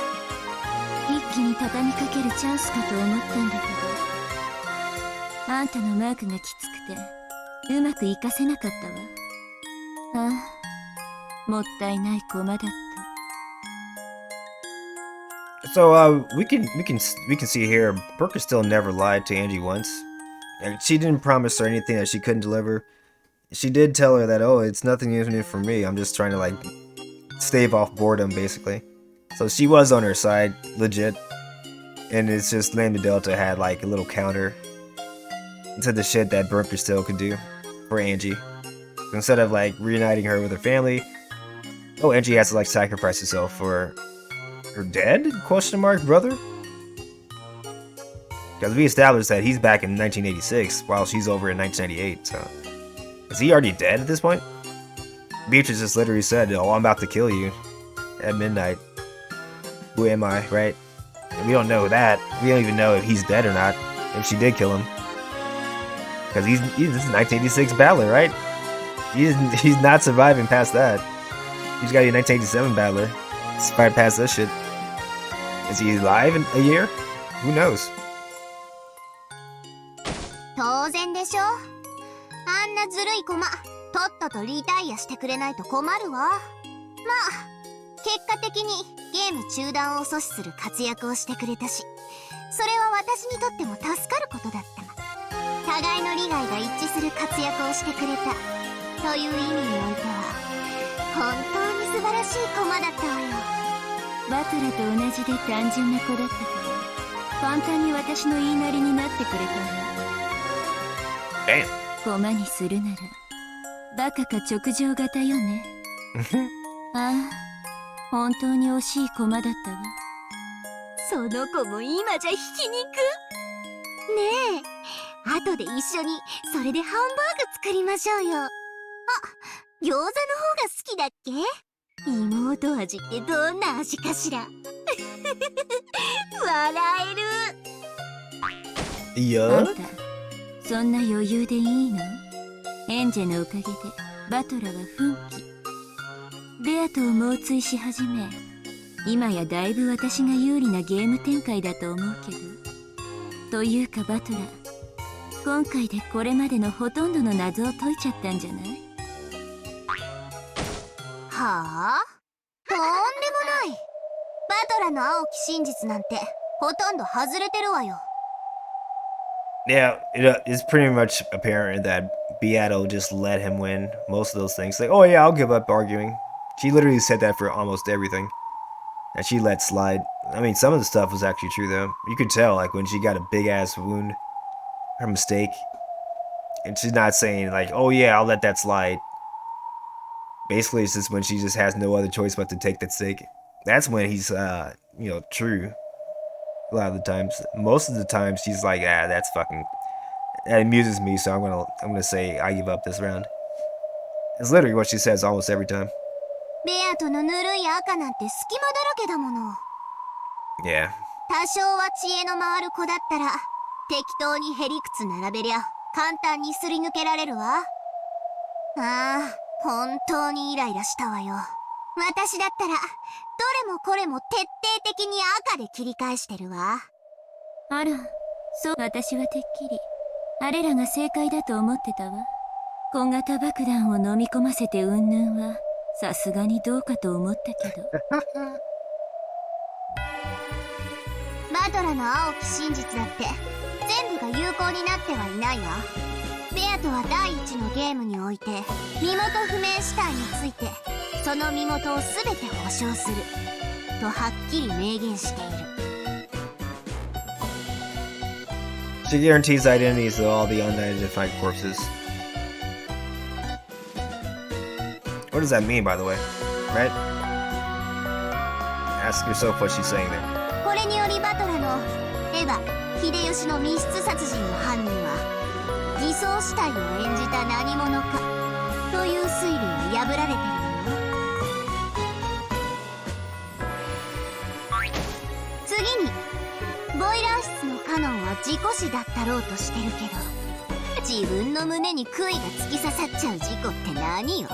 一気に畳みかけるチャンスかと思ったんだけどあんたのマークがきつくてうまくいかせなかったわ。ああ、もったいない駒だった。So we can see here Brooker still never lied to Angie once. Like, she didn't promise her anything that she couldn't deliver. She did tell her that, oh, it's nothing even for me. I'm just trying to like stave off boredom basically. So she was on her side, legit. And it's just Lambda Delta had like a little counter to the shit that Brooker still could do for Angie. Instead of like reuniting her with her family, oh, Angie has to like sacrifice herself for her dead? Question mark, brother? Because we established that he's back in 1986 while she's over in 1998, so... Is he already dead at this point? Beatrice just literally said, oh, I'm about to kill you at midnight. Who am I, right? And we don't know that. We don't even know if he's dead or not, if she did kill him. Because this is 1986 Battler, right? He's not surviving past that. He's got to be a 1987 Battler. Survive past this shit. Is he alive in a year? Who knows? 当然でしょ。あんなずるい駒とっととリタイアしてくれないと困るわ。まあ結果的にゲーム中断を阻止する活躍をしてくれたし、それは私にとっても助かることだった。互いの利害が一致する活躍をしてくれたという意味においては本当に素晴らしい駒だったわよ。バトラと同じで単純な子だったから簡単に私の言いなりになってくれたわ。駒にするならバカか直情型よね。ああ、本当に惜しい駒だったわ。その子も今じゃひき肉ねえ、後で一緒にそれでハンバーグ作りましょうよ。あ、餃子の方が好きだっけ？妹味ってどんな味かしら？笑える。いや、あんたそんな余裕でいいの？エンジェのおかげでバトラは奮起。ベアトを猛追し始め、今やだいぶ私が有利なゲーム展開だと思うけど。というかバトラ、今回でこれまでのほとんどの謎を解いちゃったんじゃない？はあ？とんでもない。バトラの青き真実なんてほとんど外れてるわよ。Yeah, it's pretty much apparent that Beato just let him win most of those things. Like, oh yeah, I'll give up arguing. She literally said that for almost everything that she let slide. I mean, some of the stuff was actually true though. You could tell, like when she got a big ass wound, her mistake, and she's not saying like, oh yeah, I'll let that slide. Basically, it's just when she just has no other choice but to take that stake. That's when he's, true. A lot of the times, most of the time, she's like, ah, that amuses me, so I'm gonna say I give up this round. It's literally what she says almost every time. ベアトのぬるい赤なんて隙間だらけだもの。Yeah. 多少は知恵の回る子だったら適当にへりくつ並べりゃ簡単にすり抜けられるわ。ああ、本当にイライラしたわよ。私だったらどれもこれも徹底的に赤で切り返してるわ。あら、そう、私はてっきりあれらが正解だと思ってたわ。小型爆弾を飲み込ませて云々はさすがにどうかと思ったけど。バトラの青き真実だって全部が有効になってはいないわ。ベアトは第一のゲームにおいて身元不明死体についてその身元を全て保証するとはっきり明言している。 She guarantees identities of all the unidentified corpses. What does that mean, by the way? Right? Ask yourself what she's saying there. これによりバトラのエヴァ秀吉の密室殺人の犯人は偽装死体を演じた何者かという推理は破られてるのよ。次にボイラー室のカノンは事故死だったろうとしてるけど自分の胸に杭が突き刺さっちゃう事故って何よ。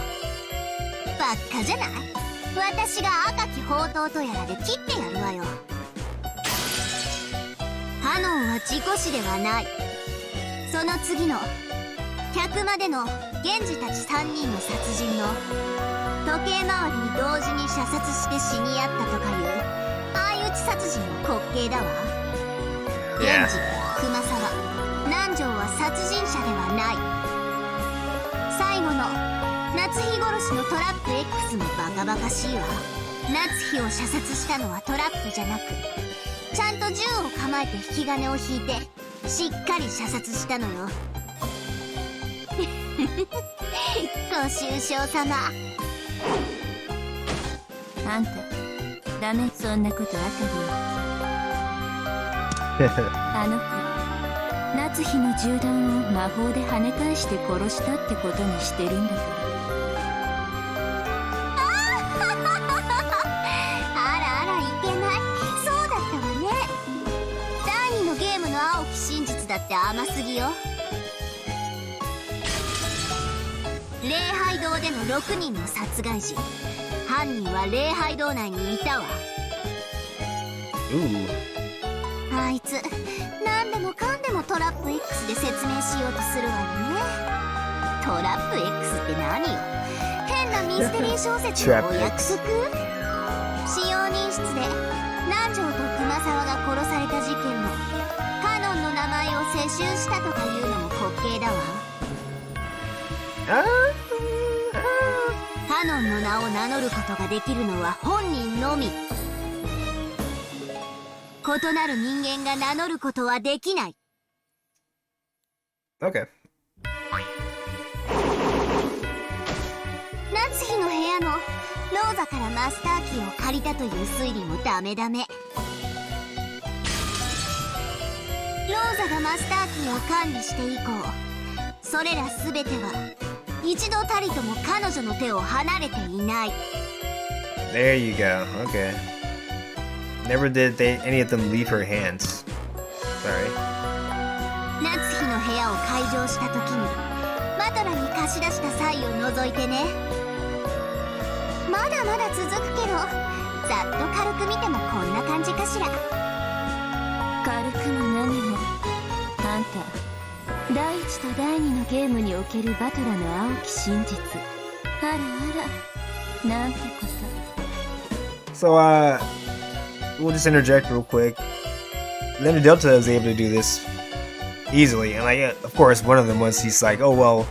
ばっかじゃない。私が赤き宝刀とやらで切ってやるわよ。カノンは事故死ではない。その次の客までの源氏たち3人の殺人の時計回りに同時に射殺して死に合ったとかいう相打ち殺人の滑稽だわ。源氏、熊沢、南條は殺人者ではない。最後の夏日殺しのトラップ X もバカバカしいわ。夏日を射殺したのはトラップじゃなくちゃんと銃を構えて引き金を引いてしっかり射殺したのよ。ご愁傷様。あんたダメ、そんなことあたりあの子夏日の銃弾を魔法で跳ね返して殺したってことにしてるんだから。あらあら、いけない。そうだったわね。第2のゲームの青き真実だって甘すぎよ。礼拝堂での6人の殺害時犯人は礼拝堂内にいたわ。あいつ何でもかんでもトラップ X で説明しようとするわよね。トラップ X って何よ。変なミステリー小説のお約束。使用人室で南條と熊沢が殺された事件のカノンの名前を世襲したとかいうのも滑稽だわ。カノンの名を名乗ることができるのは本人のみ。異なる人間が名乗ることはできない。 Okay. 夏日の部屋のローザからマスターキーを借りたという推理もダメダメ。ローザがマスターキーを管理して以降それら全ては一度たりとも彼女の手を離れていない。 There you go. Okay. Never did any of them leave her hands. Sorry. 夏日の部屋を開錠した時にマトラに貸し出した際を除いてね。まだまだ続くけどざっと軽く見てもこんな感じかしら。軽くも何もあんた第1と第2のゲームにおけるバトラの青き真実。あらあら、なんてこと。 So, we'll just interject real quick. Then Delta is able to do this easily, and of course, one of them was he's like, oh well,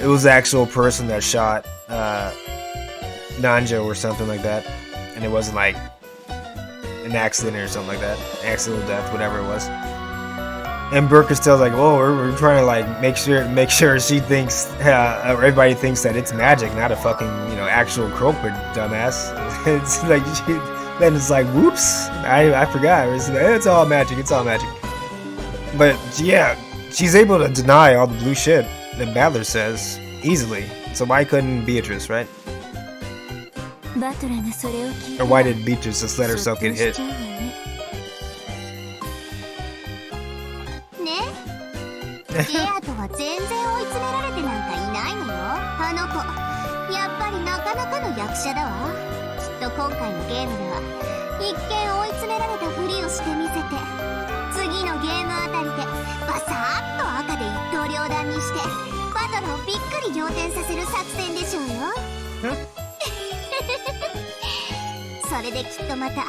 it was the actual person that shot Nanjo or something like that, and it wasn't like an accident or something like that, accidental death, whatever it was. And Burke is still like, oh, we're trying to like make sure she thinks, or everybody thinks that it's magic, not a fucking actual culprit, dumbass. It's like then it's like, whoops, I forgot. It's all magic. It's all magic. But yeah, she's able to deny all the blue shit that Badler says easily. So why couldn't Beatrice, right? Or why did Beatrice just let herself get hit? ベアトは全然追い詰められてなんかいないのよ。あの子やっぱりなかなかの役者だわ。きっと今回のゲームでは一見追い詰められたふりをしてみせて次のゲームあたりでバサーッと赤で一刀両断にしてバトルをびっくり仰天させる作戦でしょうよ。それできっとまた大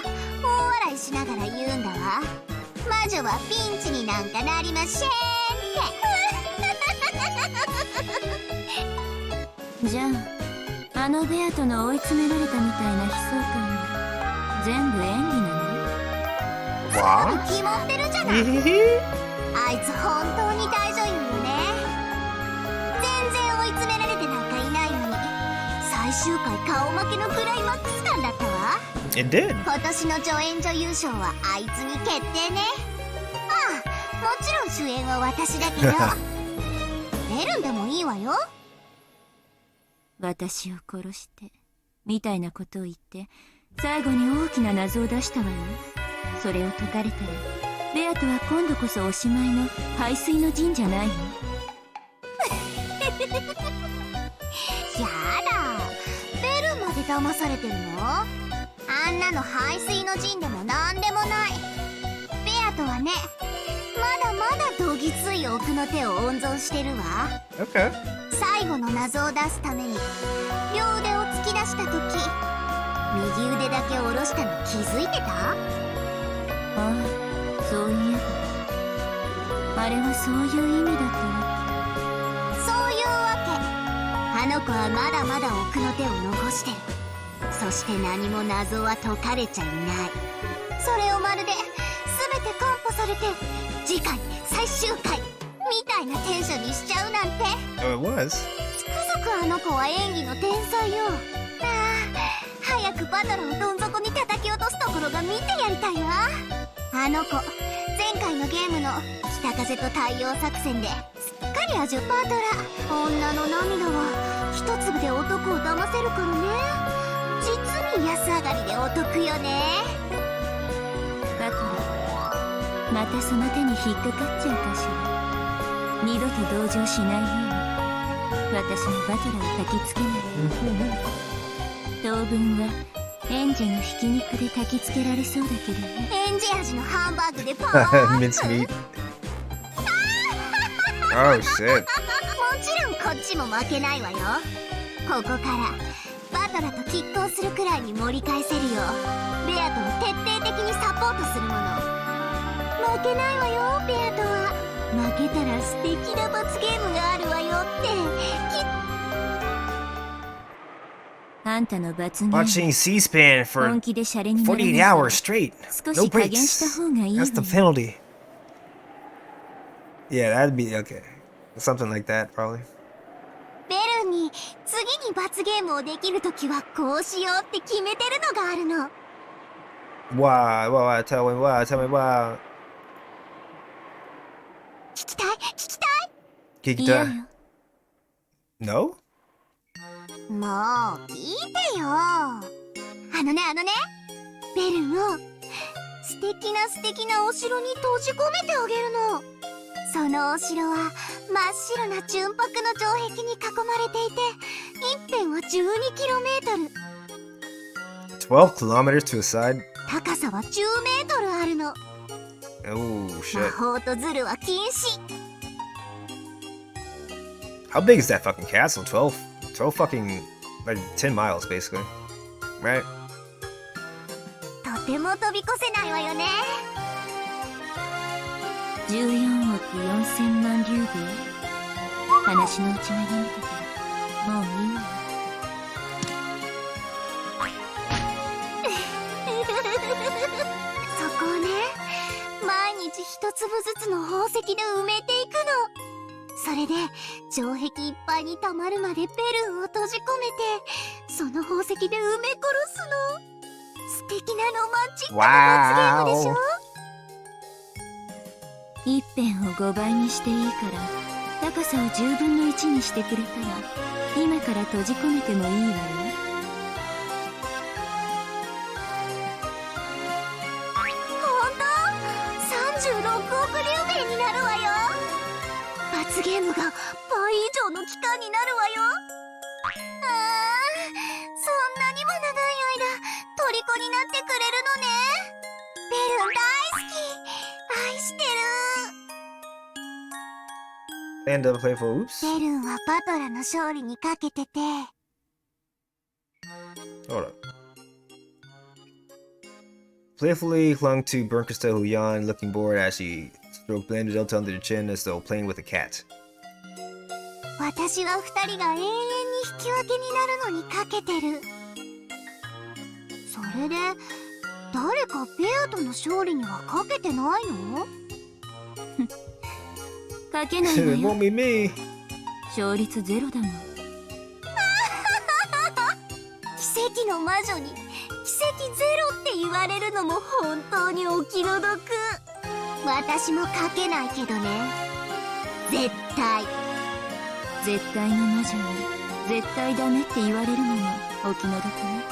笑いしながら言うんだわ。魔女はピンチになんかなりませんって。じゃああのベアトの追い詰められたみたいな悲壮感は全部演技なの？決まってるじゃない。あいつ本当に大女優よね。全然追い詰められてなんかいないのに、最終回顔負けのクライマックス感だったわ。It did. 今年の助演女優賞はあいつに決定ね。ああ、もちろん主演は私だけど出るんでもいいわよ。私を殺してみたいなことを言って最後に大きな謎を出したわよ。それを解かれたらベアトは今度こそおしまいの排水の陣じゃないの？やだ、ベルまで騙されてるの？あんなの排水の陣でもなんでもない。ベアトはね、まだまだどぎつい奥の手を温存してるわ。 Okay. 最後の謎を出すために両腕を突き出した時、右腕だけ下ろしたの気づいてた？ああ、そういえばあれはそういう意味だったわ。そういうわけ。あの子はまだまだ奥の手を残してる。そして何も謎は解かれちゃいない。それをまるで全て完歩されて次回最終回みたいなテンションにしちゃうなんて。 Oh, it was. つくづくあの子は演技の天才よ。ああ、早くバトルをどん底に叩き落とすところが見てやりたいわ。あの子、前回のゲームの北風と太陽作戦ですっかり味をバトラ。女の涙は一粒で男を騙せるからね。実に安上がりでお得よね。バトラ、またその手に引っかかっちゃうかしら。二度と同情しないように私のバトラを焚きつけない。当分はエンジェのひき肉で焚きつけられそうだけどね。エンジェ味のハンバーグでパワー Mincemeat. Oh shit. もちろんこっちも負けないわよ。ここからバトラと拮抗するくらいに盛り返せるようベアトを徹底的にサポートするもの。負けないわよ、ベアトは。負けたら素敵な罰ゲームがあるわよってあんたの罰ゲーム Watching C-SPAN for 本気でシャレにならない48 hours straight. 少 No し加減した breaks. 方がいいわ That's よ。 the penalty. Yeah, that'd be okay. Something like that, probably. ベルに次に罰ゲームをできるときはこうしようって決めてるのがあるの。Wow, tell me, wow. 聞きたい聞きたい。嫌よ。 No? もう聞いてよ。あのねベルを素敵なお城に閉じ込めてあげるの。そのお城は真っ白な純白の城壁に囲まれていて、一辺は 12km、 12 kilometers to a side? 高さは10メートルあるの。 Oh 魔 shit. 法とズルは禁止。 How big is that fucking castle? 12 fucking like 10 miles basically. Right? とても飛び越せないわよね。14億4000万竜兵。話のうちが読めたからもういいわ。そこをね、毎日一粒ずつの宝石で埋めていくの。それで城壁いっぱいに溜まるまでベルンを閉じ込めて、その宝石で埋め殺すの。素敵なロマンチックな罰ゲームでしょ。一辺を5倍にしていいから高さを10分の1にしてくれたら今から閉じ込めてもいいわよ。ほんと？36億竜兵になるわよ。罰ゲームが倍以上の期間になるわよ。そんなにも長い間虜になってくれるのね。ベルン大好き、愛してる。 And playful oops. ベルンはバトラの勝利にかけてて。Hold up. playfully clung to Bernkrista Huyan, looking bored as she stroked Blender Delta under the chin as though playing with a cat. 私は2人が永遠に引き分けになるのにかけてる。それで誰かベアとの勝利にはかけてないの？かけないわ It よ。 won't be me. 勝率ゼロだもん。奇跡の魔女に奇跡ゼロって言われるのも本当にお気の毒。私もかけないけどね。絶対。絶対の魔女に絶対ダメって言われるのもお気の毒ね。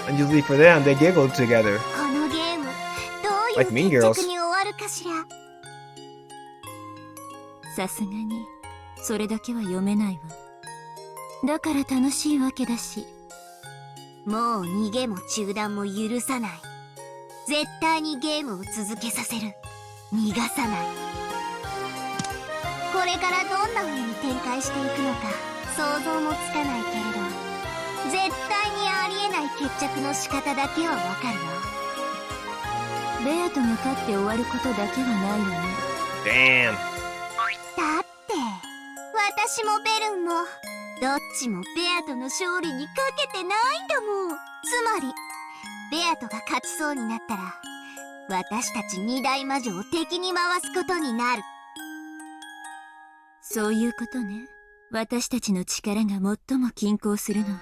Unusually for them, they giggled together. このゲームどう Like い Mean う Girls. 決着に終わるかしら。さすがにそれだけは読めないわ。だから楽しいわけだし。もう逃げも中断も許さない。絶対にゲームを続けさせる。逃がさない。これからどんな風に展開していくのか想像もつかないけれど、絶対にありえない決着の仕方だけはわかるわ。ベアトが勝って終わることだけはないわね。 Damn. だって私もベルンもどっちもベアトの勝利にかけてないんだもん。つまりベアトが勝ちそうになったら私たち二大魔女を敵に回すことになる。そういうことね。私たちの力が最も均衡するのは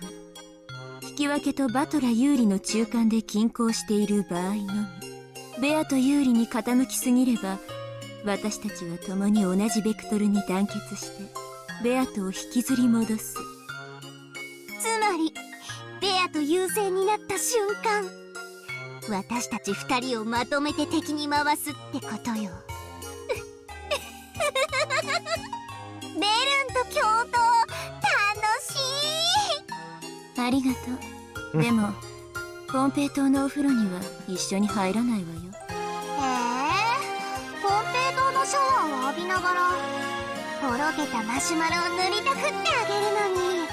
引き分けとバトラ有利の中間で均衡している場合のみ。ベアト有利に傾きすぎれば私たちは共に同じベクトルに団結してベアトを引きずり戻す。つまりベアト優勢になった瞬間、私たち二人をまとめて敵に回すってことよ。ベルンと共闘楽しい。ありがとう。でもコンペイ島のお風呂には一緒に入らないわよ。コンペイ島のシャワーを浴びながらとろけたマシュマロを塗りたくってあげるのに。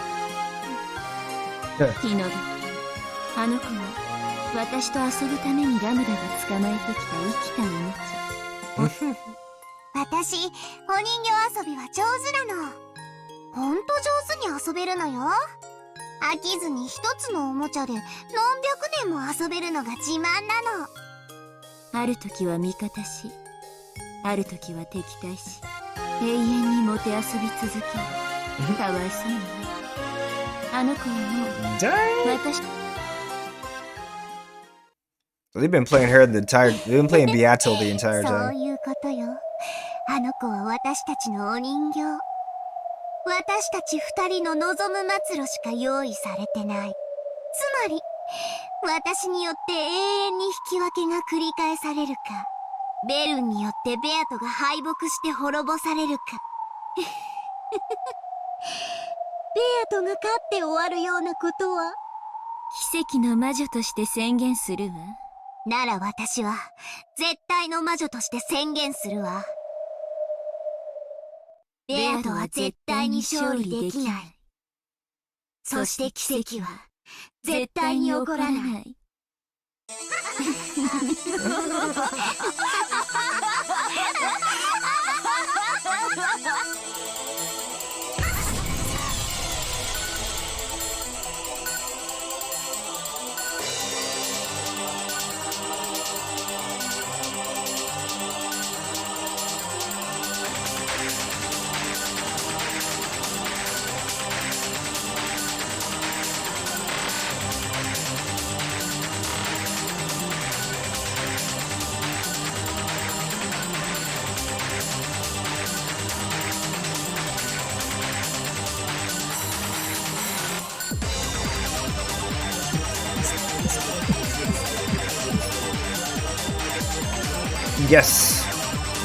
昨日だ。あの子も私と遊ぶためにラムダが捕まえてきた生きたおもちゃ。私お人形遊びは上手なの。ほんと上手に遊べるのよ。飽きずに一つのおもちゃで何百年も遊べるのが自慢なの。ある時は味方し、ある時は敵対し、永遠にもてあそび続ける。かわいそうにね。あの子はもう Dang. 私 So they've been playing her the entire. They've been playing Beato the entire そう time. いうことよ。あの子は私たちのお人形。私たち二人の望む末路しか用意されてない。つまり私によって永遠に引き分けが繰り返されるか、ベルンによってベアトが敗北して滅ぼされるか。ベアトが勝って終わるようなことは奇跡の魔女として宣言するわ。なら私は絶対の魔女として宣言するわ。ベアトは絶対に勝利できない。そして奇跡は絶対に起こらない。Yes,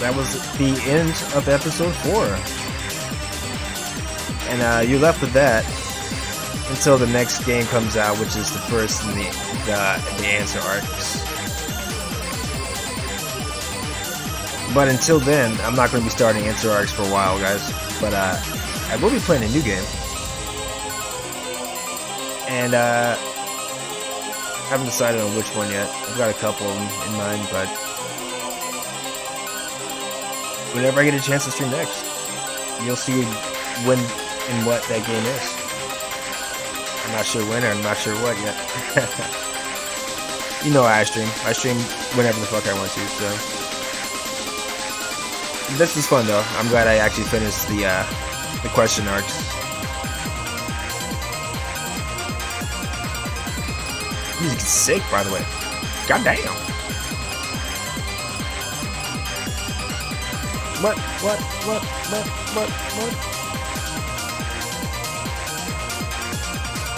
that was the end of episode 4. And you left with that until the next game comes out, which is the first in the answer arcs. But until then, I'm not going to be starting answer arcs for a while, guys. But I will be playing a new game. And haven't decided on which one yet. I've got a couple in mind, but whenever I get a chance to stream next, you'll see when and what that game is. I'm not sure when, or I'm not sure what yet. You know I stream. I stream whenever the fuck I want to, so. This was fun though. I'm glad I actually finished the question arcs. Music is sick, by the way. God damn. What?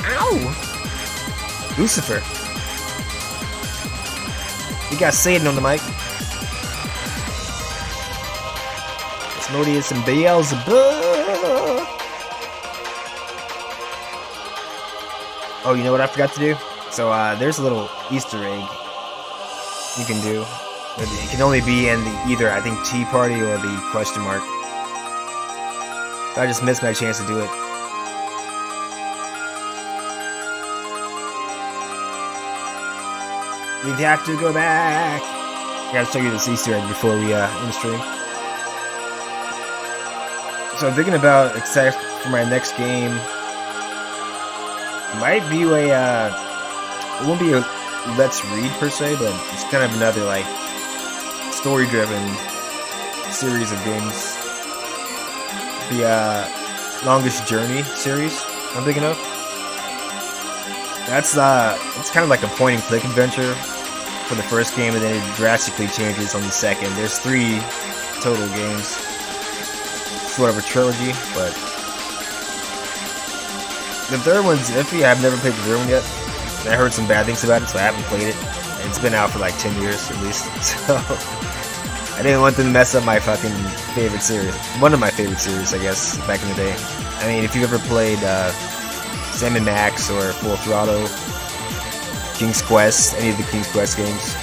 Ow! Lucifer. We got Satan on the mic. Asmodeus and Beelzebub. Oh, you know what I forgot to do? So there's a little Easter egg you can do. It can only be in the either, I think, Tea Party or the question mark. I just missed my chance to do it. We have to go back. I gotta show you this Easter egg before we end stream. So I'm thinking about, except for my next game, might be a it won't be a let's read per se, but it's kind of another like story-driven series of games. The Longest Journey series I'm thinking of. That's it's kind of like a point-and-click adventure for the first game, and then it drastically changes on the second. There's 3 total games, sort of a trilogy, but the third one's iffy. I've never played the third one yet. I heard some bad things about it, so I haven't played it. It's been out for like 10 years at least, so I didn't want them to mess up my fucking favorite series. One of my favorite series, I guess, back in the day. I mean, if you've ever played Sam & Max or Full Throttle, King's Quest, any of the King's Quest games,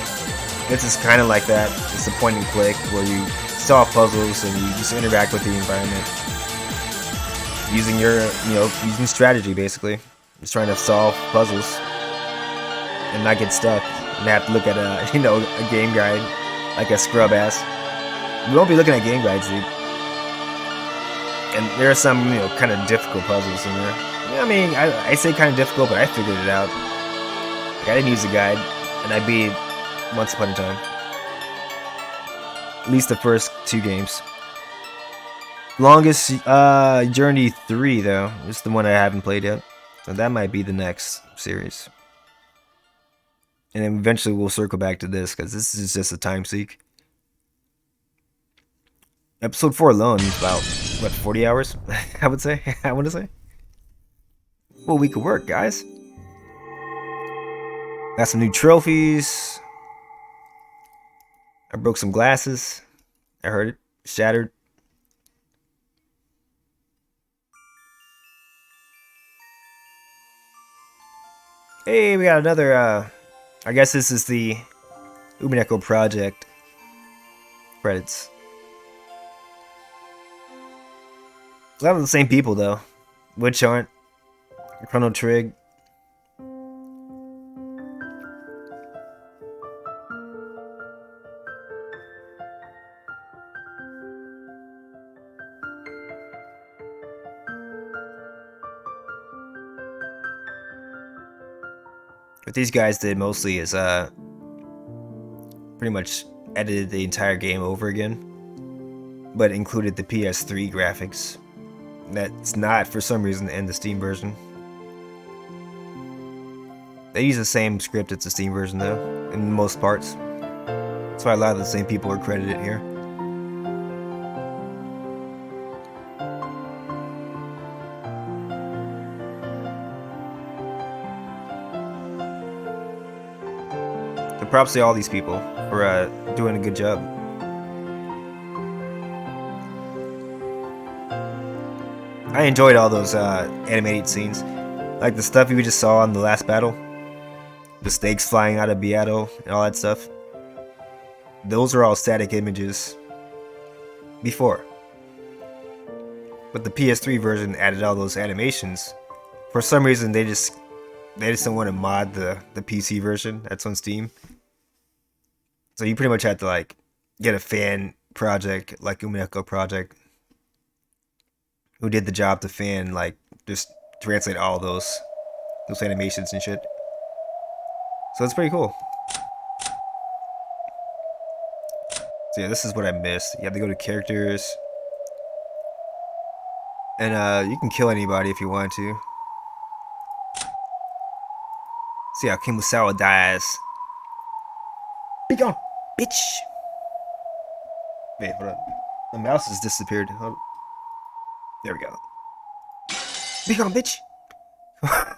this is kind of like that. It's a point and click where you solve puzzles and you just interact with the environment using using strategy basically. Just trying to solve puzzles and not get stuck and have to look at a game guide like a scrub ass. We won't be looking at game guides, dude. And there are some kind of difficult puzzles in there. I mean, I say kind of difficult, but I figured it out. Like, I didn't use a guide, and I beat it once upon a time. At least the first 2 games. Longest Journey 3 though is the one I haven't played yet, so that might be the next series. And then eventually we'll circle back to this, because this is just a time seek. Episode 4 alone is about, what, 40 hours? I want to say. Well, we could work, guys. Got some new trophies. I broke some glasses. I heard it. Shattered. Hey, we got another, I guess this is the Umineko project credits. A lot of the same people though. Which aren't Chrono Trigger. What these guys did mostly is pretty much edited the entire game over again, but included the PS3 graphics. That's not, for some reason, in the Steam version. They use the same script as the Steam version though, in most parts. That's why a lot of the same people are credited here. So props to all these people for doing a good job. I enjoyed all those animated scenes, like the stuff you just saw in the last battle, the snakes flying out of Beato and all that stuff. Those are all static images before, but the PS3 version added all those animations. For some reason, they just They just don't want to mod the PC version that's on Steam. So you pretty much have to like get a fan project like Umineko project who did the job to fan, like just translate all those animations and shit. So it's pretty cool. So yeah, this is what I missed. You have to go to characters. And you can kill anybody if you want to. See how Kimusawa dies. Be gone, bitch! Wait, hold on. The mouse has disappeared. Hold. There we go. Be gone, bitch!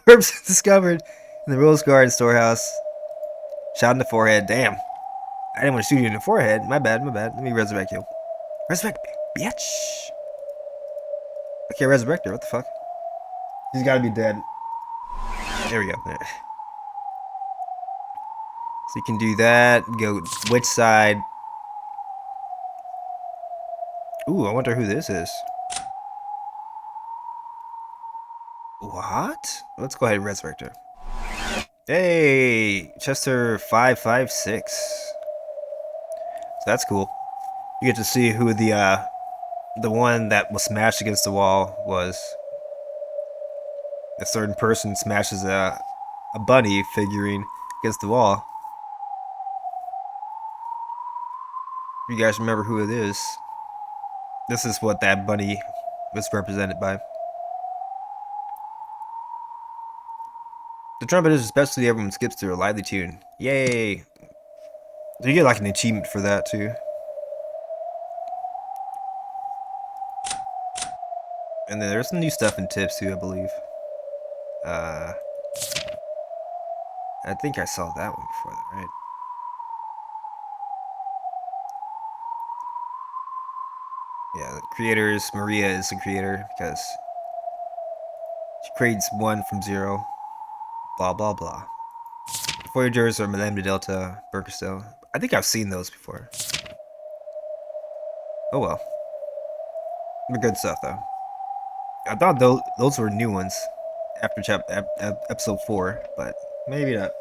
Herbs discovered in the Rose Garden storehouse. Shot in the forehead. Damn. I didn't want to shoot you in the forehead. My bad, my bad. Let me resurrect you. Resurrect me, bitch! I can't resurrect her. What the fuck? She's gotta be dead. There we go. So you can do that. Go which side? Ooh, I wonder who this is. What? Let's go ahead and resurrect her. Hey, Chester 556. So that's cool. You get to see who the one that was smashed against the wall was. A certain person smashes a bunny figurine against the wall. You guys remember who it is? This is what that bunny was represented by. The trumpet is especially everyone skips through a lively tune. Yay! So you get like an achievement for that too. And then there's some new stuff in tips too, I believe. I think I saw that one before that, right? Yeah, the creators, Maria is the creator because she creates one from zero. Blah blah blah. Voyagers are Lambda Delta, Burkestel. I think I've seen those before. Oh well. They're good stuff though. I thought those were new ones after episode 4, but maybe not.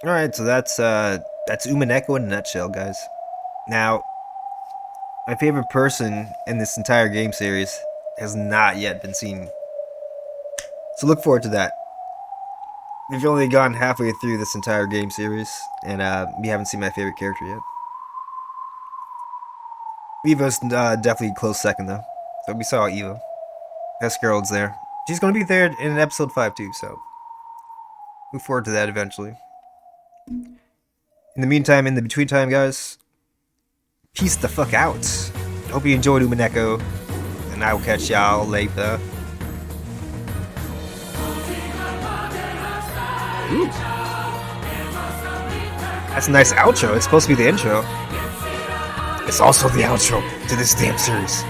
Alright, so that's Umineko in a nutshell, guys. Now, my favorite person in this entire game series has not yet been seen. So look forward to that. We've only gone halfway through this entire game series, and we haven't seen my favorite character yet. Eva's definitely close second, though. So we saw Eva. Escarald's there. She's going to be there in episode 5, too, so look forward to that eventually. In the meantime, in the between time, guys, peace the fuck out. Hope you enjoyed Umineko, and I will catch y'all later. Ooh. That's a nice outro. It's supposed to be the intro. It's also the outro to this damn series.